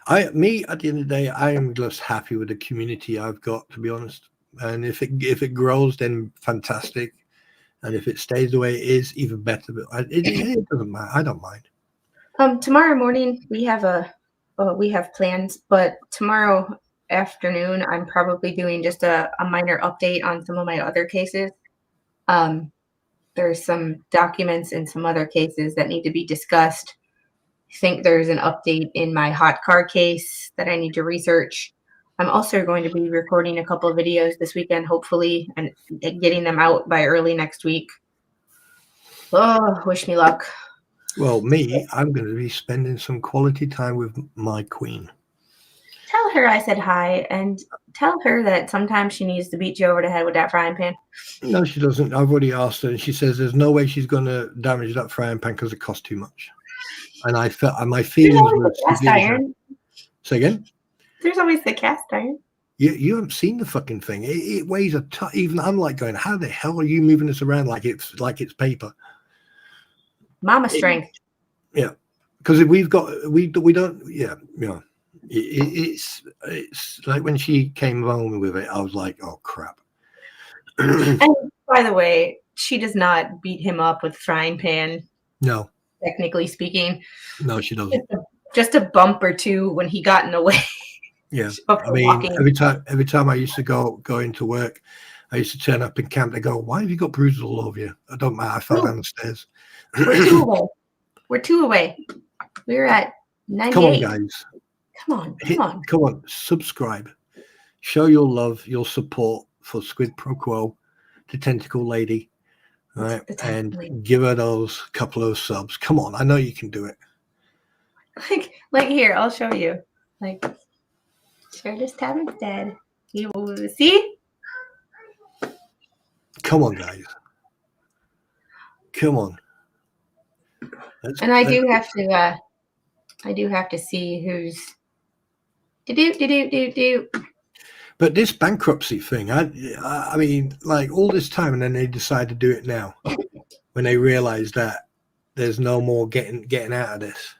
At the end of the day, I am just happy with the community I've got, to be honest. And if it grows, then fantastic. And if it stays the way it is, even better. But it doesn't matter. I don't mind.
Tomorrow morning we have plans, but tomorrow afternoon I'm probably doing just a minor update on some of my other cases. There's some documents in some other cases that need to be discussed. I think there's an update in my hot car case that I need to research. I'm also going to be recording a couple of videos this weekend, hopefully, and getting them out by early next week. Oh, wish me luck.
Well, I'm going to be spending some quality time with my queen.
Tell her I said hi, and tell her that sometimes she needs to beat you over the head with that frying pan.
No, she doesn't. I've already asked her, and she says there's no way she's going to damage that frying pan because it costs too much. And I felt, and my feelings were
cast iron.
Say again?
There's always the cast iron.
You haven't seen the fucking thing. It weighs a ton. Even I'm like going, how the hell are you moving this around like it's paper?
Mama strength.
Yeah, because we don't. Yeah, it's like when she came home with it, I was like, oh crap.
And by the way, she does not beat him up with frying pan.
No.
Technically speaking.
No, she doesn't.
Just a bump or two when he got in the way.
Yeah, I mean, walking. every time I used to go into work, I used to turn up in camp. They go, "Why have you got bruises all over you?" I don't matter. I fell down the stairs.
We're 2 away. We're at 98.
Come on, guys.
Come on.
Subscribe. Show your love, your support for Squid Pro Quo, the Tentacle Lady. All right, and give her those couple of subs. Come on, I know you can do it.
Like here, I'll show you. Like, share this tab instead. You will see.
Come on, guys. Come on.
I do have to see who's. Do.
But this bankruptcy thing, I mean, like all this time, and then they decide to do it now, when they realize that there's no more getting out of this.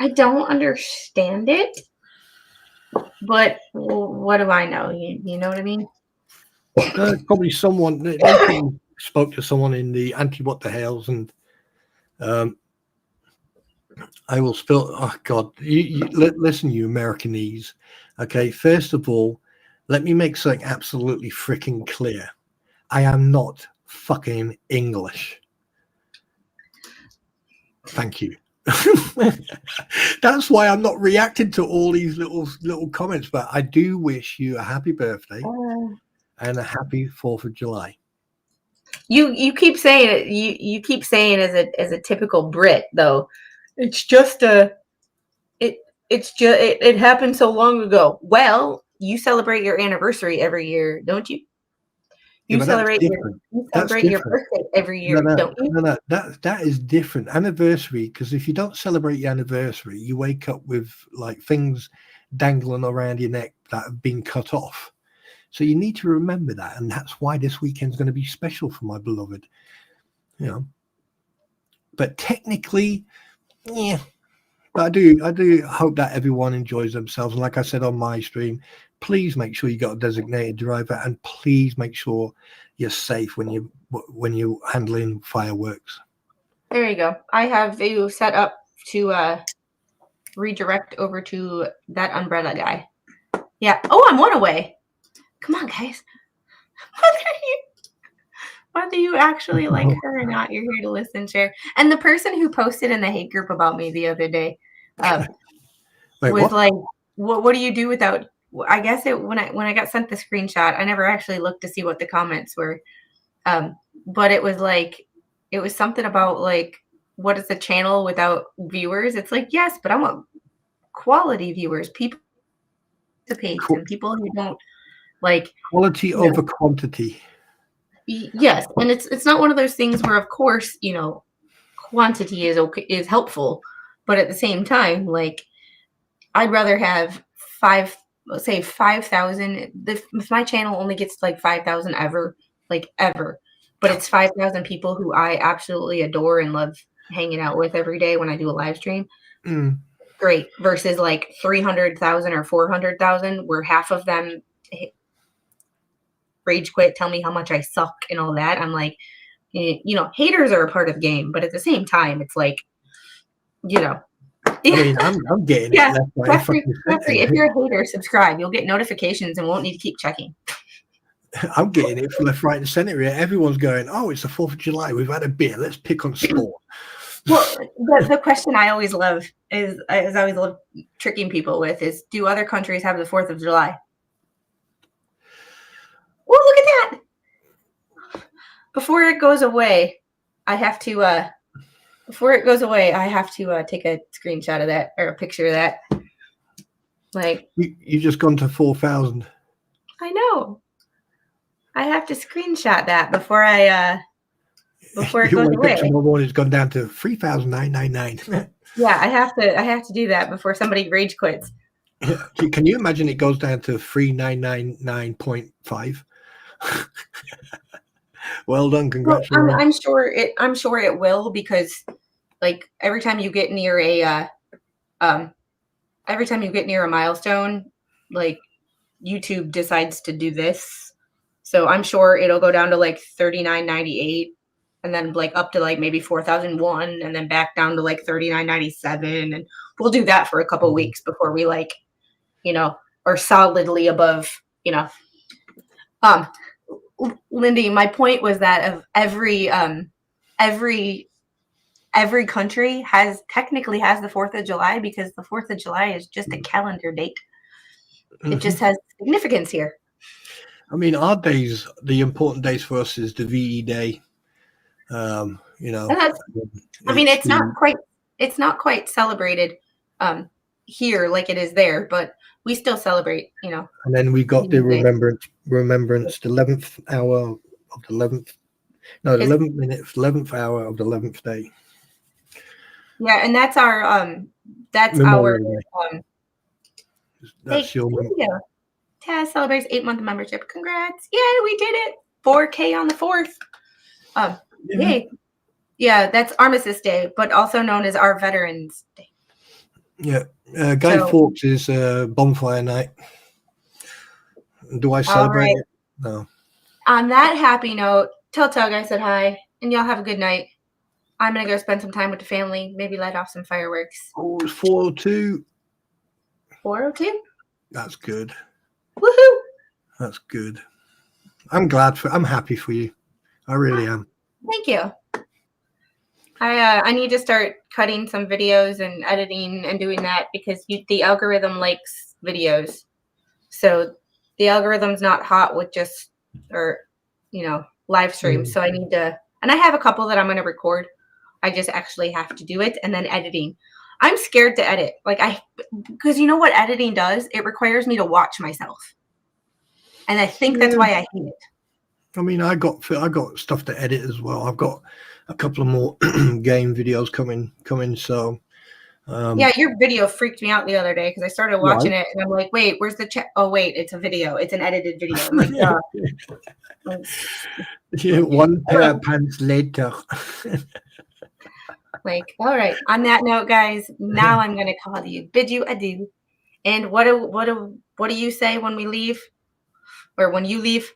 I don't understand it, but what do I know? You know what I mean?
Probably someone they spoke to someone in the anti-what the hales, and I will spill. Oh God, listen, you Americanese. Okay, first of all, let me make something absolutely freaking clear. I am not fucking English. Thank you. That's why I'm not reacting to all these little comments, but I do wish you a happy birthday and a happy 4th of July.
You keep saying it. You keep saying as a typical Brit, though. It's just it happened so long ago. Well, you celebrate your anniversary every year, don't you? You celebrate your birthday every year, don't you?
No, that is different. Anniversary, because if you don't celebrate your anniversary, you wake up with like things dangling around your neck that have been cut off. So you need to remember that, and that's why this weekend's going to be special for my beloved. You know, but technically, yeah. But I do hope that everyone enjoys themselves. And like I said on my stream, please make sure you got a designated driver, and please make sure you're safe when you're handling fireworks.
There you go. I have you set up to redirect over to that umbrella guy. Yeah. Oh, I'm 1 away. Come on, guys. whether you actually like her or not, you're here to listen, share. And the person who posted in the hate group about me the other day
Wait,
was
what?
like, what do you do without? I guess when I got sent the screenshot, I never actually looked to see what the comments were. But it was like, it was something about like, what is a channel without viewers? It's like, yes, but I want quality viewers, people participate, and people who don't like
Quality over quantity.
yes, and it's not one of those things where, of course, quantity is helpful, but at the same time, like I'd rather have let's say 5,000. If my channel only gets like 5,000 ever, but it's 5,000 people who I absolutely adore and love hanging out with every day when I do a live stream. Great, versus like 300,000 or 400,000, where half of them rage quit, tell me how much I suck and all that. I'm like, haters are a part of the game, but at the same time, it's like,
I mean, I'm getting
yeah,
it. Left, right,
if you're a hater, subscribe. You'll get notifications and won't need to keep checking.
I'm getting it from left, right, and center here. Everyone's going, "Oh, it's the 4th of July. We've had a beer. Let's pick on sport."
Well, the question I always love is I always love tricking people with is, do other countries have the 4th of July? Well, look at that. Before it goes away, I have to take a screenshot of that or a picture of that. Like,
you just gone to 4,000.
I know. I have to screenshot that before it goes away.
Tomorrow morning, it's gone down to 3,999.
Yeah, I have to do that before somebody rage quits.
Can you imagine it goes down to 3,999.5? Well done, congratulations.
Well, I'm sure it will, because like every time you get near a milestone, like YouTube decides to do this. So I'm sure it'll go down to like 39.98, and then like up to like maybe 4,001, and then back down to like 39.97, and we'll do that for a couple weeks before we like, are solidly above, Lindy, my point was that of every country technically has the 4th of July, because the 4th of July is just a calendar date. It just has significance here.
I mean, our days, the important days for us is the VE Day. I mean, it's not quite celebrated here like it is there, but we still celebrate, And then we got the remembrance, the 11th hour of the 11th. No, the 11th minute, 11th hour of the 11th day.
Yeah, and that's our
That's your
Taz celebrates 8-month membership. Congrats. Yeah, we did it. 4K on the 4th. Yay. Yeah, that's Armistice Day, but also known as our Veterans Day.
Yeah. Guy Fawkes is bonfire night. Do I celebrate it? No.
On that happy note, tell Tug I said hi, and y'all have a good night. I'm going to go spend some time with the family, maybe light off some fireworks.
Oh, it's 4:02.
4:02?
That's good.
Woohoo!
That's good. I'm happy for you. I really am.
Thank you. I need to start cutting some videos and editing and doing that, because the algorithm likes videos. So the algorithm's not hot with just live streams. So I need to, and I have a couple that I'm going to record. I just actually have to do it, and then editing. I'm scared to edit, because you know what editing does? It requires me to watch myself, and I think that's why I hate it.
I mean, I got stuff to edit as well. I've got a couple of more game videos coming. So
yeah, your video freaked me out the other day, because I started watching it and I'm like, wait, where's the chat? Oh wait, it's a video. It's an edited video. I'm like,
yeah, one pair of pants later.
All right. On that note, guys, now I'm gonna call you, bid you adieu. And what do you say when we leave, or when you leave?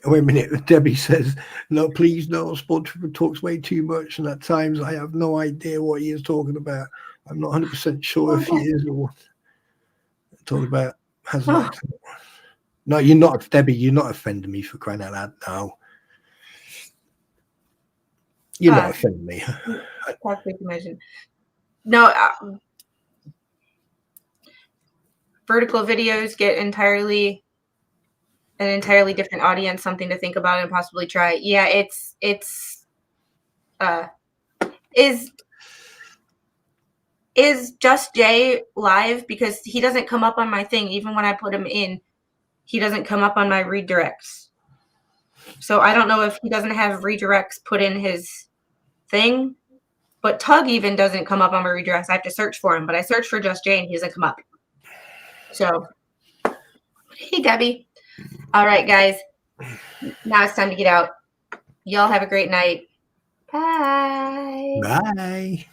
Wait a minute. Debbie says, "No, please, no. Sport Trooper talks way too much, and at times I have no idea what he is talking about. I'm not 100% sure if he is or what talking about has an accent." No, you're not, Debbie. You're not offending me for crying out loud. No, you're not offending me.
No, vertical videos get an entirely different audience, something to think about and possibly try. Yeah, is Just Jay live? Because he doesn't come up on my thing. Even when I put him in, he doesn't come up on my redirects. So I don't know if he doesn't have redirects put in his thing. But Tug even doesn't come up on my redirects. I have to search for him. But I search for Just Jay and he doesn't come up. So, hey, Debbie. All right, guys. Now it's time to get out. Y'all have a great night. Bye.
Bye.